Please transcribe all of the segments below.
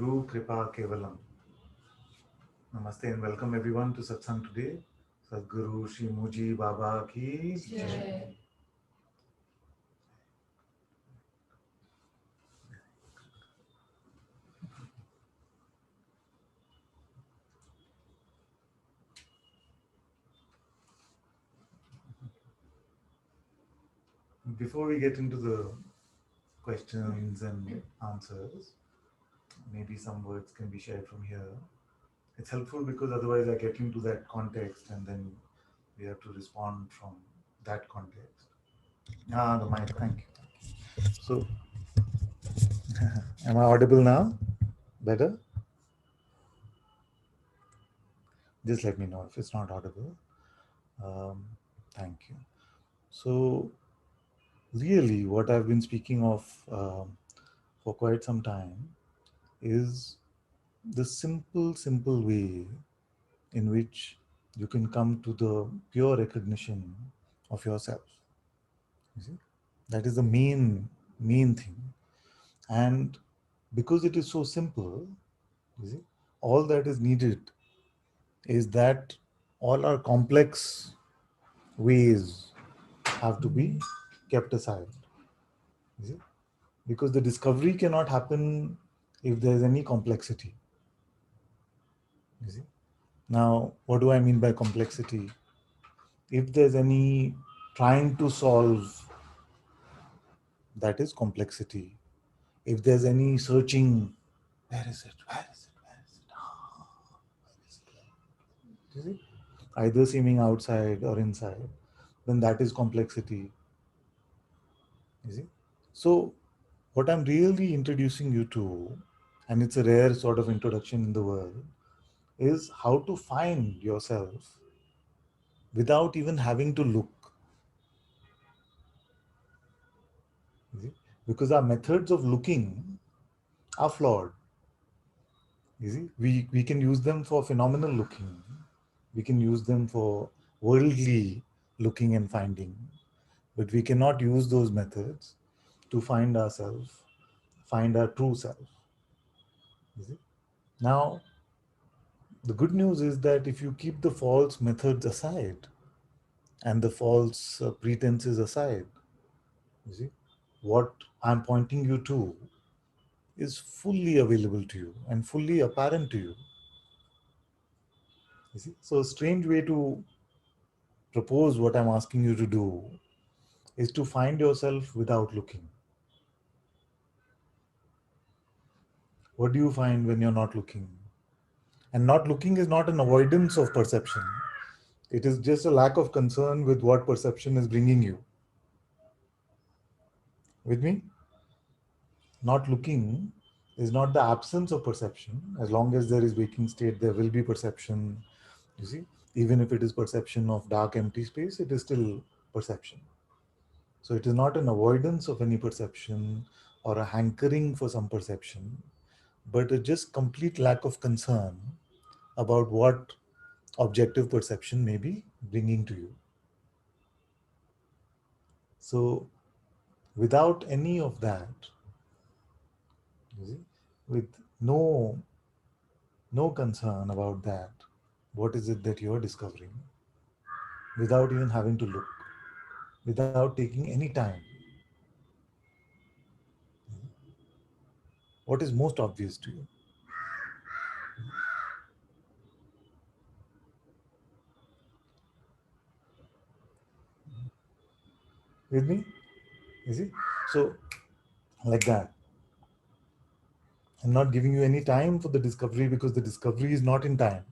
Sadguru Kripa Kevalam. Namaste and welcome everyone to Satsang today. Sadguru Shri Muji Baba ki Jai. Before we get into the questions and answers, maybe some words can be shared from here. It's helpful because otherwise I get into that context and then we have to respond from that context. The mic, thank you. So, am I audible now? Better? Just let me know if it's not audible. Thank you. So, really, what I've been speaking of for quite some time is the simple way in which you can come to the pure recognition of yourself. You see, that is the main thing. And because it is so simple, you see, all that is needed is that all our complex ways have to be kept aside. You see? Because the discovery cannot happen if there is any complexity. You see? Now, what do I mean by complexity? If there's any trying to solve, that is complexity. If there's any searching, where is it? Where is it? Where is it? Where is it? You see? Either seeming outside or inside, then that is complexity. You see? So, what I'm really introducing you to, and it's a rare sort of introduction in the world, is how to find yourself without even having to look. You see? Because our methods of looking are flawed. You see, we can use them for phenomenal looking. We can use them for worldly looking and finding. But we cannot use those methods to find ourselves, find our true self. You see? Now, the good news is that if you keep the false methods aside and the false pretenses aside, you see, what I'm pointing you to is fully available to you and fully apparent to you. You see? So a strange way to propose what I'm asking you to do is to find yourself without looking. What do you find when you're not looking? And not looking is not an avoidance of perception. It is just a lack of concern with what perception is bringing you. With me? Not looking is not the absence of perception. As long as there is waking state, there will be perception. You see, even if it is perception of dark, empty space, it is still perception. So it is not an avoidance of any perception or a hankering for some perception, but a just complete lack of concern about what objective perception may be bringing to you. So without any of that, you see, with no concern about that, what is it that you are discovering without even having to look, without taking any time? What is most obvious to you? With me? You see? So, like that. I'm not giving you any time for the discovery because the discovery is not in time.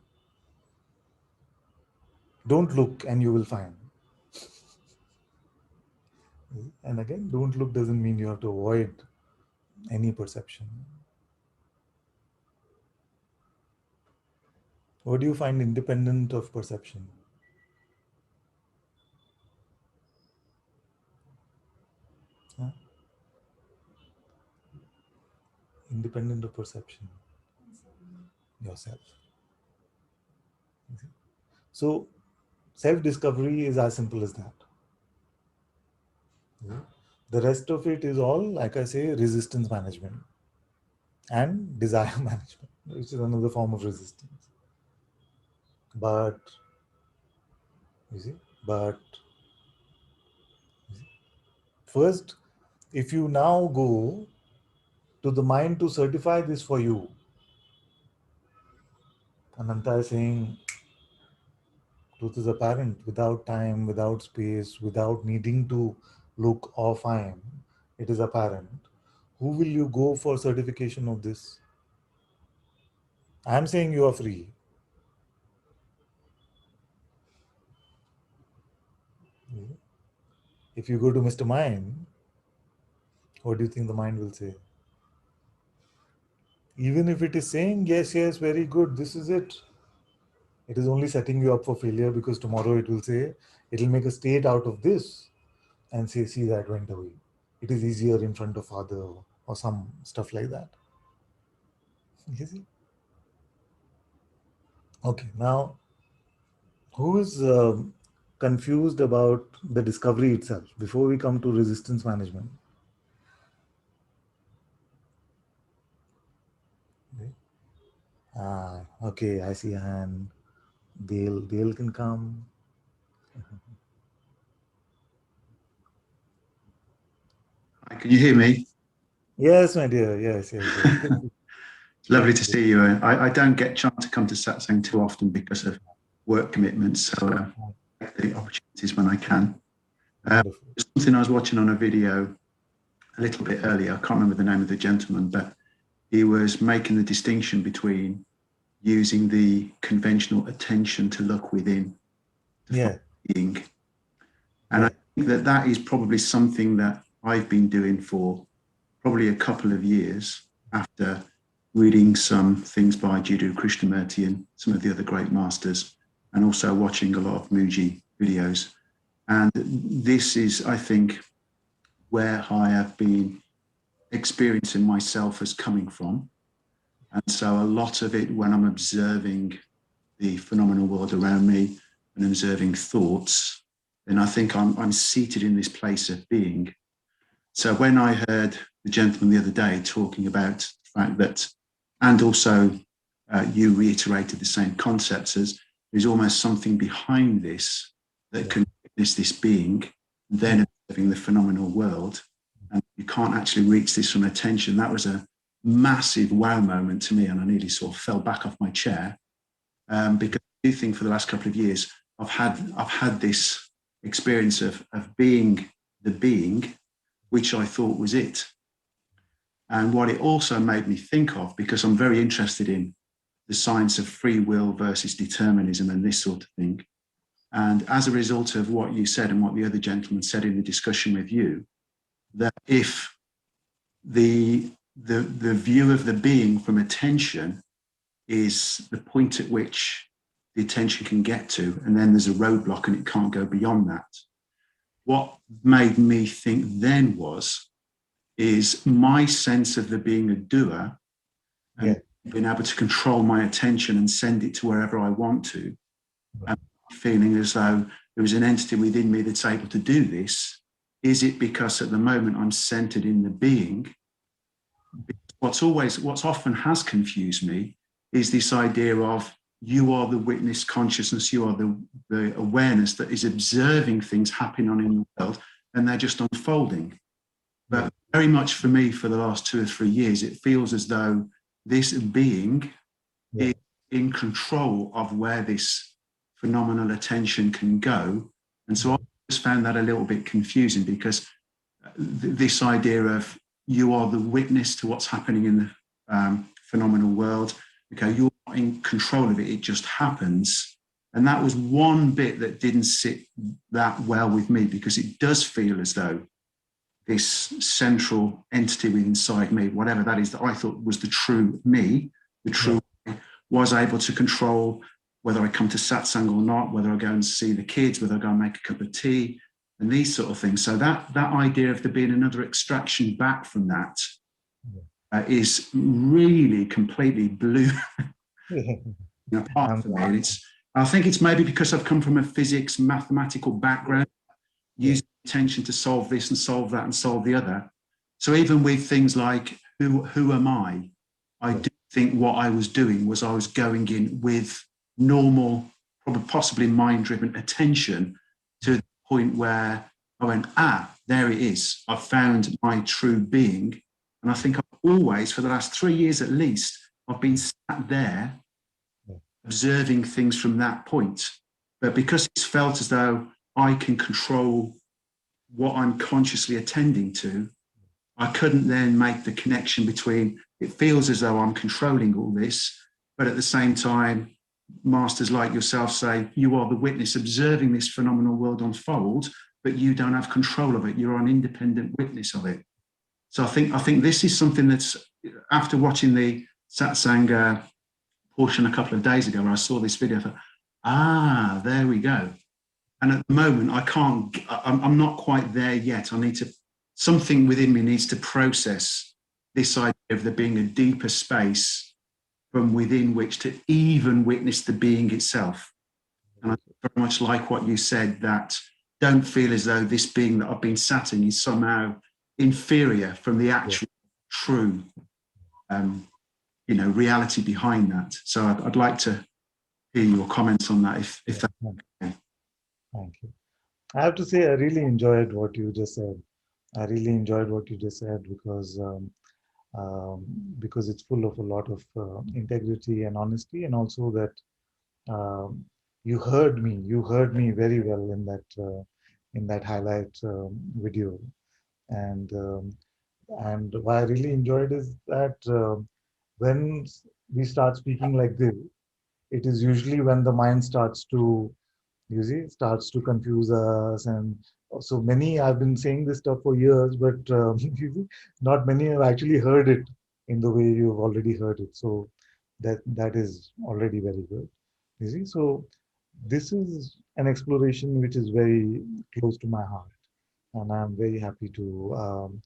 Don't look and you will find. And again, don't look doesn't mean you have to avoid any perception. What do you find independent of perception? Huh? Independent of perception? Yourself. So, self-discovery is as simple as that. The rest of it is all, like I say, resistance management. and desire management, which is another form of resistance. But you see, but first, if you now go to the mind to certify this for you, Ananta is saying truth is apparent without time, without space, without needing to look or find. It is apparent. Who will you go for certification of this? I am saying you are free. If you go to Mr. Mind, what do you think the mind will say? Even if it is saying, yes, yes, very good, this is it, it is only setting you up for failure, because tomorrow it will say, it will make a state out of this and say, see, that went away. It is easier in front of Father, or some stuff like that. You see? Okay, now, who is confused about the discovery itself before we come to resistance management? Okay, I see a hand. Dale can come. Hi, can you hear me? Yes, my dear. Yes, yes, yes. Good. It's lovely Good to to see you. I don't get a chance to come to Satsang too often because of work commitments, so I take the opportunities when I can. Wonderful. There's something I was watching on a video a little bit earlier. I can't remember the name of the gentleman, but he was making the distinction between using the conventional attention to look within to find Yeah, being. And I yeah, think that that is probably something that I've been doing for probably a couple of years after reading some things by Jiddu Krishnamurti and some of the other great masters, and also watching a lot of Muji videos. And this is, I think, where I have been experiencing myself as coming from. And so a lot of it, when I'm observing the phenomenal world around me and observing thoughts, then I think I'm seated in this place of being. So when I heard the gentleman the other day talking about the fact that, and also you reiterated the same concepts as there's almost something behind this that yeah, can witness this being, then observing the phenomenal world, and you can't actually reach this from attention. That was a massive wow moment to me, and I nearly sort of fell back off my chair because I do think for the last couple of years I've had this experience of being the being, which I thought was it. And what it also made me think of, because I'm very interested in the science of free will versus determinism and this sort of thing. And as a result of what you said and what the other gentleman said in the discussion with you, that if the view of the being from attention is the point at which the attention can get to, and then there's a roadblock and it can't go beyond that. What made me think then is my sense of the being a doer and yeah, being able to control my attention and send it to wherever I want to, and feeling as though there was an entity within me that's able to do this. Is it because at the moment I'm centered in the being? What's often has confused me is this idea of you are the witness consciousness, you are the awareness that is observing things happening on in the world, and they're just unfolding. yeah, But very much for me, for the last 2 or 3 years, it feels as though this being yeah, is in control of where this phenomenal attention can go. And so I just found that a little bit confusing because this idea of you are the witness to what's happening in the phenomenal world. Okay, you're not in control of it, it just happens. And that was one bit that didn't sit that well with me because it does feel as though this central entity inside me, whatever that is, that I thought was the true me, the yeah, true was able to control whether I come to satsang or not, whether I go and see the kids, whether I go and make a cup of tea, and these sort of things. So that idea of there being another extraction back from that is really completely blew yeah. apart I'm, for me. And I think it's maybe because I've come from a physics, mathematical background, yeah, using attention to solve this and solve that and solve the other. So even with things like who am I? I Right. do think what I was doing was I was going in with normal, probably possibly mind-driven attention to the point where I went, there it is. I've found my true being. And I think I've always, for the last 3 years at least, I've been sat there Yeah. observing things from that point. But because it's felt as though I can control what I'm consciously attending to, I couldn't then make the connection between it feels as though I'm controlling all this, but at the same time, masters like yourself say you are the witness observing this phenomenal world unfold, but you don't have control of it. You're an independent witness of it. So I think this is something that's after watching the Satsang portion a couple of days ago, where I saw this video, I thought, there we go. And at the moment, I can't. I'm not quite there yet. I need to. Something within me needs to process this idea of there being a deeper space from within which to even witness the being itself. And I very much like what you said, that don't feel as though this being that I've been sat in is somehow inferior from the Yeah. actual true, um, reality behind that. So I'd like to hear your comments on that, if Yeah. that's okay. Thank you. I have to say, I really enjoyed what you just said. I really enjoyed what you just said um, because it's full of a lot of integrity and honesty, and also that um, you heard me very well in that highlight video, and what I really enjoyed is that when we start speaking like this, it is usually when the mind starts to starts to confuse us. And so many, I've been saying this stuff for years, but you see, not many have actually heard it in the way you've already heard it. So that is already very good. You see, so this is an exploration which is very close to my heart, and I'm very happy to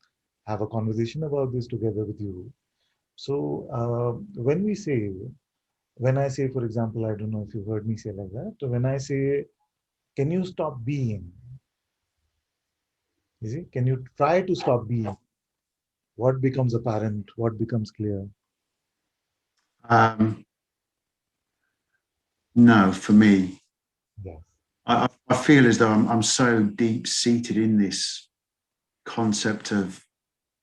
have a conversation about this together with you. So when I say, for example, I don't know if you've heard me say like that. When I say, can you stop being? You see, can you try to stop being? What becomes apparent? What becomes clear? Um, no, for me, Yes. I feel as though I'm so deep seated in this concept of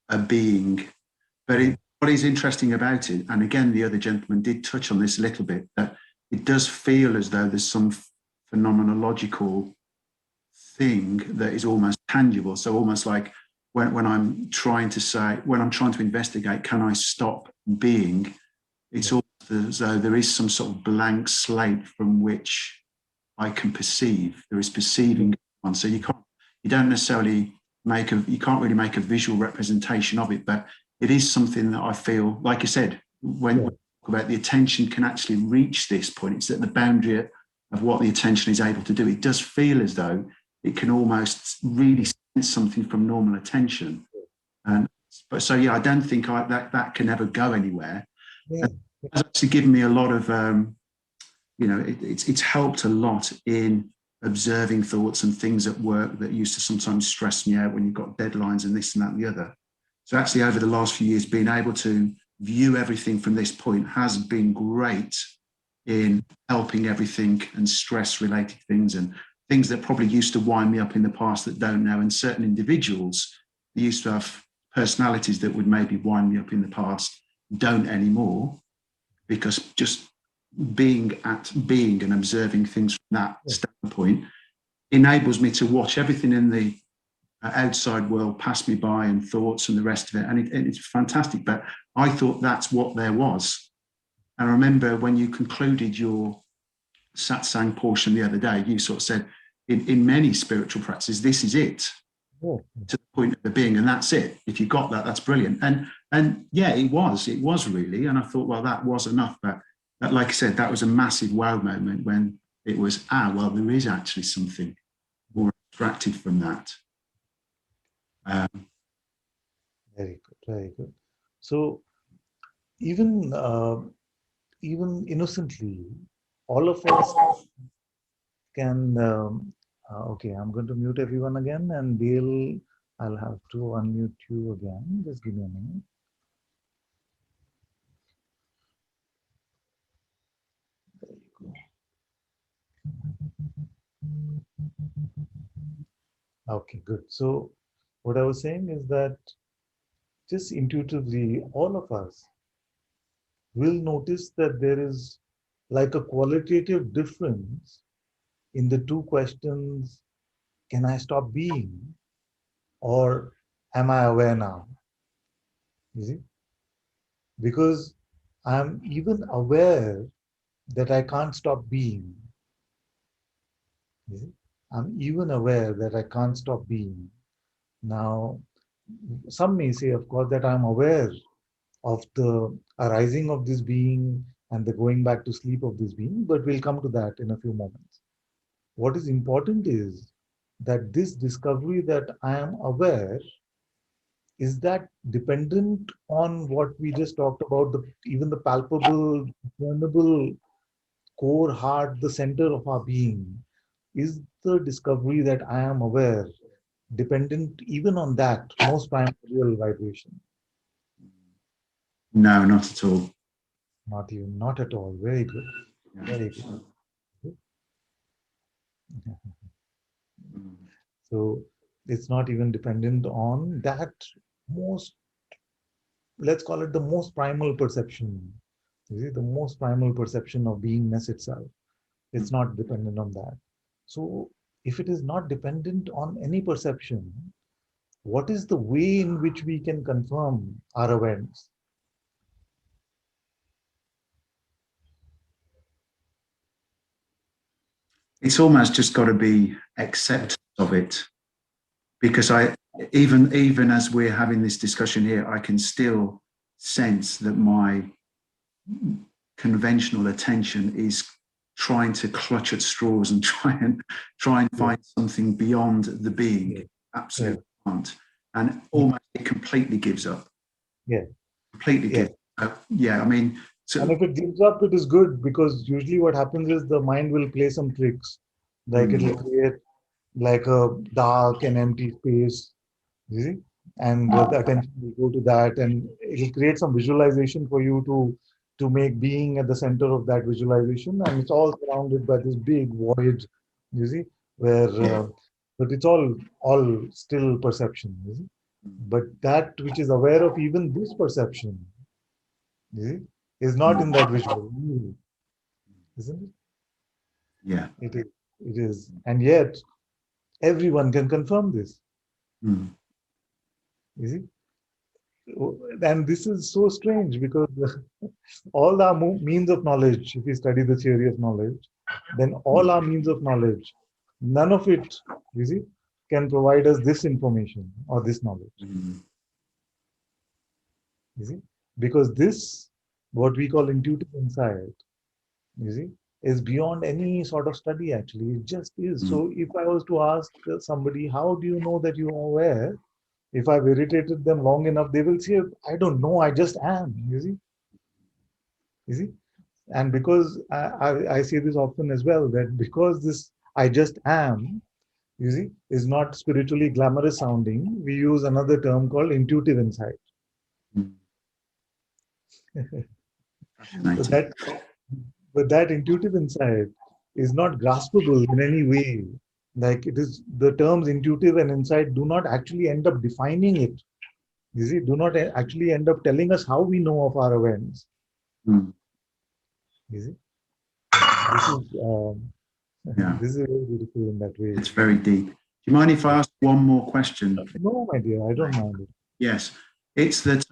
a being. But Yeah. what is interesting about it, and again, the other gentleman did touch on this a little bit, that it does feel as though there's some phenomenological thing that is almost tangible. So almost like when I'm trying to say, when I'm trying to investigate, can I stop being? It's Yeah. almost as though there is some sort of blank slate from which I can perceive. There is Yeah. perceiving on. So you don't necessarily you can't really make a visual representation of it, but it is something that I feel, like I said, when we Yeah. talk about the attention can actually reach this point, it's at the boundary of what the attention is able to do. It does feel as though it can almost really sense something from normal attention. And but so yeah, I don't think that can ever go anywhere. Yeah. And it's actually given me a lot of it's helped a lot in observing thoughts and things at work that used to sometimes stress me out when you've got deadlines and this and that and the other. So actually, over the last few years, being able to view everything from this point has been great in helping everything and stress related things and things that probably used to wind me up in the past that don't now. And certain individuals that used to have personalities that would maybe wind me up in the past don't anymore, because just being and observing things from that Yeah. standpoint enables me to watch everything in the outside world pass me by, and thoughts and the rest of it. And it's fantastic. But I thought that's what there was. And I remember when you concluded your satsang portion the other day, you sort of said, in many spiritual practices, this is it, Yeah. to the point of the being, and that's it. If you got that, that's brilliant. And yeah, it was really. And I thought, well, that was enough. But that, like I said, that was a massive wow moment when it was, well, there is actually something Yeah. more abstracted from that. Um, Very good. Very good. So even even innocently, all of us can. Okay, I'm going to mute everyone again, and Dale, I'll have to unmute you again. Just give me a minute. Okay, good. So what I was saying is that just intuitively, all of us will notice that there is like a qualitative difference in the two questions: can I stop being, or am I aware now? You see? Because I'm even aware that I can't stop being. You see? I'm even aware that I can't stop being. Now, some may say, of course, that I'm aware of the arising of this being and the going back to sleep of this being, but we'll come to that in a few moments. What is important is that this discovery that I am aware, is that dependent on what we just talked about, the even the palpable, discernible core heart, the center of our being? Is the discovery that I am aware dependent even on that most primordial vibration? No, not at all. Not even, not at all. Very good. Very good. Mm. So it's not even dependent on that most, let's call it the most primal perception. You see, the most primal perception of beingness itself. It's not dependent on that. So if it is not dependent on any perception, what is the way in which we can confirm our awareness? It's almost just got to be acceptance of it, because I even as we're having this discussion here, I can still sense that my conventional attention is trying to clutch at straws and try and Yeah, find something beyond the being. yeah, yeah, Absolutely can't, and yeah, almost it completely gives up. yeah, Completely yeah. gives up. Yeah, I mean, And so if it gives up, it is good, because usually what happens is the mind will play some tricks. Like it'll mm, create like a dark and empty space, you see, and the attention will go to that, and it'll create some visualization for you to make being at the center of that visualization, and it's all surrounded by this big void, you see, where but it's all still perception, you see. But that which is aware of even this perception, you see, is not in that visual, isn't yeah. it? It is, and yet everyone can confirm this, Mm, you see. And this is so strange, because all our means of knowledge, if we study the theory of knowledge, then all our means of knowledge, none of it, you see, can provide us this information or this knowledge, mm, you see, because this, what we call intuitive insight, you see, is beyond any sort of study actually. It just is. mm, So if I was to ask somebody, how do you know that you are aware? If I've irritated them long enough, they will say, I don't know, I just am, you see. You see? And because I see this often as well, that because this I just am, you see, is not spiritually glamorous sounding, we use another term called intuitive insight. mm. But Fascinating. that intuitive insight is not graspable in any way. Like it is, the terms intuitive and insight do not actually end up defining it. You see, do not actually end up telling us how we know of our awareness. Mm, You see, this is yeah, this is very beautiful in that way. it's very deep. Do you mind if I ask one more question? No, my dear, I don't mind it. Yes, it's that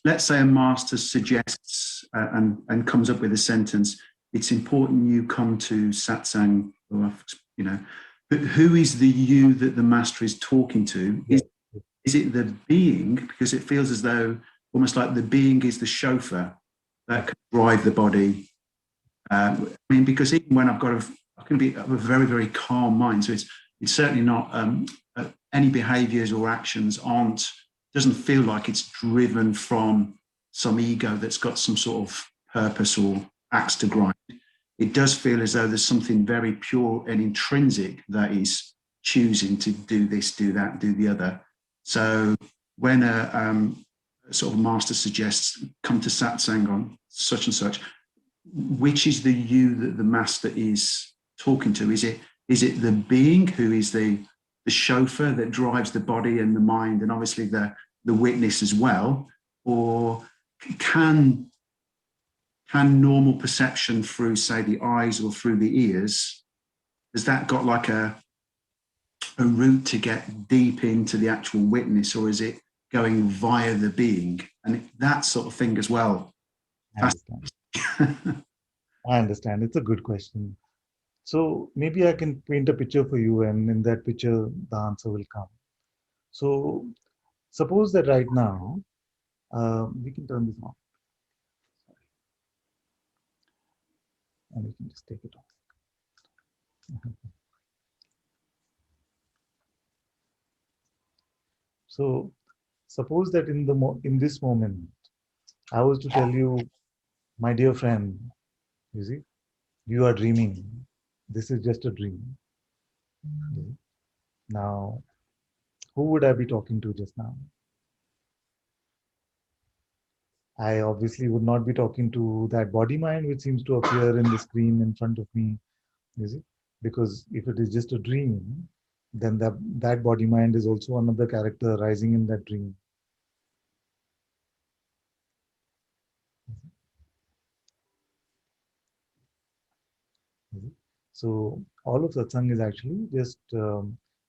let's say a master suggests and comes up with a sentence. It's important you come to satsang, or, you know, but who is the you that the master is talking to? Yeah, Is it the being? Because it feels as though almost like the being is the chauffeur that can drive the body. I mean, because even when I can be of a very, very calm mind. So it's certainly not any behaviors or actions aren't, doesn't feel like it's driven from some ego that's got some sort of purpose or axe to grind. It does feel as though there's something very pure and intrinsic that is choosing to do this, do that, do the other. So when a sort of master suggests come to satsang on such and such, which is the you that the master is talking to? Is it Is it the being who is the chauffeur that drives the body and the mind, and obviously the witness as well? Or can can normal perception through, say, the eyes or through the ears, has that got like a route to get deep into the actual witness, or is it going via the being? And that sort of thing as well. I understand. I understand. It's a good question. So maybe I can paint a picture for you, and in that picture, the answer will come. So suppose that right now, we can turn this on, and we can just take it off. So suppose that in this moment, I was to tell you, my dear friend, you see, you are dreaming. This is just a dream. Mhm. Now, who would I be talking to just now? I obviously would not be talking to that body mind which seems to appear in the screen in front of me, you see, because if it is just a dream, then that body mind is also another character rising in that dream. You see. So all of satsang is actually just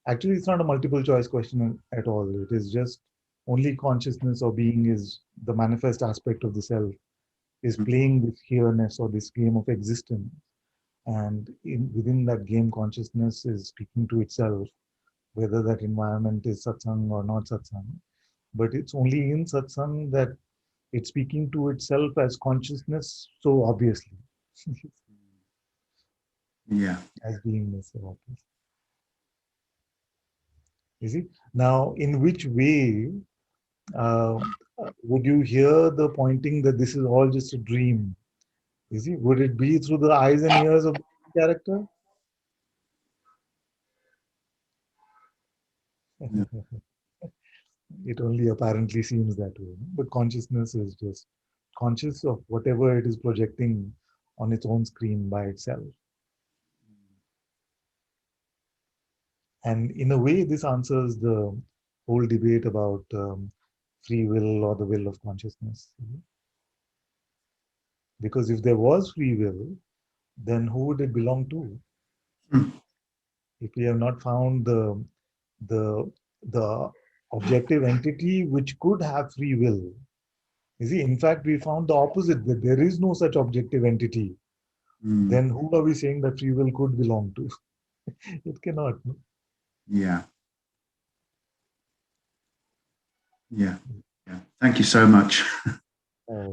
actually it's not a multiple choice question at all. It is just only consciousness or being is the manifest aspect of the self is playing this here-ness or this game of existence. And within that game, consciousness is speaking to itself, whether that environment is satsang or not satsang. But it's only in satsang that it's speaking to itself as consciousness so obviously, Yeah. as beingness so obvious. You see? Now, in which way uh, would you hear the pointing that this is all just a dream? You see, would it be through the eyes and ears of the character? Yeah. It only apparently seems that way. But consciousness is just conscious of whatever it is projecting on its own screen by itself. And in a way, this answers the whole debate about free will or the will of consciousness. Because if there was free will, then who would it belong to? Hmm. If we have not found the the objective entity which could have free will. You see, in fact, we found the opposite, that there is no such objective entity. Hmm. Then who are we saying that free will could belong to? It cannot. No? Yeah. Yeah. Yeah. Thank you so much.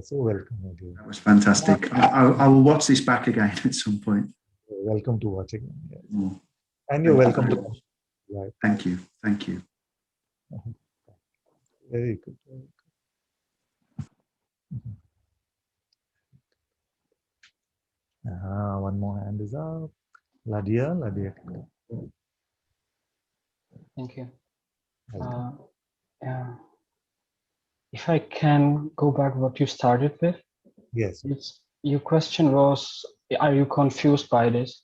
So welcome, my dear. That was fantastic. I will watch this back again at some point. Welcome to watching. Yes. Mm. And you're Thank you welcome very to much. come. Right. Thank you. Thank you. Very good. Very good. One more hand is up. Ladia, Ladia. Thank you. Welcome. Yeah. If I can go back what you started with, Yes. your question was, are you confused by this?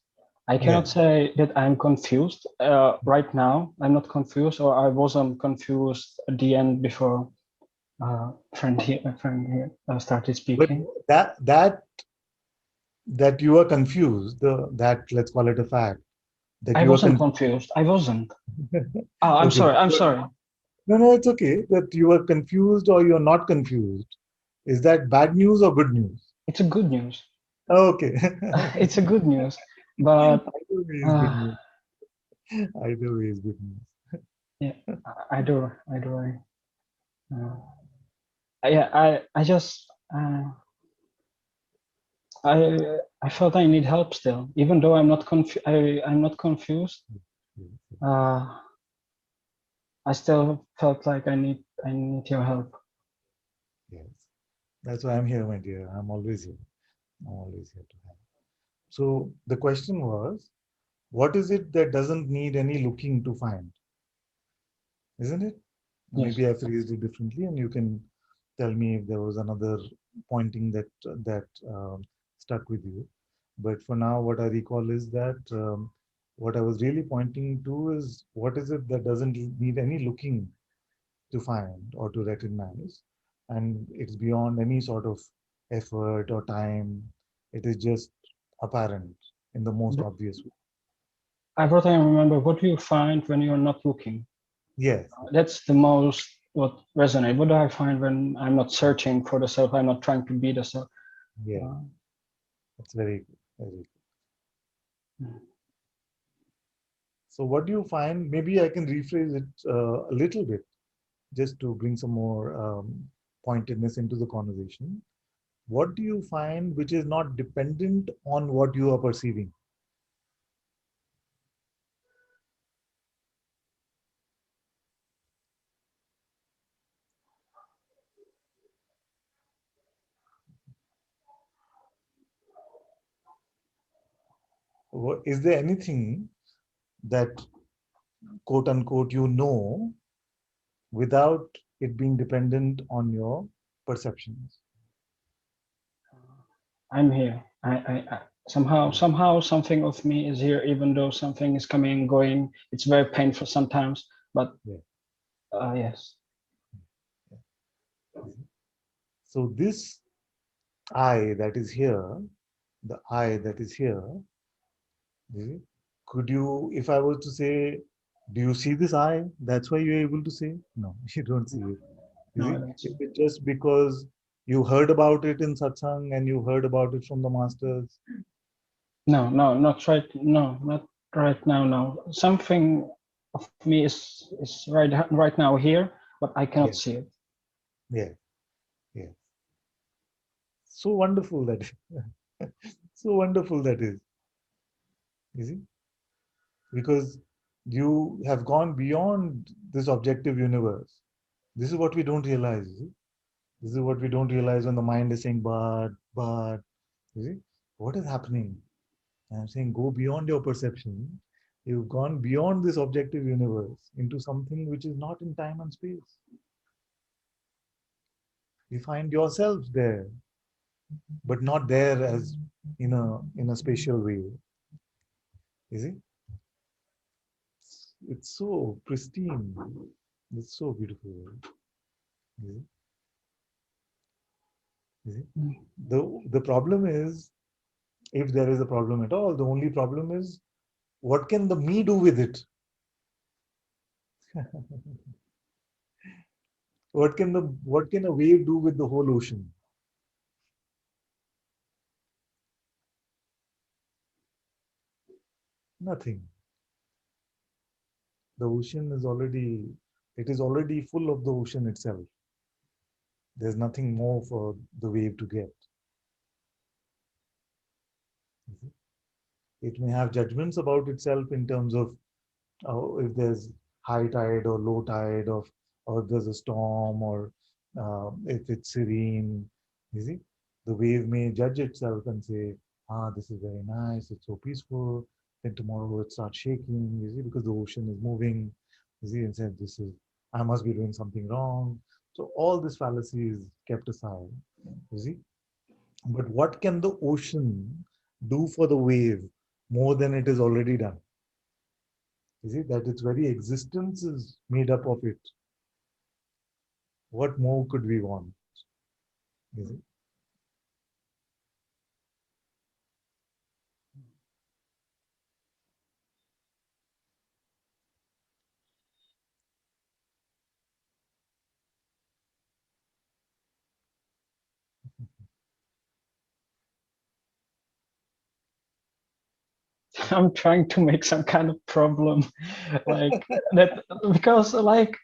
I Yeah. cannot say that I'm confused right now. I'm not confused, or I wasn't confused at the end before friend here started But speaking. that you are confused, that let's call it a fact, that I you are wasn't confused. confused. I wasn't. Oh, I'm Okay. sorry. I'm sorry. No, no, it's okay. That you are confused or you're not confused. Is that bad news or good news? It's a good news. Okay. It's a good news, but Either way is good news. Either way is good news. yeah, I do. I do. Uh, yeah, I just I felt I need help still, even though I'm not I'm not confused. I still felt like I need your help. Yes. That's why I'm here, my dear. I'm always here. I'm always here to help. So the question was, what is it that doesn't need any looking to find? Isn't it? Yes. Maybe I phrased it differently, and you can tell me if there was another pointing that stuck with you. But for now, what I recall is that What I was really pointing to is what is it that doesn't need any looking to find or to recognize, and it's beyond any sort of effort or time. It is just apparent in the most obvious way. What I remember, what do you find when you're not looking? Yes, That's the most what resonate. What do I find when I'm not searching for the self? I'm not trying to be the self. yeah, that's very good, very good. Mm. So what do you find? Maybe I can rephrase it a little bit just to bring some more pointedness into the conversation. What do you find which is not dependent on what you are perceiving? Is there anything that, quote unquote, you know without it being dependent on your perceptions? I'm here. I somehow something of me is here, even though something is coming and going. It's very painful sometimes, but Yeah. yes. So this I that is here, the I that is here, could you, if I was to say, do you see this I? That's why you're able to say? No, you don't see it. You No, see, I don't is see. it just because you heard about it in satsang and you heard about it from the masters? No, no, not right. No, not right now. No, something of me is right now here, but I cannot Yeah, see it. yeah, yeah. So wonderful that so wonderful that is. You see, because you have gone beyond this objective universe. This is what we don't realize. You see? This is what we don't realize when the mind is saying, but, you see, what is happening? I'm saying go beyond your perception. You've gone beyond this objective universe into something which is not in time and space. You find yourself there, but not there as in a spatial way. You see, it's so pristine. It's so beautiful. You see? You see? Mm. The problem is, if there is a problem at all, the only problem is what can the me do with it? What can a wave do with the whole ocean? Nothing. The ocean is already, it is already full of the ocean itself. There's nothing more for the wave to get. It may have judgments about itself in terms of if there's high tide or low tide, or if there's a storm, or if it's serene. You see, the wave may judge itself and say, this is very nice, it's so peaceful. Then tomorrow it starts shaking, you see, because the ocean is moving. You see, and says, this is, I must be doing something wrong. So all this fallacy is kept aside, you see. But what can the ocean do for the wave more than it is already done? You see, that its very existence is made up of it. What more could we want? You see? I'm trying to make some kind of problem, like that, because like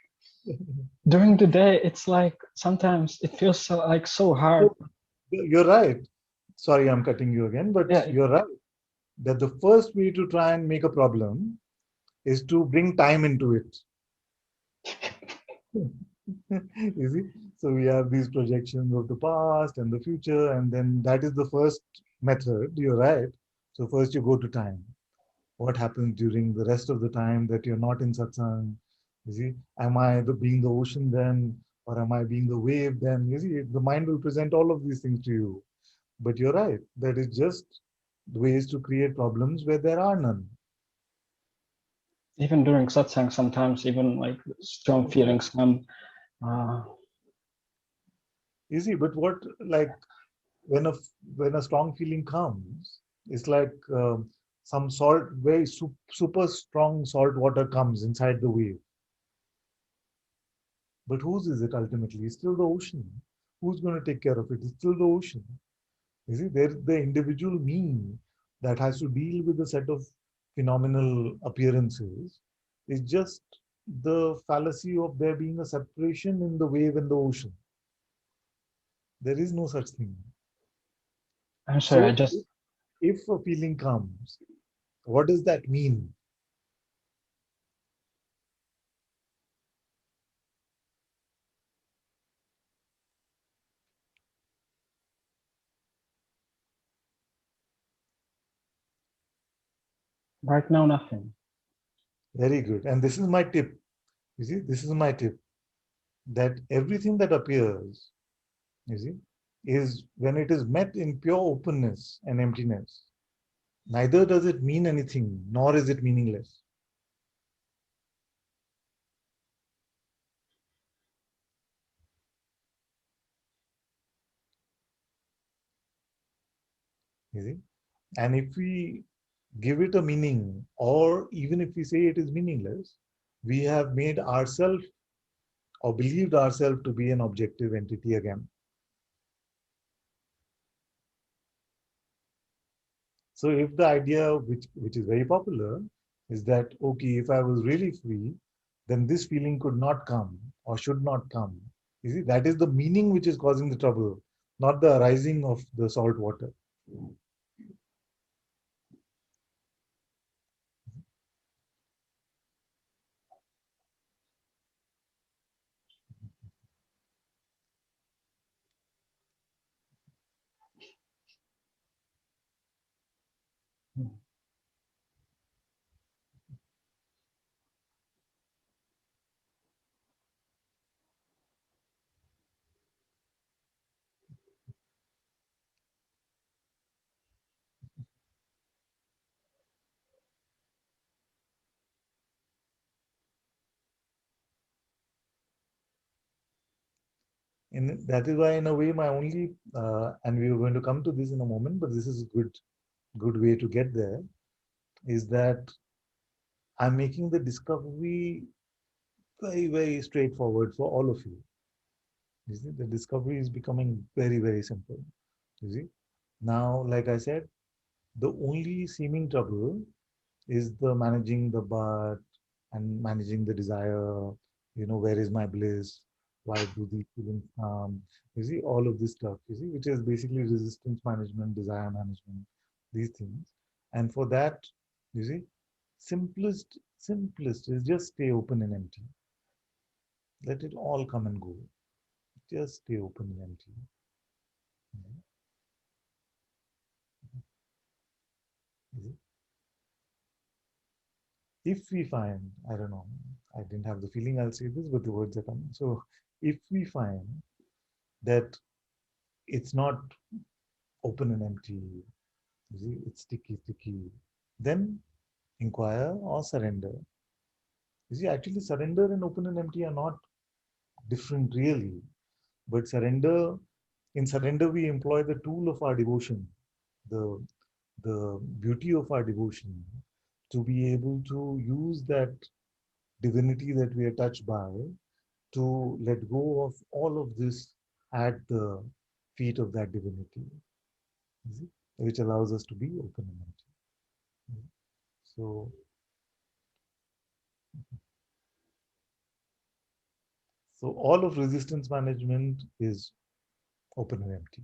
during the day, it's like sometimes it feels so, like so hard. So you're right. Sorry, I'm cutting you again, but Yeah, you're right that the first way to try and make a problem is to bring time into it. You see, so we have these projections of the past and the future, and then that is the first method. You're right. So first you go to time. What happens during the rest of the time that you're not in satsang? You see, am I being the ocean then, or am I being the wave then? You see, the mind will present all of these things to you. But you're right, that is just ways to create problems where there are none. Even during satsang, sometimes even like strong feelings come. You see, but what, like, when a strong feeling comes, it's like some salt, very super strong salt water comes inside the wave. But whose is it ultimately? It's still the ocean. Who's going to take care of it? It's still the ocean. You see, there's the individual me that has to deal with a set of phenomenal appearances. It's just the fallacy of there being a separation in the wave and the ocean. There is no such thing. I'm sorry, I So just if a feeling comes, what does that mean? right now nothing. Very good. And this is my tip. You see, this is my tip, that everything that appears, you see, is when it is met in pure openness and emptiness. Neither does it mean anything, nor is it meaningless. You see? And if we give it a meaning, or even if we say it is meaningless, we have made ourselves or believed ourselves to be an objective entity again. So if the idea, which is very popular, is that, okay, if I was really free, then this feeling could not come or should not come. You see, that is the meaning which is causing the trouble, not the arising of the salt water. And that is why, in a way, my only, and we are going to come to this in a moment, but this is a good way to get there, is that I'm making the discovery very straightforward for all of you. You see, the discovery is becoming very simple. You see, now, like I said, the only seeming trouble is the managing the but and managing the desire. Where is my bliss? Why do these feelings come? You see, all of this stuff, you see, which is basically resistance management, desire management, these things. And for that, you see, simplest is just stay open and empty. Let it all come and go. Just stay open and empty. You if we find, I don't know, I didn't have the feeling I'll say this, but the words are coming. So if we find that it's not open and empty, you see, it's sticky, then inquire or surrender. You see, actually, surrender and open and empty are not different really, but in surrender, we employ the tool of our devotion, the, the beauty of our devotion, to be able to use that divinity that we are touched by to let go of all of this at the feet of that divinity, which allows us to be open and empty. So, so all of resistance management is open and empty.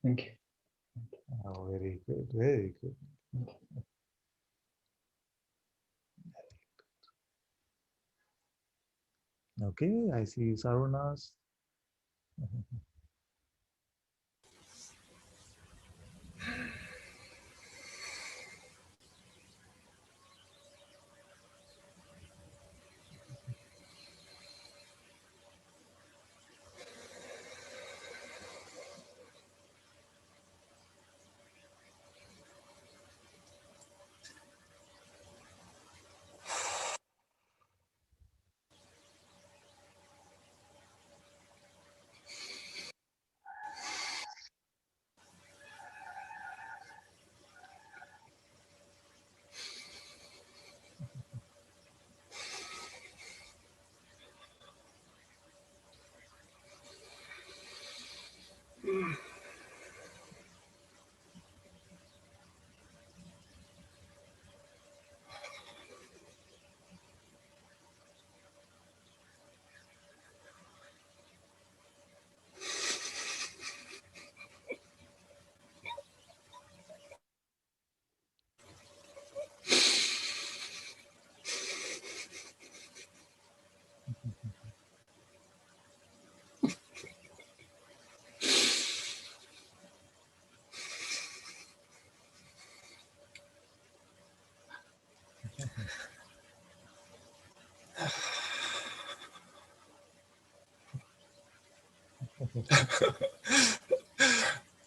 Thank you. Oh, very good, very good. Okay, I see Sarunas.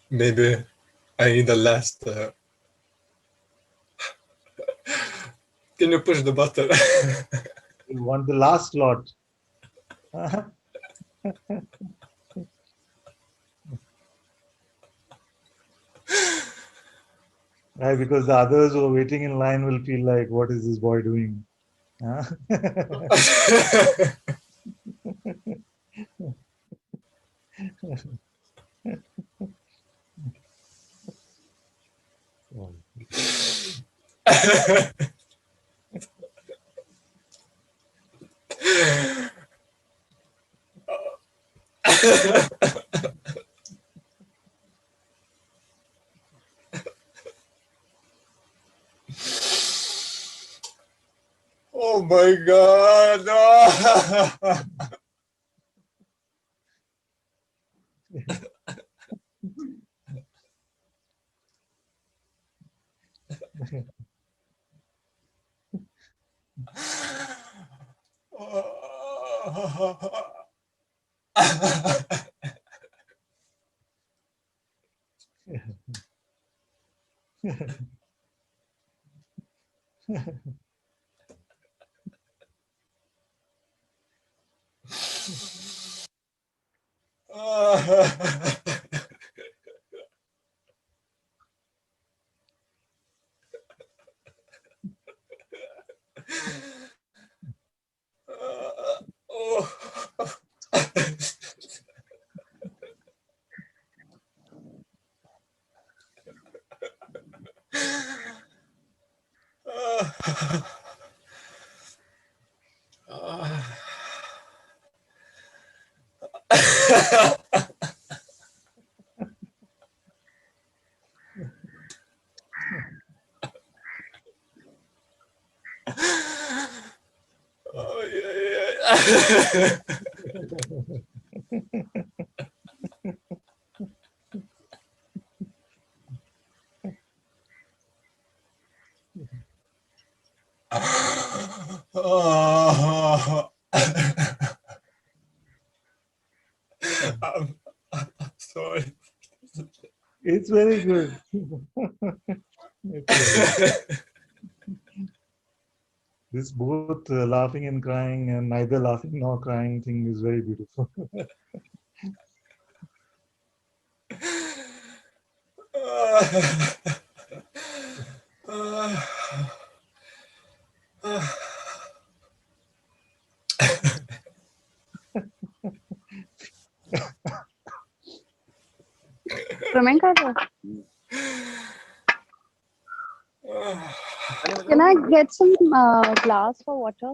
Maybe I need the last. Can you push the button? You want the last slot. Right, because the others who are waiting in line will feel like, what is this boy doing? Huh? Oh my God! Oh, yeah, yeah. Oh. I'm sorry. It's very good. It's very good. This both laughing and crying and neither laughing nor crying thing is very beautiful. Swimming कर रहे हो? Can I get some glass for water?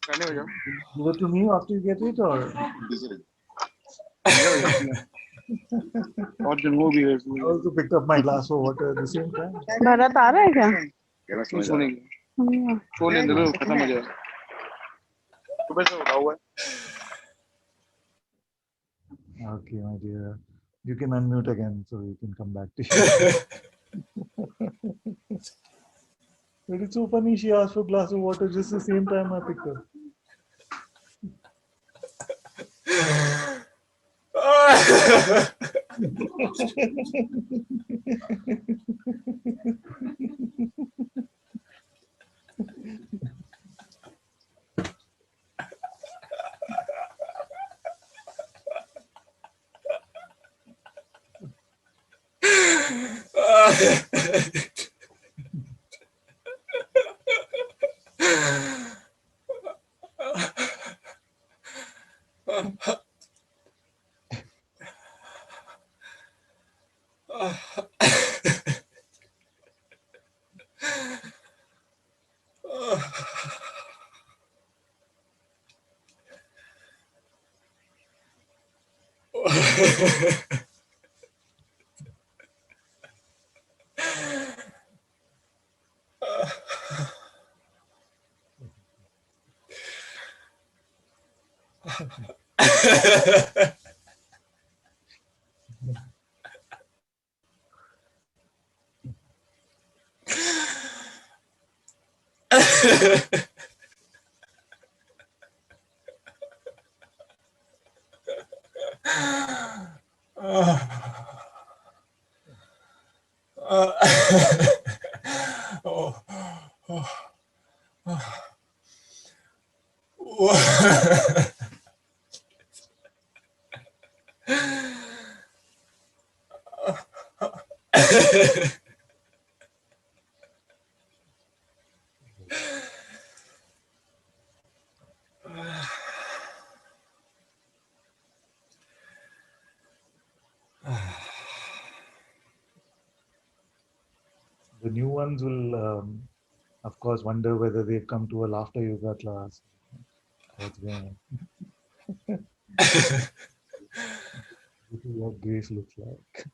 Give it to me after you get it, or I also picked up my glass of water at the same time. Bharat आ रहा है क्या? Okay, my dear. You can unmute again so you can come back to you. But it's so funny, she asked for a glass of water just the same time I picked her. The new ones will, of course, wonder whether they've come to a laughter yoga class. What's going on? This is what grace looks like.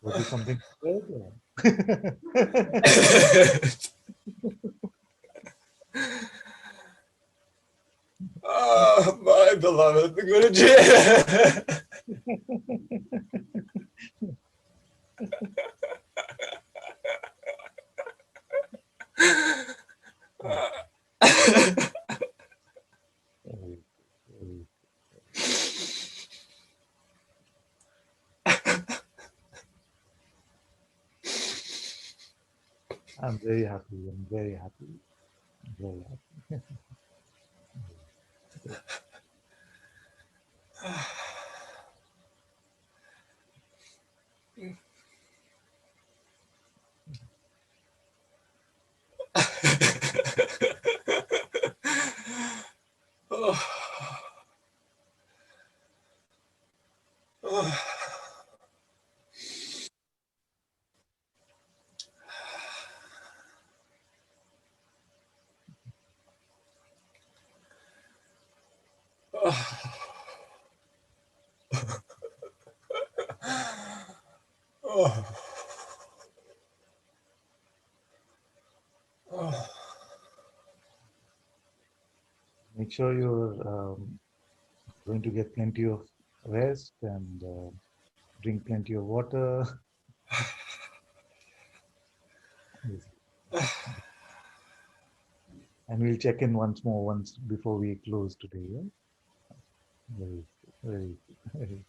Was it something good? Oh, my beloved Guruji. I'm very happy. I'm very happy. Very happy. Make sure you're going to get plenty of rest and drink plenty of water. And we'll check in once more once before we close today. Yeah? Very, very, very.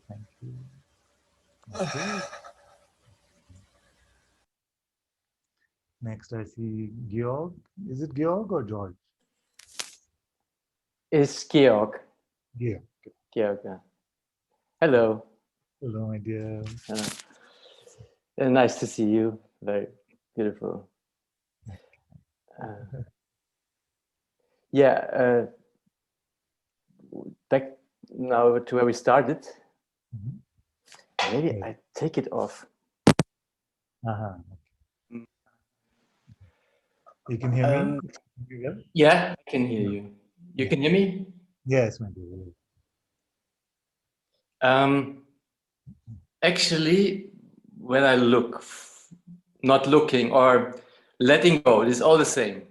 Thank you. Okay. Next, I see Georg. Is it Georg or George? It's Georg. Georg. Georg, yeah. Hello. Hello, my dear. Nice to see you. Very beautiful. Back now to where we started. Maybe Yeah. I take it off. You can hear me? Yeah, I can hear you. You can hear me? Yes, my dear. Actually, when I look, not looking or letting go, it is all the same.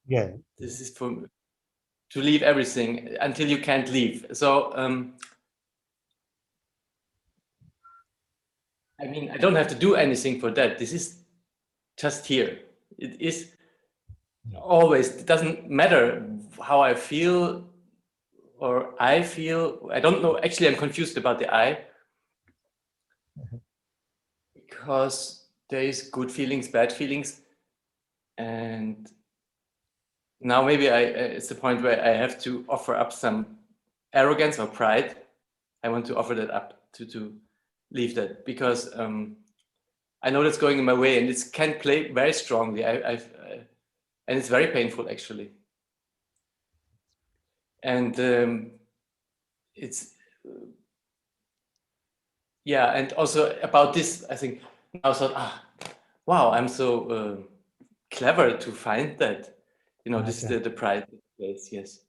Yeah. This is to leave everything until you can't leave. So, I mean, I don't have to do anything for that. This is just here. It is always, it doesn't matter how I feel or I feel. I don't know. Actually, I'm confused about the I. Because there is good feelings, bad feelings. And now maybe it's the point where I have to offer up some arrogance or pride. I want to offer that up to leave that because I know that's going in my way and it can play very strongly. And it's very painful actually. And it's, yeah. And also about this, I think now I thought, wow, I'm so clever to find that, you know, this is the pride place, yes.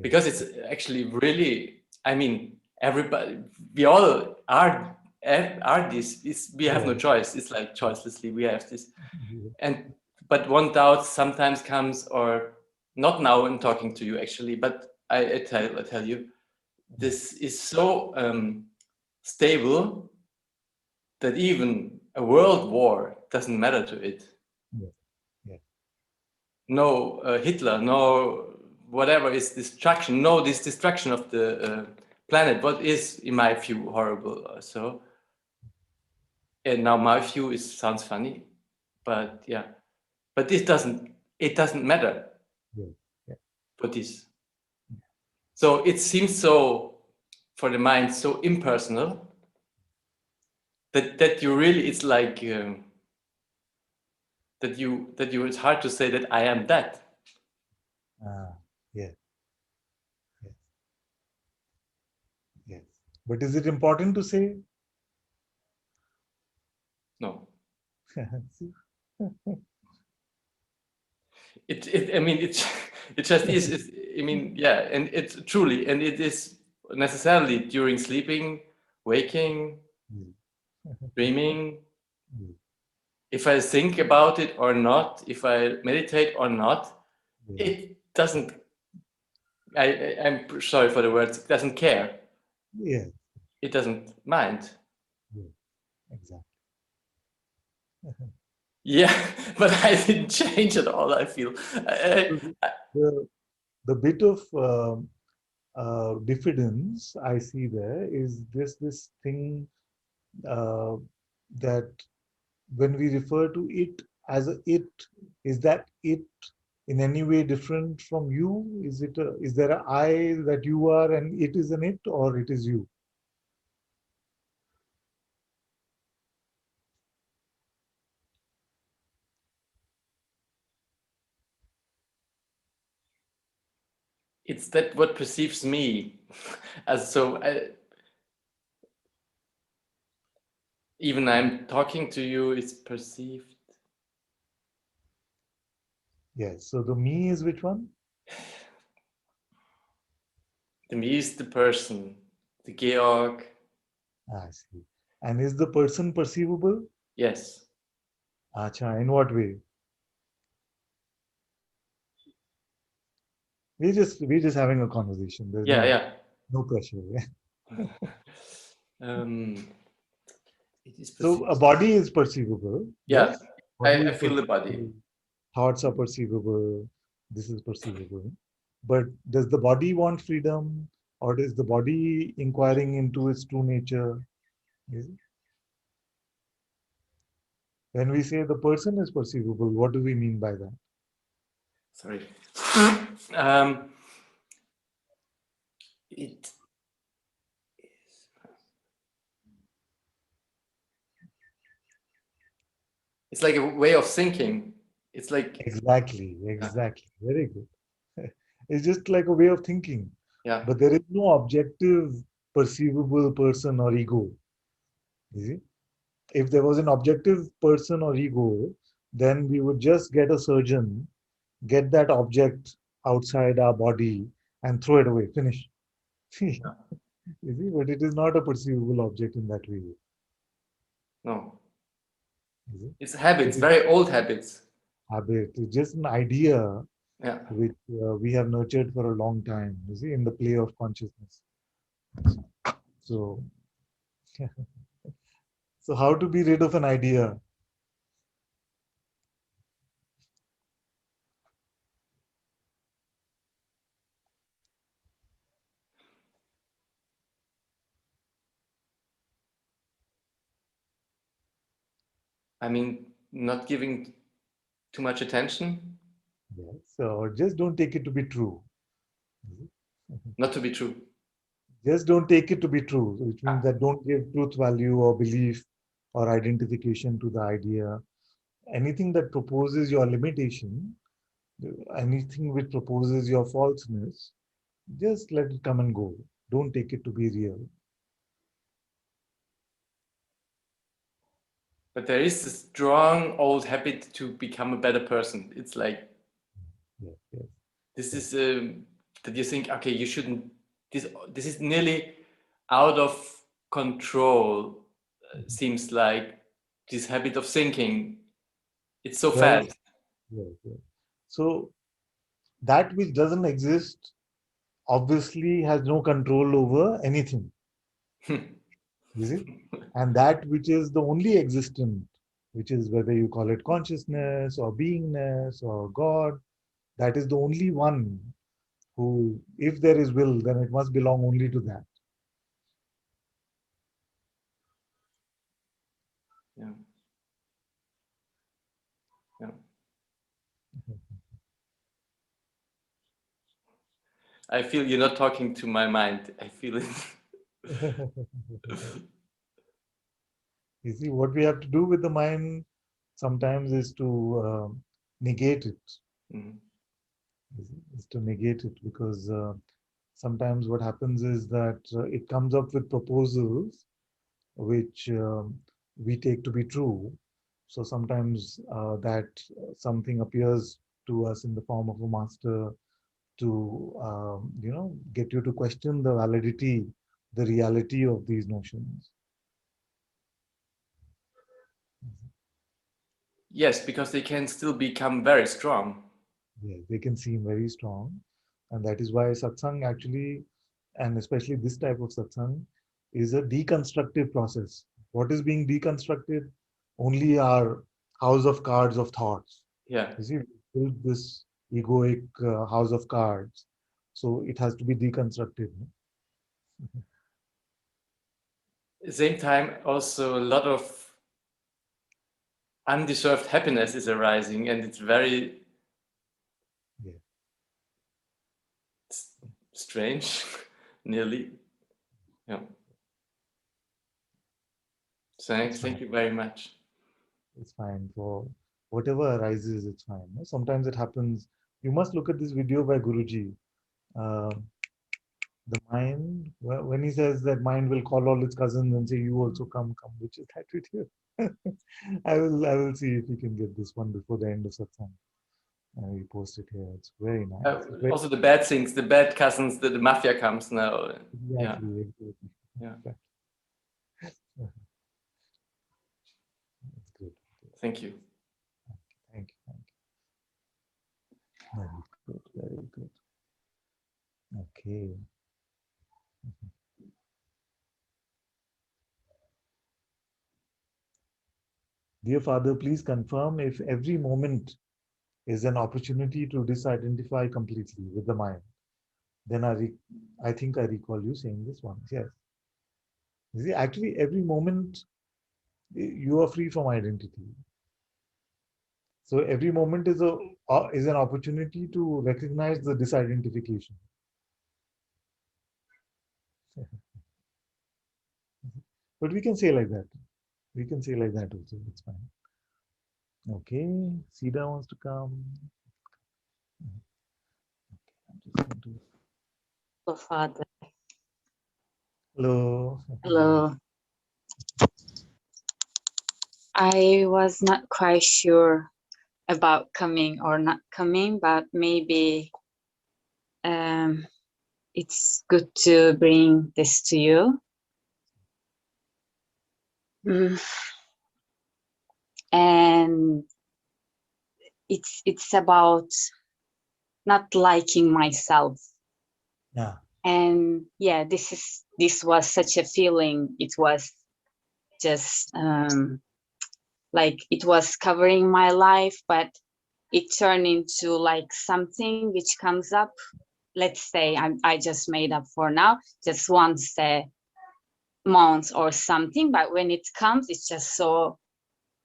Because it's actually really, I mean, everybody, we all are are this. We have no choice. It's like choicelessly we have this. Yeah. But one doubt sometimes comes, or not now I'm talking to you actually, but I tell you, this is so stable that even a world war doesn't matter to it. Yeah. Yeah. No Hitler, no whatever is destruction, no this destruction of the planet, what is in my view horrible. So, and now my view sounds funny, but yeah, but it doesn't matter Yeah. Yeah. for this. So it seems so, for the mind, so impersonal that you really, it's like that you it's hard to say that I am that. Yeah. Yes. Yes. But is it important to say? No, See? I mean, it just is. I mean, yeah, and it's truly, and it is necessarily during sleeping, waking, Mm. dreaming. Mm. If I think about it or not, if I meditate or not, Yeah. it doesn't. I'm sorry for the words. It doesn't care. Yeah. It doesn't mind. Yeah. Exactly. Yeah, but I didn't change at all. I feel. So the bit of diffidence I see there is this thing uh, that when we refer to it as a it, is that it in any way different from you? Is there a I that you are and it is an it, or it is you? It's that what perceives me, as so. Even I'm talking to you, it's perceived. Yes. So the me is which one? The me is the person, the Georg. I see. And is the person perceivable? Yes. Acha, in what way? We're just having a conversation. There's Yeah. no pressure. um, it is So perceived. a body is perceivable. Yeah, Yes. Body I is feel the body. perceivable. Thoughts are perceivable. This is perceivable. But does the body want freedom, or is the body inquiring into its true nature? Is it? When we say the person is perceivable, what do we mean by that? Sorry. um, it it's like a way of thinking. It's like Exactly. Very good. It's just like a way of thinking. yeah. But there is no objective perceivable person or ego. You see? If there was an objective person or ego, then we would just get a surgeon, get that object outside our body and throw it away, finish. Yeah. You see, but it is not a perceivable object in that way. No, Is it? it's habits, It is very old habits. habit. It's just an idea Yeah. which we have nurtured for a long time, you see, in the play of consciousness. So, so how to be rid of an idea? I mean, not giving too much attention, Yes. So just don't take it to be true. not to be true. Just don't take it to be true, which means Ah, that don't give truth value or belief or identification to the idea. Anything that proposes your limitation, anything which proposes your falseness, just let it come and go. Don't take it to be real. but there is a strong old habit to become a better person. It's like Yes, yes. this is that you think, okay, you shouldn't. This is nearly out of control. seems like this habit of thinking. It's so Well, fast. yes. So that which doesn't exist obviously has no control over anything. You see? And that which is the only existent, which is whether you call it consciousness or beingness or God, that is the only one who, if there is will, then it must belong only to that. Yeah. Yeah. I feel you're not talking to my mind. I feel it. You see, what we have to do with the mind sometimes is to negate it. Mhm. Is to negate it, because sometimes what happens is that it comes up with proposals which we take to be true. So sometimes that something appears to us in the form of a master to get you to question the validity, the reality of these notions. Yes, because they can still become very strong. Yeah, they can seem very strong, and that is why satsang actually, and especially this type of satsang, is a deconstructive process. What is being deconstructed? Only our house of cards of thoughts. Yeah. You see, we build this egoic house of cards, so it has to be deconstructed. At the same time, also a lot of undeserved happiness is arising, and it's very strange, nearly. Yeah. Thank you very much. It's fine. For whatever arises, it's fine. Sometimes it happens. You must look at this video by Guruji. The mind, when he says that mind will call all its cousins and say, "You also come, come," which is that video? I will see if we can get this one before the end of satsang. We post it here. It's very nice. It's very, Also, the bad things, the bad cousins, the mafia comes now. exactly. Yeah. It's good. Thank you. Thank you. Very good. Very good. Okay. Dear Father, please confirm if every moment is an opportunity to disidentify completely with the mind. Then I think I recall you saying this once. Yes. You see, actually, every moment you are free from identity. So every moment is an opportunity to recognize the disidentification. But we can say like that. We can say like that also. It's fine. Okay. Sida wants to come. Hello, Father. Hello. Hello. I was not quite sure about coming or not coming, but maybe it's good to bring this to you. And it's about not liking myself. Yeah. And yeah, this was such a feeling. It was just like it was covering my life, but it turned into like something which comes up. Let's say I just made up for now, just once a month or something, but when it comes, it's just so,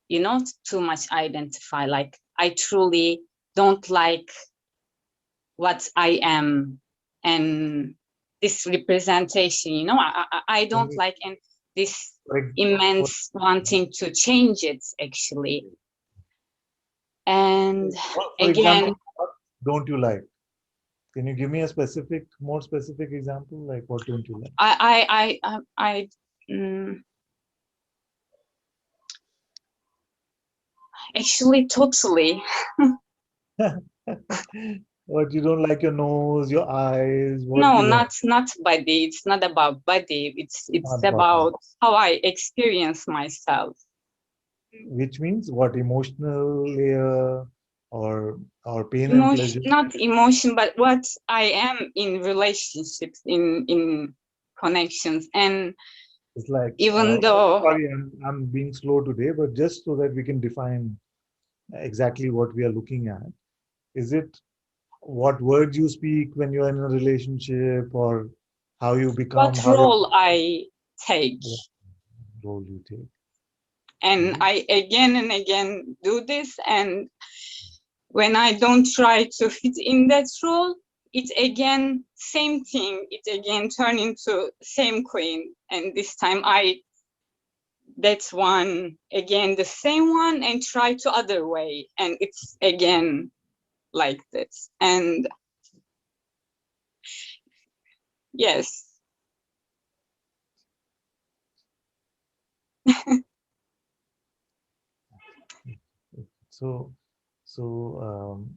too much identify. Like I truly don't like what I am, and this representation, I don't like, and this immense wanting to change it actually. And for again, example, what don't you like? Can you give me a more specific example? Like what don't you like? Actually, totally. But you don't like your nose, your eyes. What No, you don't? not body. It's not about body. It's Not body. about how I experience myself. Which means what? Emotional layer or pain and pleasure. Not emotion, but what I am in relationships, in connections. And It's like, even though, sorry, I'm being slow today, but just so that we can define exactly what we are looking at. Is it what words you speak when you're in a relationship, or how you become, what how your role I take. what role you take? And I again and again do this, and when I don't try to fit in that role, it again same thing. It again turn into same queen, and this time that's one again the same one, and try to other way, and it's again like this. And yes, So, so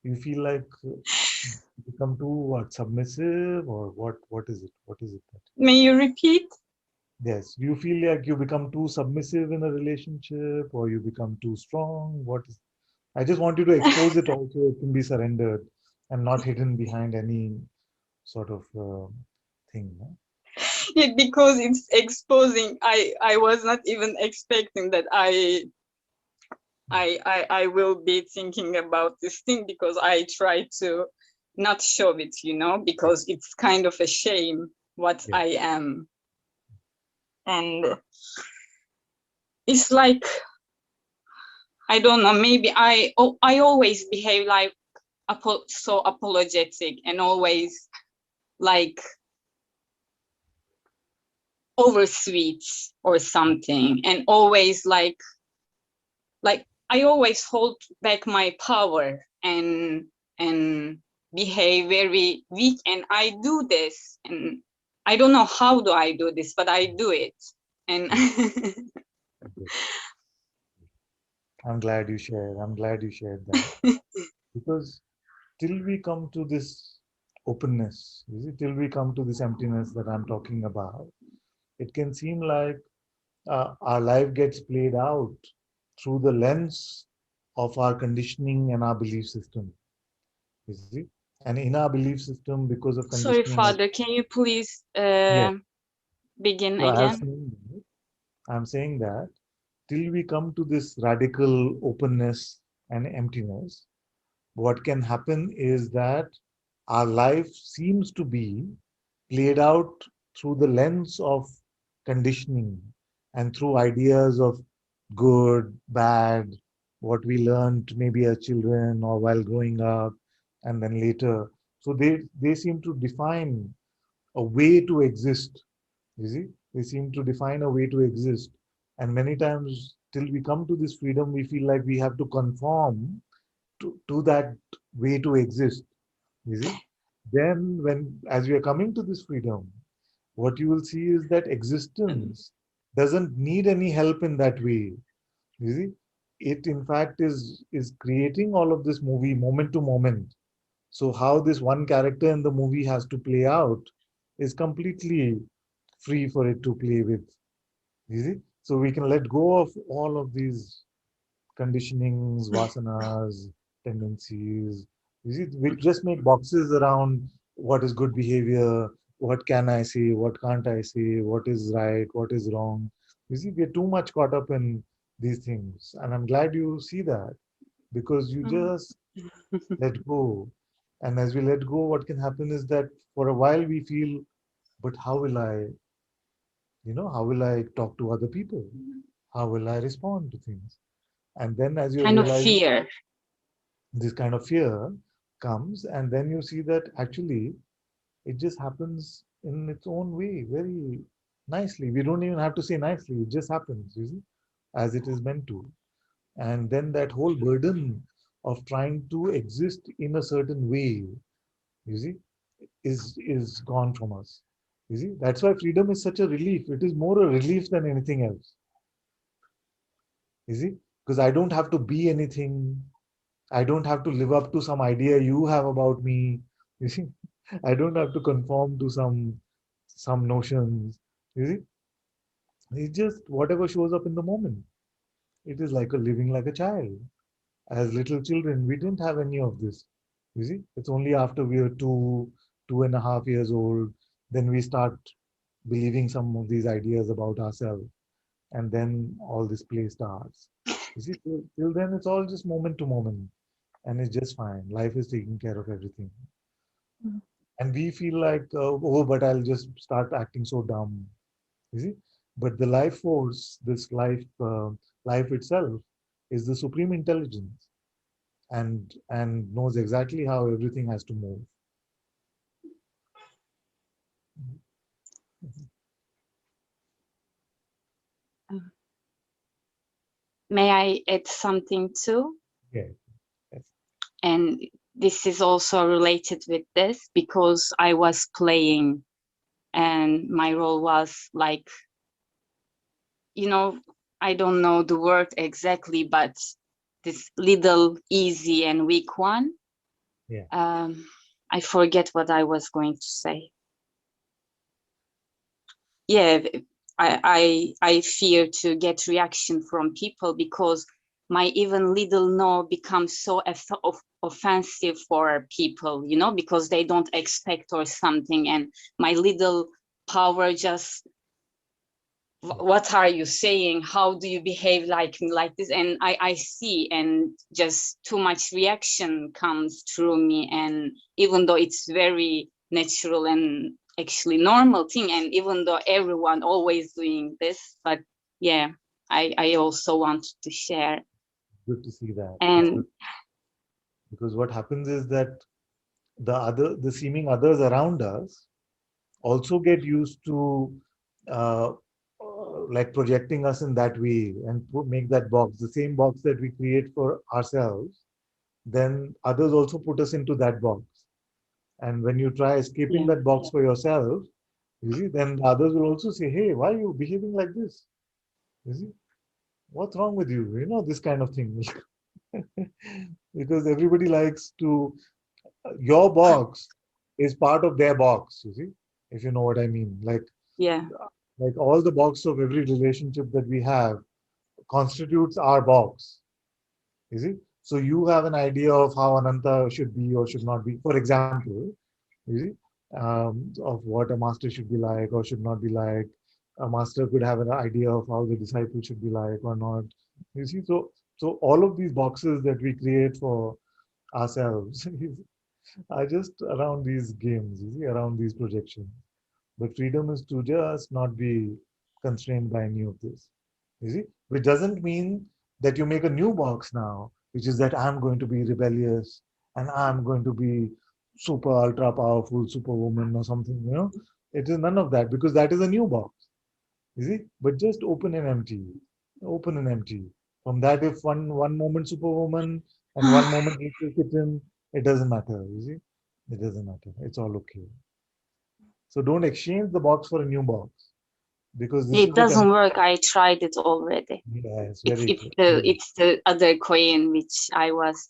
you feel like you become too what, submissive, or what? What is it? What is it that? may you repeat? Yes, do you feel like you become too submissive in a relationship, or you become too strong? What is? I just want you to expose it also. It can be surrendered and not hidden behind any sort of thing. No? Yeah, because it's exposing. I was not even expecting that I will be thinking about this thing, because I try to not show it, because it's kind of a shame what Yes. I am. And it's like, I don't know, maybe I always behave like so apologetic, and always like over sweet or something, and always like I always hold back my power, and behave very weak, and I do this, and I don't know how do I do this, but I do it. And I'm glad you shared. I'm glad you shared that, because till we come to this openness, is it, till we come to this emptiness that I'm talking about, it can seem like our life gets played out through the lens of our conditioning and our belief system. You see, and in our belief system, because of sorry, conditioning. Father, can you please Yes. begin So again? I'm saying that till we come to this radical openness and emptiness, what can happen is that our life seems to be played out through the lens of conditioning and through ideas of good, bad, what we learned maybe as children or while growing up, and then later. So they seem to define a way to exist. You see, they seem to define a way to exist. And many times, till we come to this freedom, we feel like we have to conform to that way to exist. You see, then when, as we are coming to this freedom, what you will see is that existence doesn't need any help in that way. You see, it in fact is creating all of this movie moment to moment. So how this one character in the movie has to play out is completely free for it to play with. You see, so we can let go of all of these conditionings, vasanas, tendencies. You see, we just make boxes around what is good behavior, what can I say, what can't I say, what is right, what is wrong. You see, we're too much caught up in these things. And I'm glad you see that, because you just let go. And as we let go, what can happen is that for a while we feel, but how will I, how will I talk to other people? How will I respond to things? And then as you Kind of realize fear. this kind of fear comes, and then you see that actually it just happens in its own way very nicely. We don't even have to say nicely, it just happens, you see, as it is meant to. And then that whole burden of trying to exist in a certain way, you see, is gone from us. You see, that's why freedom is such a relief. It is more a relief than anything else. You see, because I don't have to be anything. I don't have to live up to some idea you have about me. You see, I don't have to conform to some notions. You see, it's just whatever shows up in the moment. It is like a living like a child. As little children, we didn't have any of this. You see, it's only after we are 2.5 years old, then we start believing some of these ideas about ourselves, and then all this play starts. You see, till then it's all just moment to moment, and it's just fine. Life is taking care of everything, and we feel like, oh, but I'll just start acting so dumb. You see, but the life force, this life itself, is the supreme intelligence, and knows exactly how everything has to move. May I add something too? Yeah. Yes. And this is also related with this because I was playing and my role was like, you know, I don't know the word exactly, but this little easy and weak one. Yeah. I forget what I was going to say. Yeah, I fear to get reaction from people because my even little no becomes so offensive for people, you know, because they don't expect or something, and my little power just, what are you saying? How do you behave like me, like this? And I see, and just too much reaction comes through me, and even though it's very natural and actually normal thing, and even though everyone always doing this, but yeah, I also wanted to share. Good to see that. It's And good because what happens is that the seeming others around us also get used to uh, like projecting us in that way and make that box, the same box that we create for ourselves. Then others also put us into that box. And when you try escaping yeah, that box for yourself, you see, then the others will also say, hey, why are you behaving like this? You see, what's wrong with you? You know, this kind of thing. Because everybody likes to, your box is part of their box, you see, if you know what I mean. yeah, Like all the box of every relationship that we have constitutes our box, you see. So you have an idea of how Ananta should be or should not be. For example, you see, of what a master should be like or should not be like. A master could have an idea of how the disciple should be like or not. You see, so all of these boxes that we create for ourselves are just around these games, you see, around these projections. But freedom is to just not be constrained by any of this. You see, which doesn't mean that you make a new box now, which is that I'm going to be rebellious and I'm going to be super ultra powerful superwoman or something, you know. It is none of that because that is a new box. You see, but just open and empty, open and empty. From that, if one moment superwoman and one moment little kitten, it doesn't matter. You see, it doesn't matter. It's all okay. So don't exchange the box for a new box because this it is the doesn't temp. work. I tried it already. Yes, It's very it's good. the Very it's the other coin which I was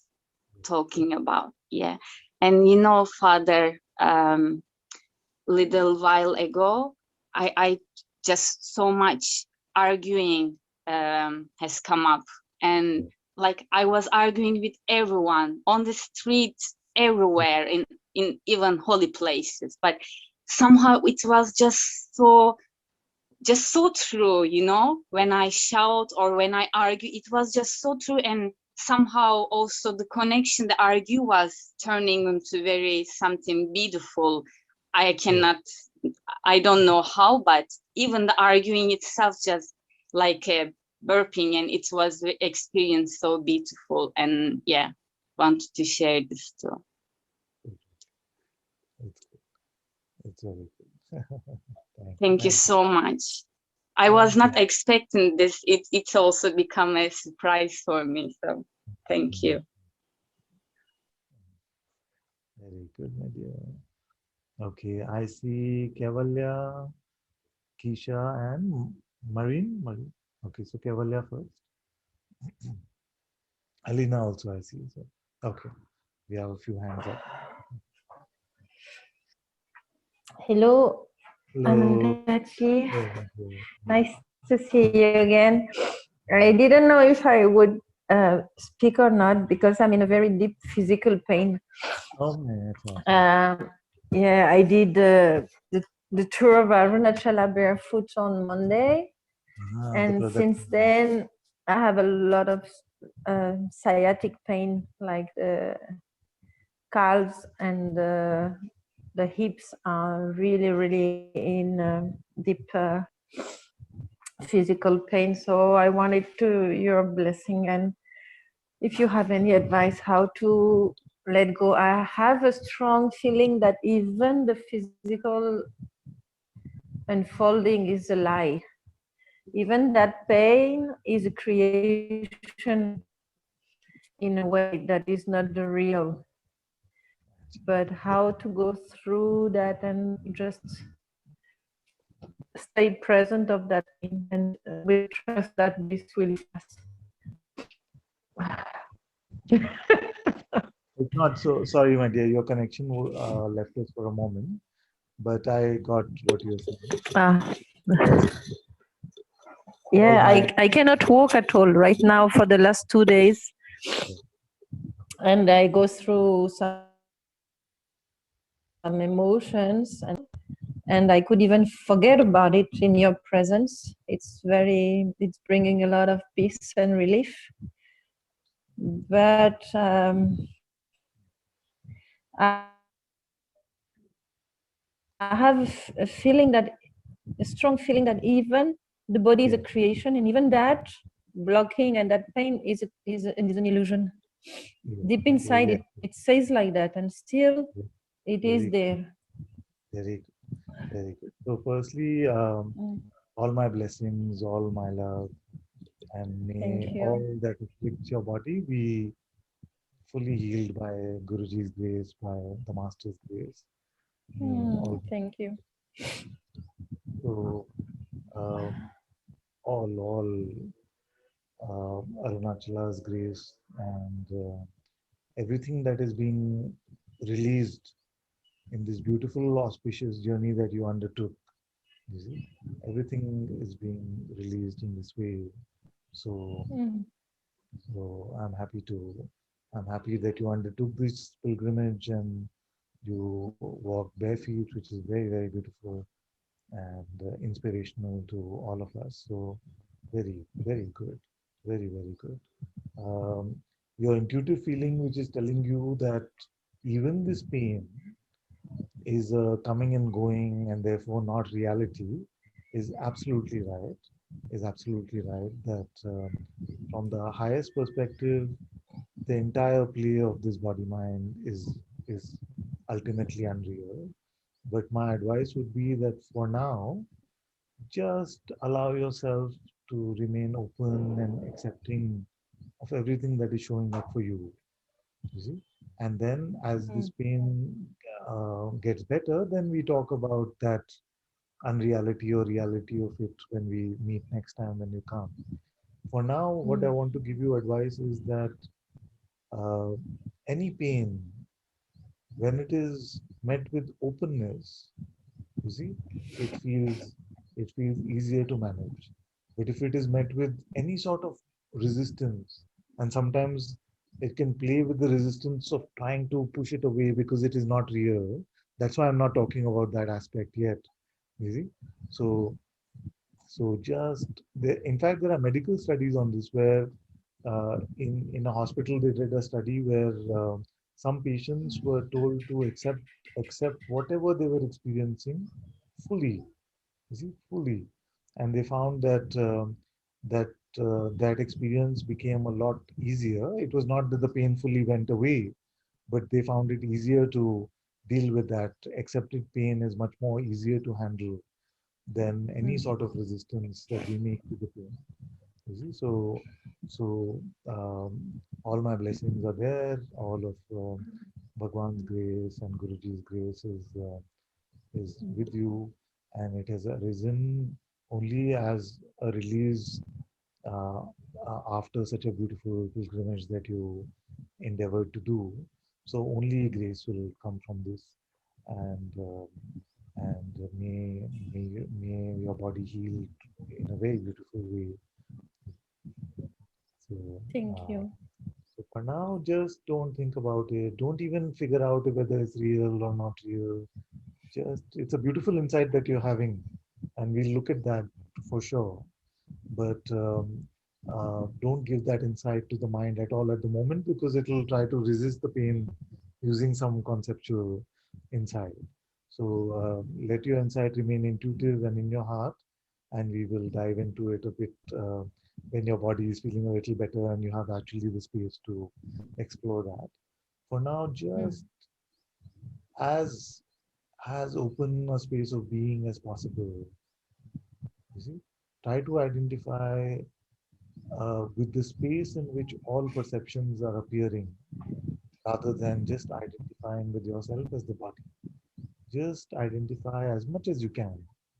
talking about. Yeah, and you know, Father, little while ago, I just so much arguing has come up, and like I was arguing with everyone on the streets, everywhere, in even holy places, but somehow it was just so true, you know, when I shout or when I argue, it was just so true. And somehow also the connection, the argue was turning into very something beautiful. I good. cannot, I don't know how, but even the arguing itself just like a burping, and it was the experience so beautiful. And yeah, wanted to share this too. It's good. It's very good. Thank you. Thank you Thank you. so much. I was Thank you. not expecting this. It's also become a surprise for me. So thank Mm, you. very good, my dear. Okay, I see Kevalya, Kisha, and Marine. Marine. Okay, so Kevalya first. Alina also I see. So Okay, we have a few hands up. Hello, Hello. Ananta-Ji. Hello, thank you. Nice to see you again. I didn't know if I would speak or not because I'm in a very deep physical pain. Oh, man, that's awesome. Yeah, I did the tour of Arunachala barefoot on Monday, Ah, and since then I have a lot of sciatic pain, like the calves and the hips are really, really in deep physical pain. So I wanted to your blessing, and if you have any advice how to let go. I have a strong feeling that even the physical unfolding is a lie. Even that pain is a creation in a way that is not the real. But how to go through that and just stay present of that pain and with trust that this will pass. It's not so sorry, my dear. Your connection left us for a moment, but I got what you're saying. Ah. Yes, all Yeah, my I cannot walk at all right now for the last 2 days. And I go through some emotions, and I could even forget about it in your presence. It's bringing a lot of peace and relief. But I have a feeling that a strong feeling that even the body is a creation, and even that blocking and that pain is an illusion. Deep inside, it says like that, and still it is there. very very good. So, firstly, all my blessings, all my love, and may Thank you. all that afflicts your body be fully healed by Guruji's grace, by the Master's grace. All Thank you. so all Arunachala's grace and everything that is being released in this beautiful auspicious journey that you undertook. You see, everything is being released in this way. So, so I'm happy that you undertook this pilgrimage and you walk bare feet, which is very, very beautiful and inspirational to all of us. So, very, very good. Very, very good. Um, your intuitive feeling, which is telling you that even this pain is coming and going and therefore not reality, is absolutely right. Is absolutely right that from the highest perspective, the entire play of this body mind is ultimately unreal. But my advice would be that for now, just allow yourself to remain open and accepting of everything that is showing up for you. You see, and then as this pain gets better, then we talk about that unreality or reality of it when we meet next time when you come. For now, what I want to give you advice is that uh, any pain, when it is met with openness, you see, it feels it feels easier to manage. But if it is met with any sort of resistance, and sometimes it can play with the resistance of trying to push it away because it is not real. That's why I'm not talking about that aspect yet. You see, so just in fact, there are medical studies on this where in a hospital they did a study where some patients were told to accept whatever they were experiencing fully, you see, fully, and they found that that that experience became a lot easier. It was not that the pain fully went away, but they found it easier to deal with that. Accepted pain is much more easier to handle than any sort of resistance that we make to the pain. You see, all my blessings are there. All of Bhagwan's grace and Guruji's grace is with you, and it has arisen only as a release, uh, after such a beautiful pilgrimage that you endeavored to do. So only grace will come from this, and may your body heal in a very beautiful way. So, Thank uh, you. so for now, just don't think about it. Don't even figure out whether it's real or not real. Just it's a beautiful insight that you're having, and we'll look at that for sure. But don't give that insight to the mind at all at the moment, because it will try to resist the pain using some conceptual insight. So let your insight remain intuitive and in your heart, and we will dive into it a bit when your body is feeling a little better and you have actually the space to explore that. For now, just as open a space of being as possible. You see, try to identify with the space in which all perceptions are appearing, rather than just identifying with yourself as the body. Just identify as much as you can.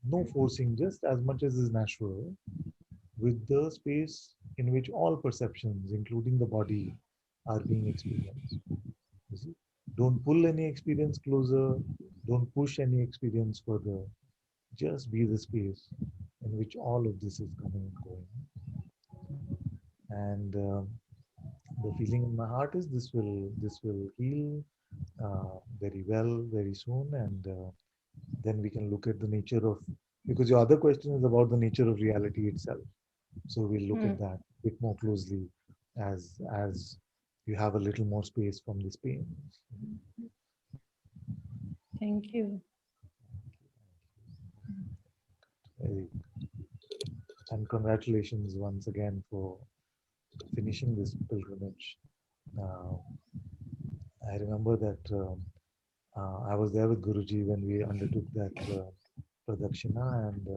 No forcing, just as much as is natural, with the space in which all perceptions, including the body, are being experienced. You see? Don't pull any experience closer, don't push any experience further. Just be the space in which all of this is coming and going. And the feeling in my heart is this will heal very well very soon, and then we can look at the nature of, because your other question is about the nature of reality itself. So we'll look at that a bit more closely as you have a little more space from this pain. Thank you. Very And congratulations once again for finishing this pilgrimage. Uh, I remember that I was there with Guruji when we undertook that pradakshina, and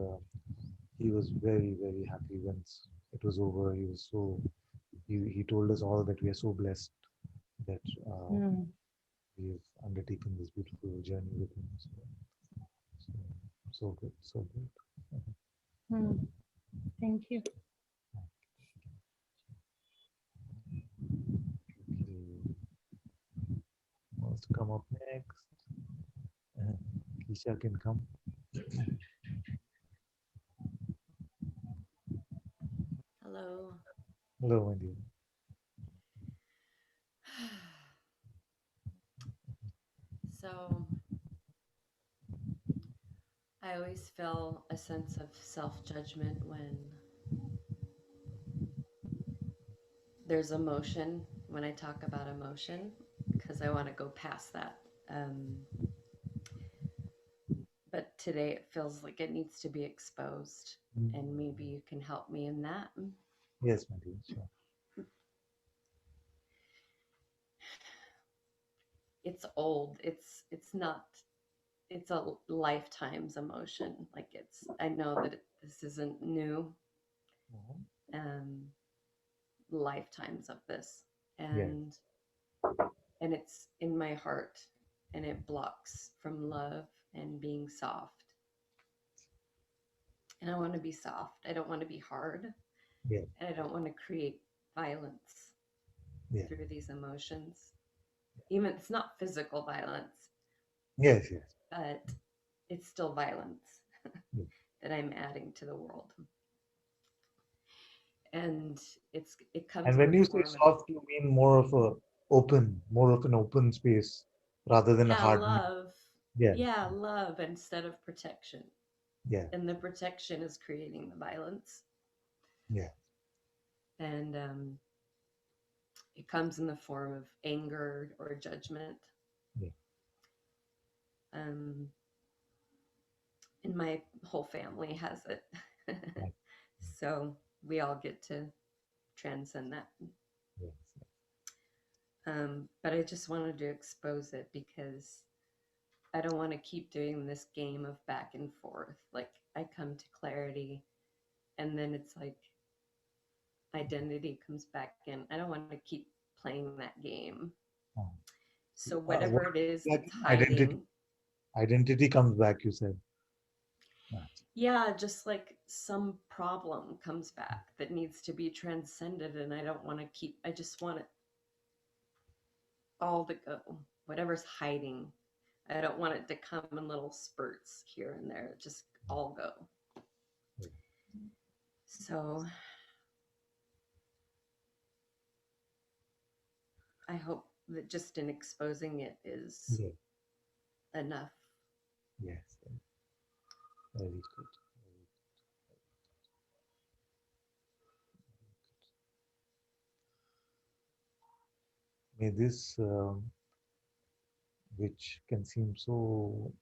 he was very, very happy once it was over. He was he told us all that we are so blessed that we've undertaken this beautiful journey with him. So, so good, so good. Thank you. Okay. Who wants to come up next? Keisha can come. Hello. Hello, my dear. So I always feel a sense of self-judgment when there's emotion, when I talk about emotion, because I want to go past that. But today it feels like it needs to be exposed, and maybe you can help me in that. Yes, my dear, sure. It's old. It's not. It's a lifetime's emotion. Like I know that this isn't new. Lifetimes of this, and it's in my heart, and it blocks from love and being soft. And I want to be soft. I don't want to be hard. Yeah. And I don't want to create violence through these emotions. Even it's not physical violence. Yes, yes. But it's still violence that I'm adding to the world. And it comes. And when you say soft, you mean more of an open space rather than a hard. Love. Yeah, love instead of protection. Yeah. And the protection is creating the violence. Yeah. And it comes in the form of anger or judgment. Yeah. And my whole family has it. So we all get to transcend that. Yes. But I just wanted to expose it because I don't want to keep doing this game of back and forth. Like I come to clarity and then it's like identity comes back in. I don't want to keep playing that game. So whatever it is that's hiding. Identity comes back, you said. yeah, just like some problem comes back that needs to be transcended, and I don't want to keep, I just want it all to go, whatever's hiding. I don't want it to come in little spurts here and there, just all go. So I hope that just in exposing it is enough. Yes. Very good. May this, which can seem so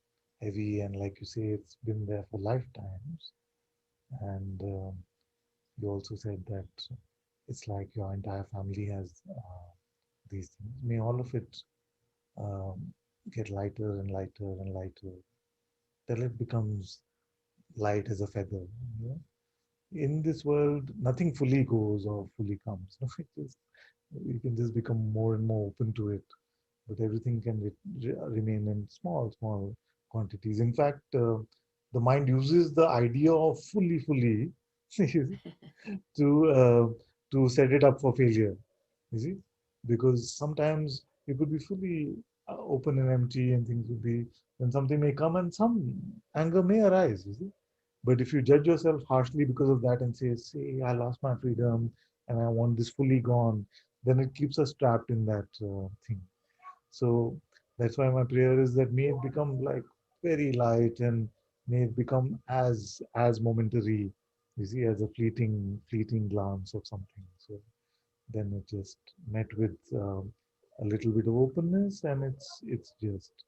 heavy, and like you say, it's been there for lifetimes, and you also said that it's like your entire family has these things. May all of it get lighter and lighter and lighter till it becomes light as a feather. You know? In this world, nothing fully goes or fully comes. It just, you can just become more and more open to it, but everything can remain in small, small quantities. In fact, the mind uses the idea of fully to set it up for failure. You see, because sometimes you could be fully open and empty, and things would be, then something may come and some anger may arise. You see, but if you judge yourself harshly because of that and say, "See, I lost my freedom and I want this fully gone," then it keeps us trapped in that thing. So that's why my prayer is that may it become like very light, and may it become as momentary, you see, as a fleeting glance of something. So then it just met with a little bit of openness, and it's just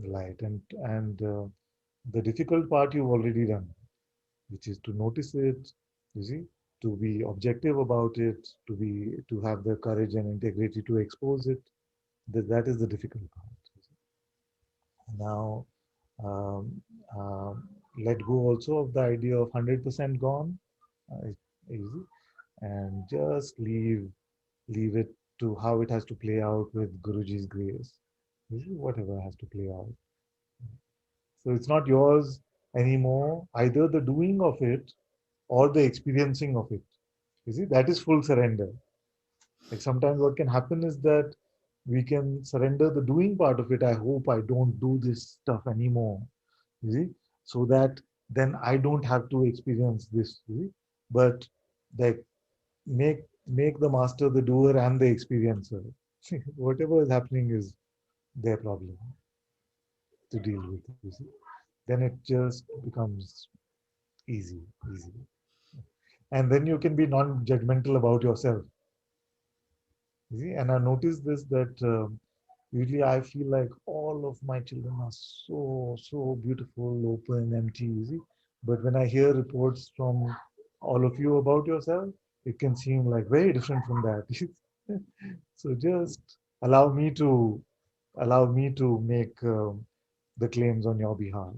light. And the difficult part you've already done, which is to notice it, you see, to be objective about it, to have the courage and integrity to expose it. That is the difficult part. Now, um, let go also of the idea of 100% gone, easy, and just leave it to how it has to play out with Guruji's grace. Whatever has to play out. So it's not yours anymore, either the doing of it or the experiencing of it. You see, that is full surrender. Like sometimes what can happen is that we can surrender the doing part of it. I hope I don't do this stuff anymore. You see, so that then I don't have to experience this. You see? But that make the master the doer and the experiencer. Whatever is happening is their problem to deal with. You see, then it just becomes easy, and then you can be non-judgmental about yourself. You see, and I noticed this that. Usually, I feel like all of my children are so beautiful, open, empty, easy. But when I hear reports from all of you about yourself, it can seem like very different from that. So just allow me to make the claims on your behalf.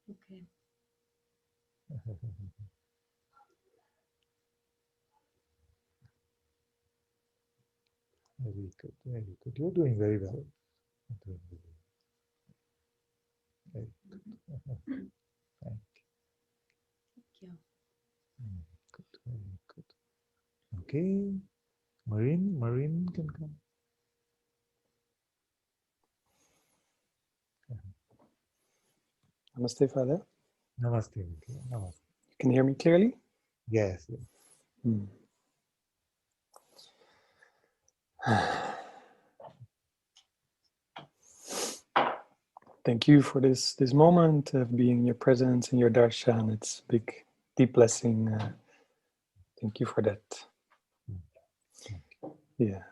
Okay. Very good, very good. You're doing very well. You're doing very good. Thank Thank you. you. Good, very good. Okay, Marine can come. Namaste, Father. Namaste. Namaste. You can hear me clearly? Yes. Thank you for this moment of being in your presence and your darshan. It's a big, deep blessing. Thank you for that. Yeah.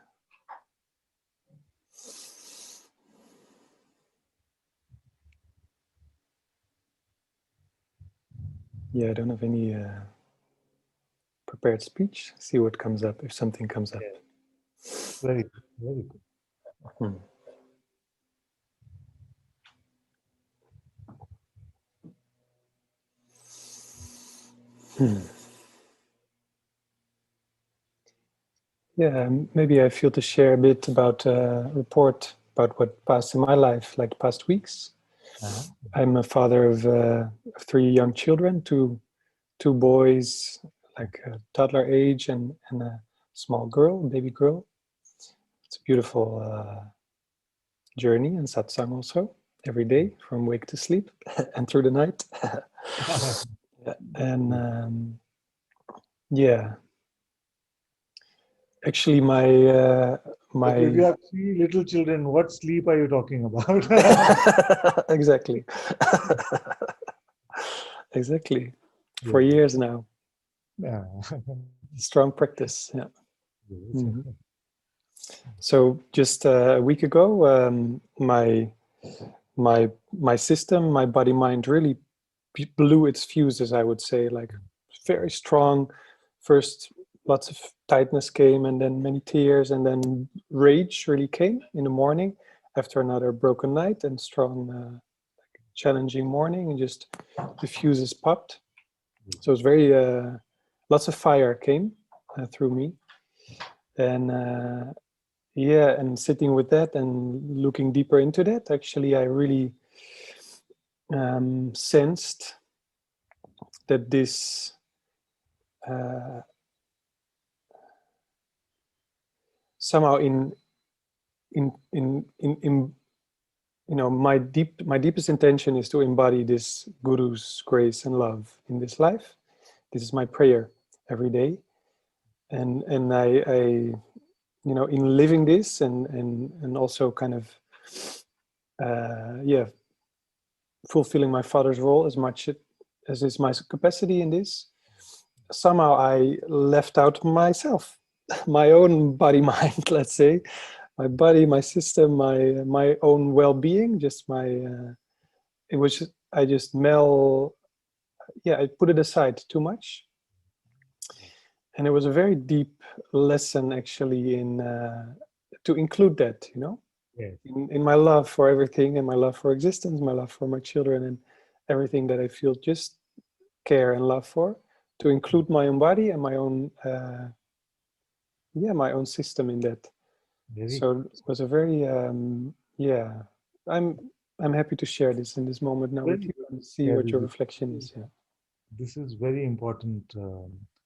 Yeah, I don't have any prepared speech. See what comes up, if something comes up. Very good. Very good. Yeah, maybe I feel to share a bit about a report about what passed in my life, like past weeks. I'm a father of 3 young children, two boys, like a toddler age, and a small girl, baby girl. It's a beautiful journey, and satsang also every day from wake to sleep and through the night. And yeah, actually my But if you have 3 little children, what sleep are you talking about? exactly. Exactly. For years now. Yeah. Strong practice. Yeah. Yes. Mm-hmm. So just a week ago, my system, my body mind really blew its fuses, I would say, like very strong. First, lots of tightness came, and then many tears, and then rage really came in the morning after another broken night and strong, challenging morning, and just the fuses popped. So it's very, lots of fire came through me. And yeah, and sitting with that and looking deeper into that, actually, I really sensed that this somehow in you know, my deepest intention is to embody this Guru's grace and love in this life. This is my prayer every day, and I you know, in living this and also kind of yeah, fulfilling my father's role as much as is my capacity in this, somehow I left out myself, my own body mind, let's say, my body, my system, my own well-being, just my it was just, I just I put it aside too much. And it was a very deep lesson actually in to include that, you know, in my love for everything, and my love for existence, my love for my children, and everything that I feel just care and love for, to include my own body and my own my own system in that. So it was a very yeah, I'm happy to share this in this moment now with you and see what your reflection is. Yeah. This is very important,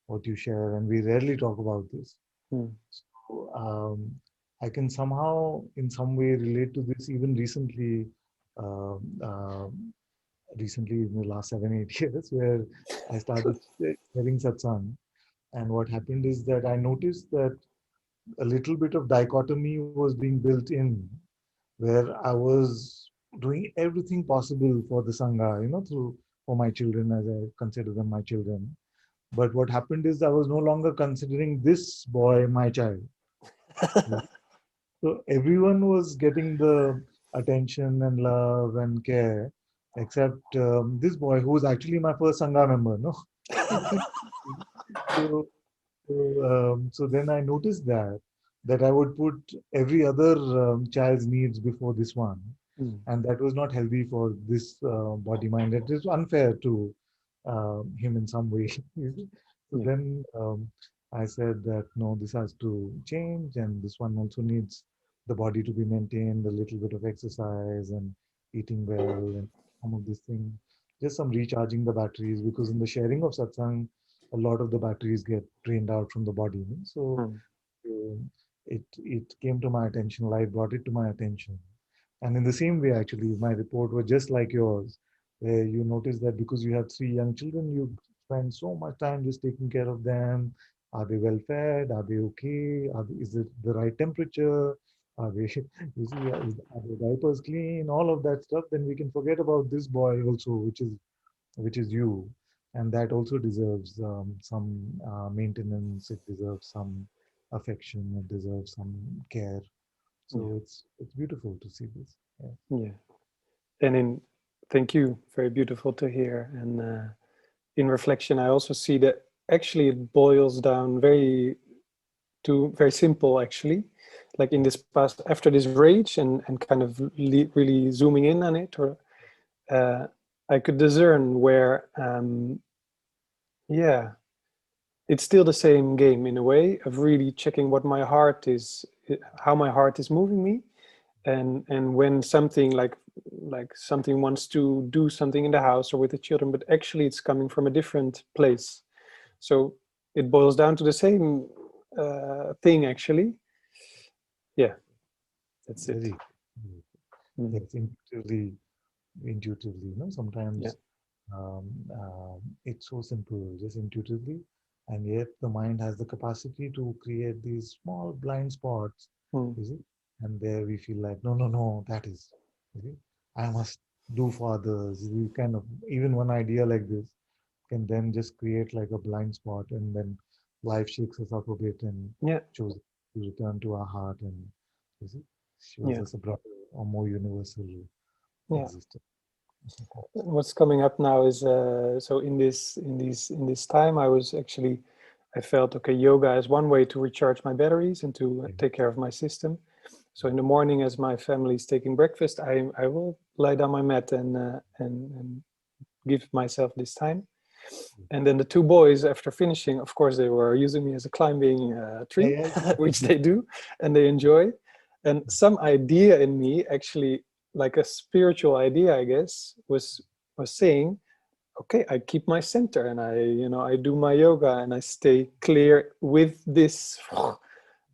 what you share, and we rarely talk about this. So, I can somehow, in some way, relate to this. Even recently, um, um, recently in the last 7-8 years, where I started hearing satsang, and what happened is that I noticed that a little bit of dichotomy was being built in, where I was doing everything possible for the sangha, you know, for my children, as I consider them my children. But what happened is I was no longer considering this boy my child. So everyone was getting the attention and love and care, except this boy, who was actually my first sangha member. No. so so then I noticed that I would put every other child's needs before this one, and that was not healthy for this body mind. It is unfair to him in some way. So then I said that no, this has to change, and this one also needs the body to be maintained, a little bit of exercise and eating well, and some of these things, just some recharging the batteries, because in the sharing of satsang, a lot of the batteries get drained out from the body. So it came to my attention. Life brought it to my attention. And in the same way, actually, my report was just like yours, where you notice that because you have 3 young children, you spend so much time just taking care of them. Are they well fed? Are they okay? Is it the right temperature? Are they, you see, are their diapers clean? All of that stuff. Then we can forget about this boy also, which is you, and that also deserves some maintenance. It deserves some affection. It deserves some care. So it's beautiful to see this. Yeah. And thank you. Very beautiful to hear. And in reflection, I also see that actually it boils down very simple, actually. Like in this past, after this rage and kind of really zooming in on it, or I could discern where, yeah, it's still the same game in a way of really checking what my heart is, how my heart is moving me, and when something like something wants to do something in the house or with the children, but actually it's coming from a different place. So it boils down to the same thing, actually. Yeah, that's it. Very, yes, intuitively, you know, sometimes it's so simple, just intuitively, and yet the mind has the capacity to create these small blind spots, you see, and there we feel like, no, that is, you see, I must do for others. We kind of, even one idea like this can then just create like a blind spot, and then life shakes us up a bit and chooses to return to our heart and, you see, shows us a broader or more universal existence. What's coming up now is so in this time I felt, okay, yoga is one way to recharge my batteries and to take care of my system. So in the morning, as my family is taking breakfast, I will lie down my mat and give myself this time. And then the two boys, after finishing, of course, they were using me as a climbing tree, which they do, and they enjoy. And some idea in me, actually, like a spiritual idea, I guess, was saying, okay, I keep my center and I do my yoga and I stay clear with this.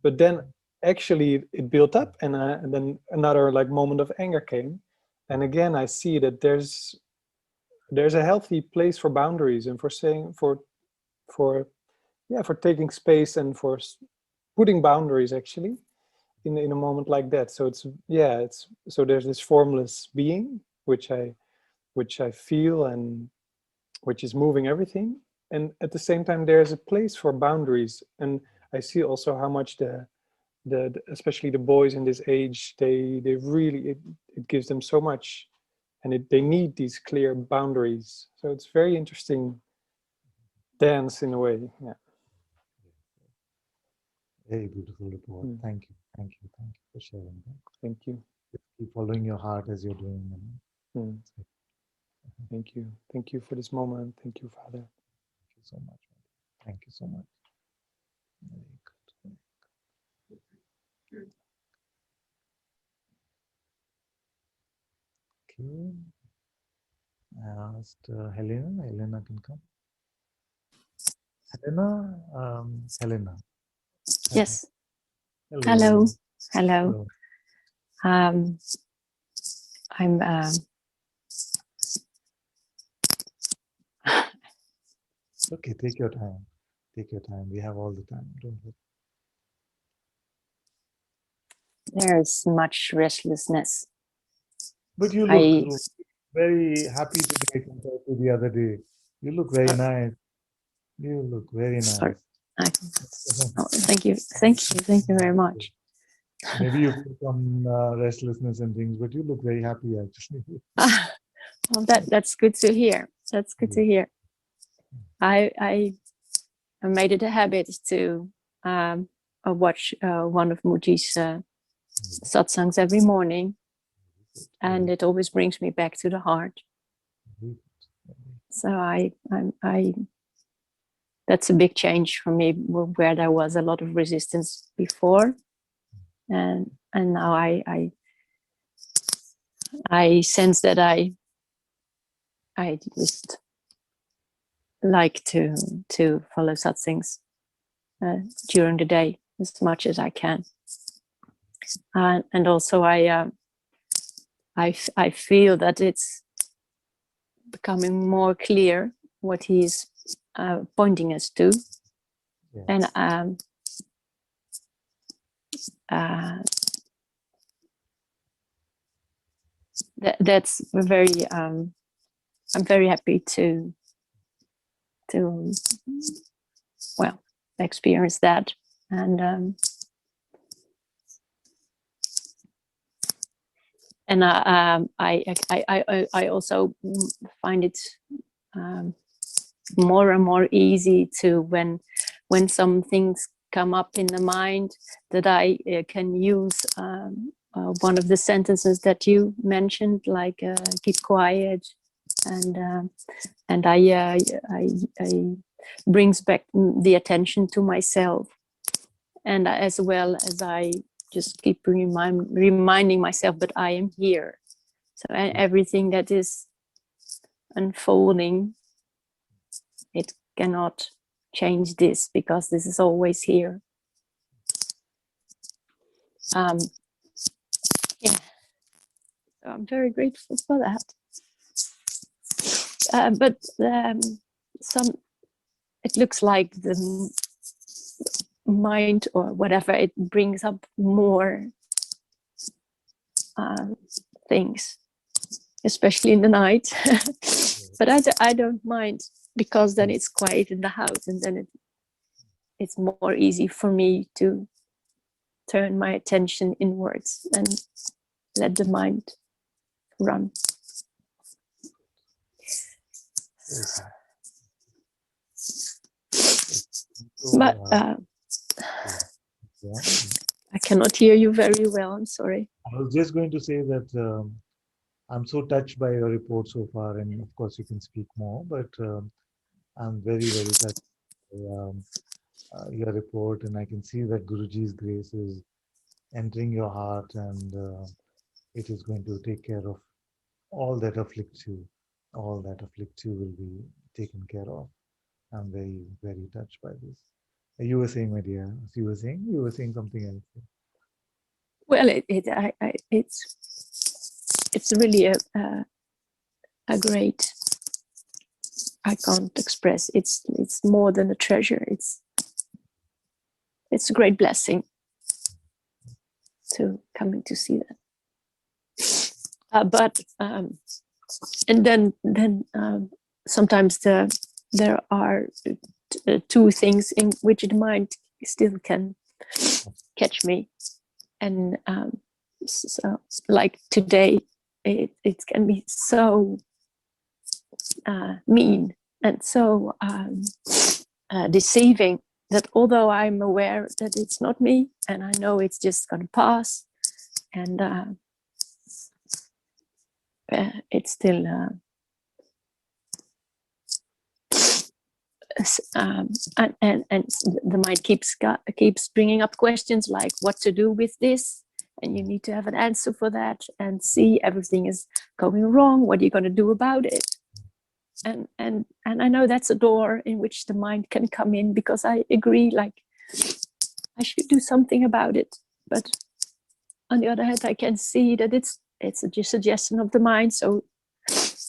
But then actually it built up, and then another like moment of anger came. And again, I see that there's a healthy place for boundaries and for saying, for taking space and for putting boundaries, actually, in a moment like that. So so there's this formless being which I feel and which is moving everything, and at the same time there's a place for boundaries. And I see also how much the especially the boys in this age, they really, it gives them so much, and they need these clear boundaries. So it's very interesting dance in a way. Yeah. Very beautiful report. Thank you for sharing that. Thank you. Keep following your heart as you're doing. Thank you for this moment. Thank you, Father. Thank you so much. Thank you so much. Very good. Okay. I asked Helena. Helena can come. Helena. Yes. Hello. Hello. I'm Okay, take your time. Take your time. We have all the time. Don't worry. There's much restlessness. But you look very happy today compared to the other day. You look very nice. You look very nice. Sorry. Thank you very much. Maybe you feel some restlessness and things, but you look very happy actually. Well, that's good to hear. That's good to hear. I made it a habit to watch one of Moody's satsangs every morning, and it always brings me back to the heart. So I that's a big change for me, where there was a lot of resistance before, and now I sense that I just like to follow satsangs during the day as much as I can, and also I feel that it's becoming more clear what he's pointing us to, and that's very I'm very happy to well experience that, and I also find it more and more easy to when some things come up in the mind, that I can use one of the sentences that you mentioned, like keep quiet, and I brings back the attention to myself, and as well as I just keep reminding myself, but I am here. So everything that is unfolding, it cannot change this, because this is always here. Yeah, so I'm very grateful for that. But it looks like the mind or whatever, it brings up more things, especially in the night. But I don't mind, because then it's quiet in the house, and then it's more easy for me to turn my attention inwards and let the mind run. But I cannot hear you very well, I'm sorry. I was just going to say that I'm so touched by your report so far, and of course you can speak more, but I'm very, very touched by your report, and I can see that Guruji's grace is entering your heart, and it is going to take care of all that afflicts you. All that afflicts you will be taken care of. I'm very, very touched by this. You were saying, my dear, you were saying something else. Well, it's really a great, I can't express. It's more than a treasure. It's a great blessing to coming to see that. But and then sometimes there are two things in which the mind still can catch me, and so like today, it can be so mean and so deceiving, that although I'm aware that it's not me, and I know it's just going to pass, and it's still and the mind keeps bringing up questions like what to do with this, and you need to have an answer for that, and see everything is going wrong. What are you going to do about it? And I know that's a door in which the mind can come in, because I agree, like I should do something about it. But on the other hand, I can see that it's a suggestion of the mind, so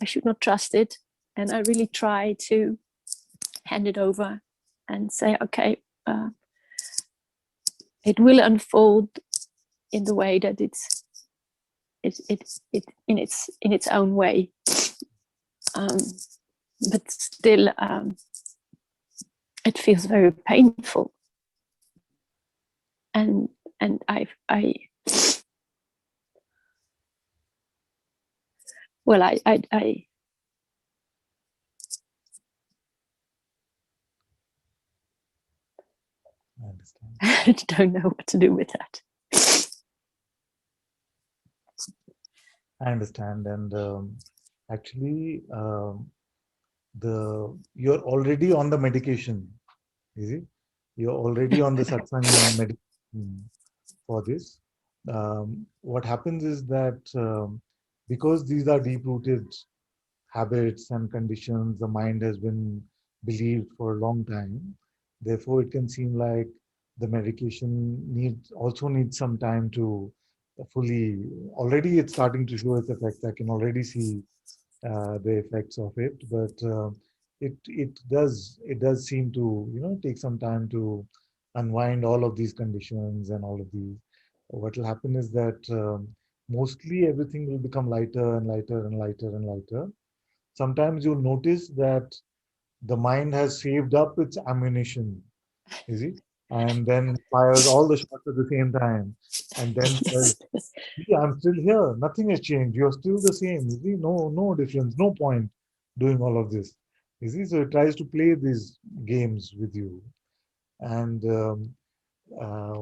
I should not trust it. And I really try to hand it over and say, okay, it will unfold in the way that it's in its own way. But still, it feels very painful, and I well, I understand. I don't know what to do with that. I understand, and actually, you're already on the medication. Is it? You're already on the satsang medication for this. What happens is that because these are deep-rooted habits and conditions, the mind has been believed for a long time. Therefore, it can seem like the medication also needs some time to fully. Already, it's starting to show its effects. I can already see the effects of it, but it does seem to take some time to unwind all of these conditions and all of these. What will happen is that mostly everything will become lighter and lighter and lighter and lighter. Sometimes you'll notice that the mind has saved up its ammunition, you see, and then fires all the shots at the same time, and then says, Yes. "See, I'm still here. Nothing has changed. You're still the same. You see, no difference, no point doing all of this. You see, so it tries to play these games with you, and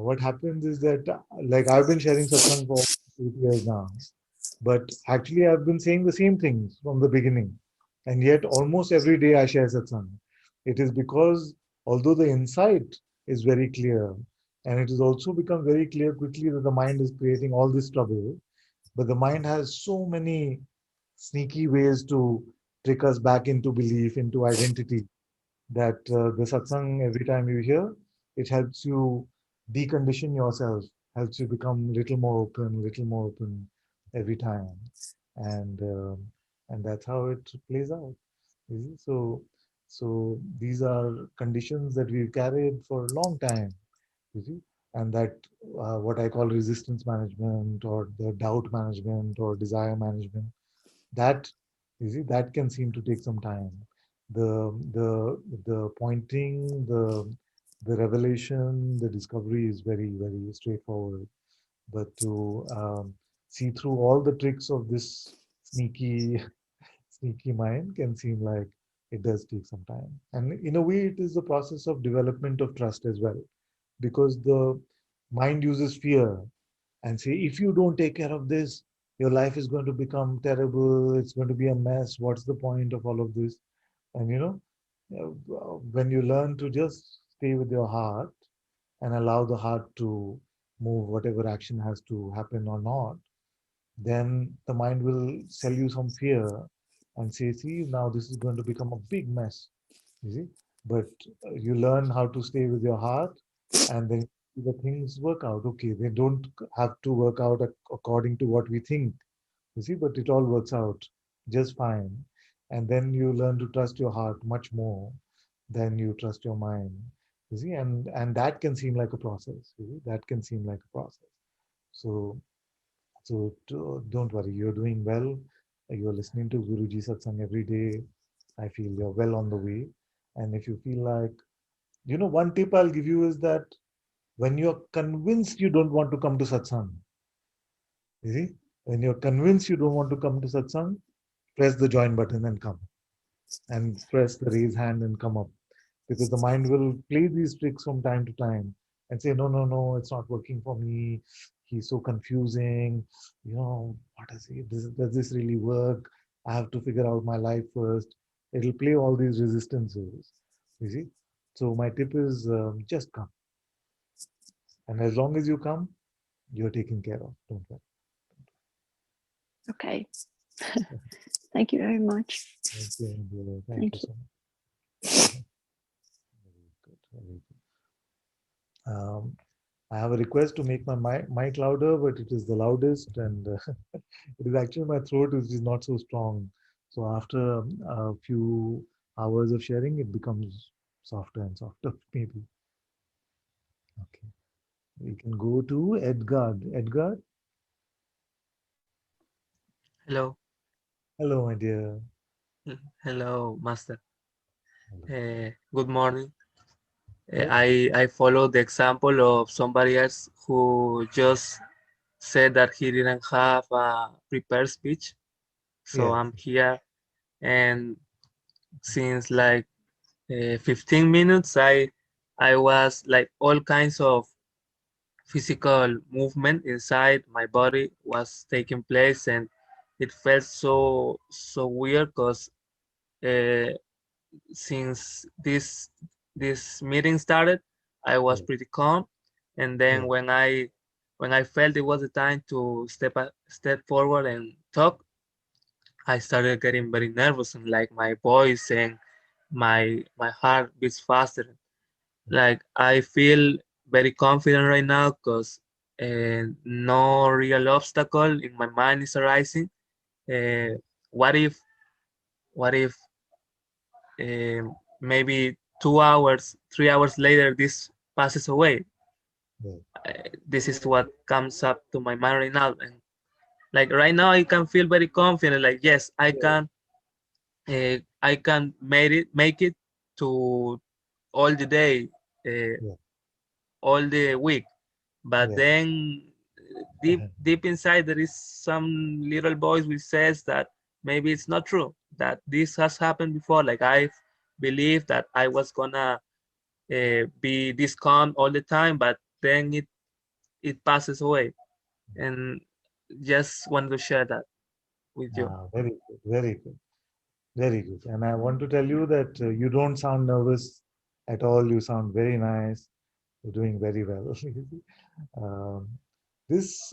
what happens is that, like, I've been sharing satsang for 8 years now, but actually I've been saying the same things from the beginning, and yet almost every day I share satsang. It is because although the insight is very clear, And it has also become very clear quickly that the mind is creating all this trouble, but the mind has so many sneaky ways to trick us back into belief, into identity, that the satsang, every time you hear, it helps you decondition yourself, helps you become little more open every time. And and that's how it plays out. You see? So these are conditions that we've carried for a long time, you see, and that what I call resistance management or the doubt management or desire management, that, you see, that can seem to take some time. The pointing, the revelation, the discovery is very straightforward. But to see through all the tricks of this sneaky sneaky mind can seem like it does take some time. And in a way, it is the process of development of trust as well, because the mind uses fear and say, if you don't take care of this, your life is going to become terrible. It's going to be a mess. What's the point of all of this? And when you learn to just stay with your heart and allow the heart to move whatever action has to happen or not, then the mind will sell you some fear and say, see, now this is going to become a big mess. You see? But you learn how to stay with your heart, and then the things work out. Okay, they don't have to work out according to what we think, you see, but it all works out just fine. And then you learn to trust your heart much more than you trust your mind. You see, and that can seem like a process. You see? That can seem like a process. So don't worry, you're doing well. You're listening to Guruji Satsang every day. I feel you're well on the way. And if you feel like, one tip I'll give you is that when you're convinced you don't want to come to Satsang, you see, when you're convinced you don't want to come to Satsang, press the join button and come. And press the raise hand and come up. Because the mind will play these tricks from time to time and say, no, no, no, it's not working for me. He's so confusing. What is he? Does this really work? I have to figure out my life first. It'll play all these resistances. You see? So my tip is just come. And as long as you come, you're taken care of. Don't worry. Okay. Thank you very much. Thank you, Angela. Thank Thank you you. so much. Very good. Very good. I have a request to make my mic louder, but it is the loudest, and it is actually my throat which is not so strong. So after a few hours of sharing, it becomes softer and softer, maybe. Okay. We can go to Edgar. Edgar, Hello. hello, my dear. Hello, Master. Hello. Good morning. Good. I followed the example of somebody else who just said that he didn't have a prepared speech. So Yes. I'm here, and since like 15 minutes, I was like all kinds of physical movement inside my body was taking place, and it felt so weird because uh, since this meeting started, I was Yes. pretty calm, and then Yes. when I felt it was the time to step forward and talk, I started getting very nervous, and like my voice and my heart beats faster. Like I feel very confident right now because no real obstacle in my mind is arising. Uh, what if what if maybe 2 hours, 3 hours later, this passes away. Yes. This is what comes up to my mind right now. And like right now, I can feel very confident. Like yes, Yes. I can make it to all the day, uh, Yes. all the week. But Yes. then deep inside, there is some little voice which says that maybe it's not true. That this has happened before. Like I believed that I was gonna be this calm all the time, but then it passes away. And just wanted to share that with you. Very good. Very good. Very good. And I want to tell you that you don't sound nervous at all. You sound very nice. You're doing very well. This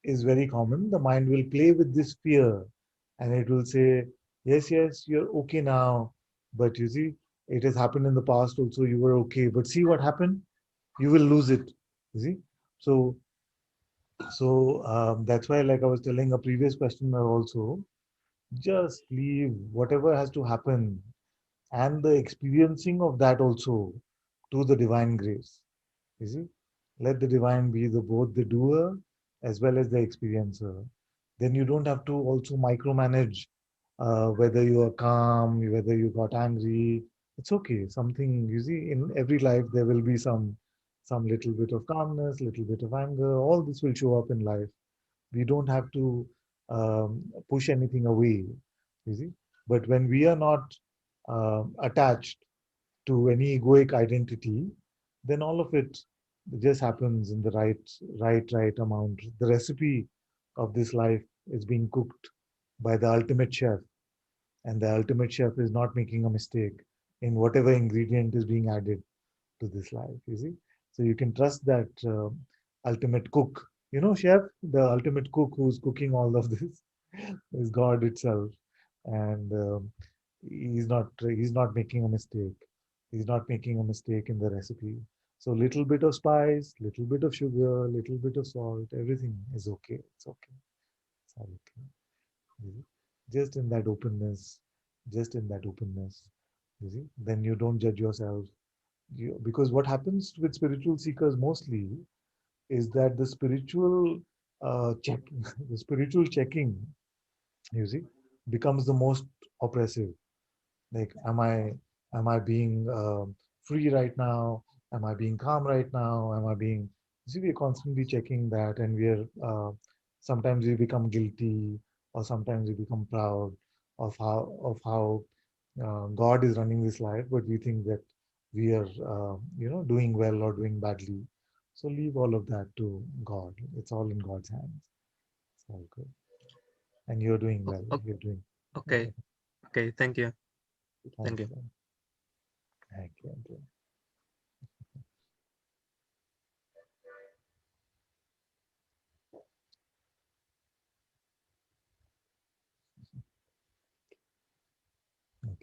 is very common. The mind will play with this fear and it will say, yes, yes, you're okay now. But you see, it has happened in the past also, you were okay. But see what happened? You will lose it. You see? So that's why, like I was telling a previous questioner also, just leave whatever has to happen and the experiencing of that also to the divine grace. You see, let the divine be the both the doer as well as the experiencer. Then you don't have to also micromanage whether you are calm, whether you got angry. It's okay. Something, you see, in every life there will be some little bit of calmness, little bit of anger. All this will show up in life. We don't have to push anything away. You see, but when we are not attached to any egoic identity, then all of it just happens in the right amount. The recipe of this life is being cooked by the ultimate chef, and the ultimate chef is not making a mistake in whatever ingredient is being added to this life. You see, so you can trust that ultimate cook. You know, chef, the ultimate cook who's cooking all of this is God itself, and he's not making a mistake. He's not making a mistake in the recipe. So little bit of spice, little bit of sugar, little bit of salt, everything is okay. It's okay. It's all okay. You see? Just in that openness, just in that openness. You see, then you don't judge yourself. Because what happens with spiritual seekers mostly is that the spiritual check, the spiritual checking, you see, becomes the most oppressive. Like, am I being free right now? Am I being calm right now? Am I being, you see, we're constantly checking that, and we're sometimes we become guilty, or sometimes we become proud of how God is running this life, but we think that we are doing well or doing badly. So leave all of that to God. It's all in God's hands. It's all good, and you're doing well. You're doing. Okay. Okay. Thank you. Thank you. Thank you. Thank you.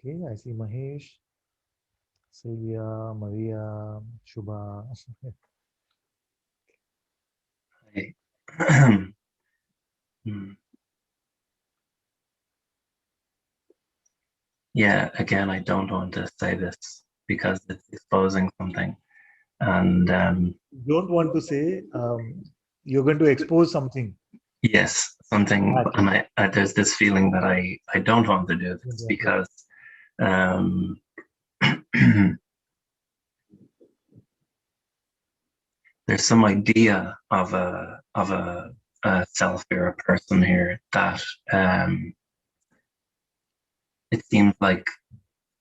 Okay, I see Mahesh, Celia, Maria, Shubha. Hey. Yeah, again, I don't want to say this because it's exposing something. And Don't want to say you're going to expose something. yes, something, Okay. and there's this feeling that I don't want to do this because there's some idea of a self or a person here that it seems like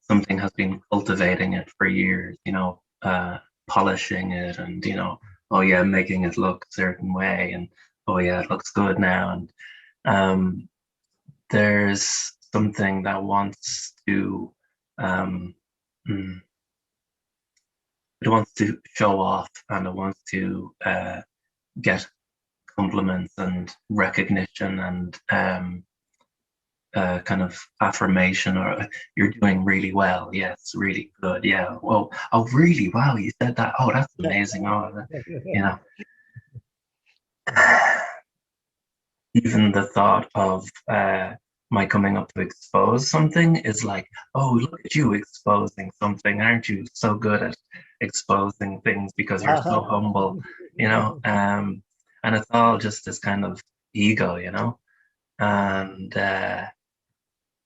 something has been cultivating it for years, polishing it and, oh yeah, making it look a certain way and oh yeah, it looks good now. And there's something that wants to it wants to show off and it wants to get compliments and recognition and kind of affirmation, or you're doing really well. Yes, really good. Yeah. Well, oh, really? Wow, you said that. Oh, that's amazing. Oh, even the thought of my coming up to expose something is like, oh, look at you exposing something. Aren't you so good at exposing things because you're so humble, and it's all just this kind of ego, and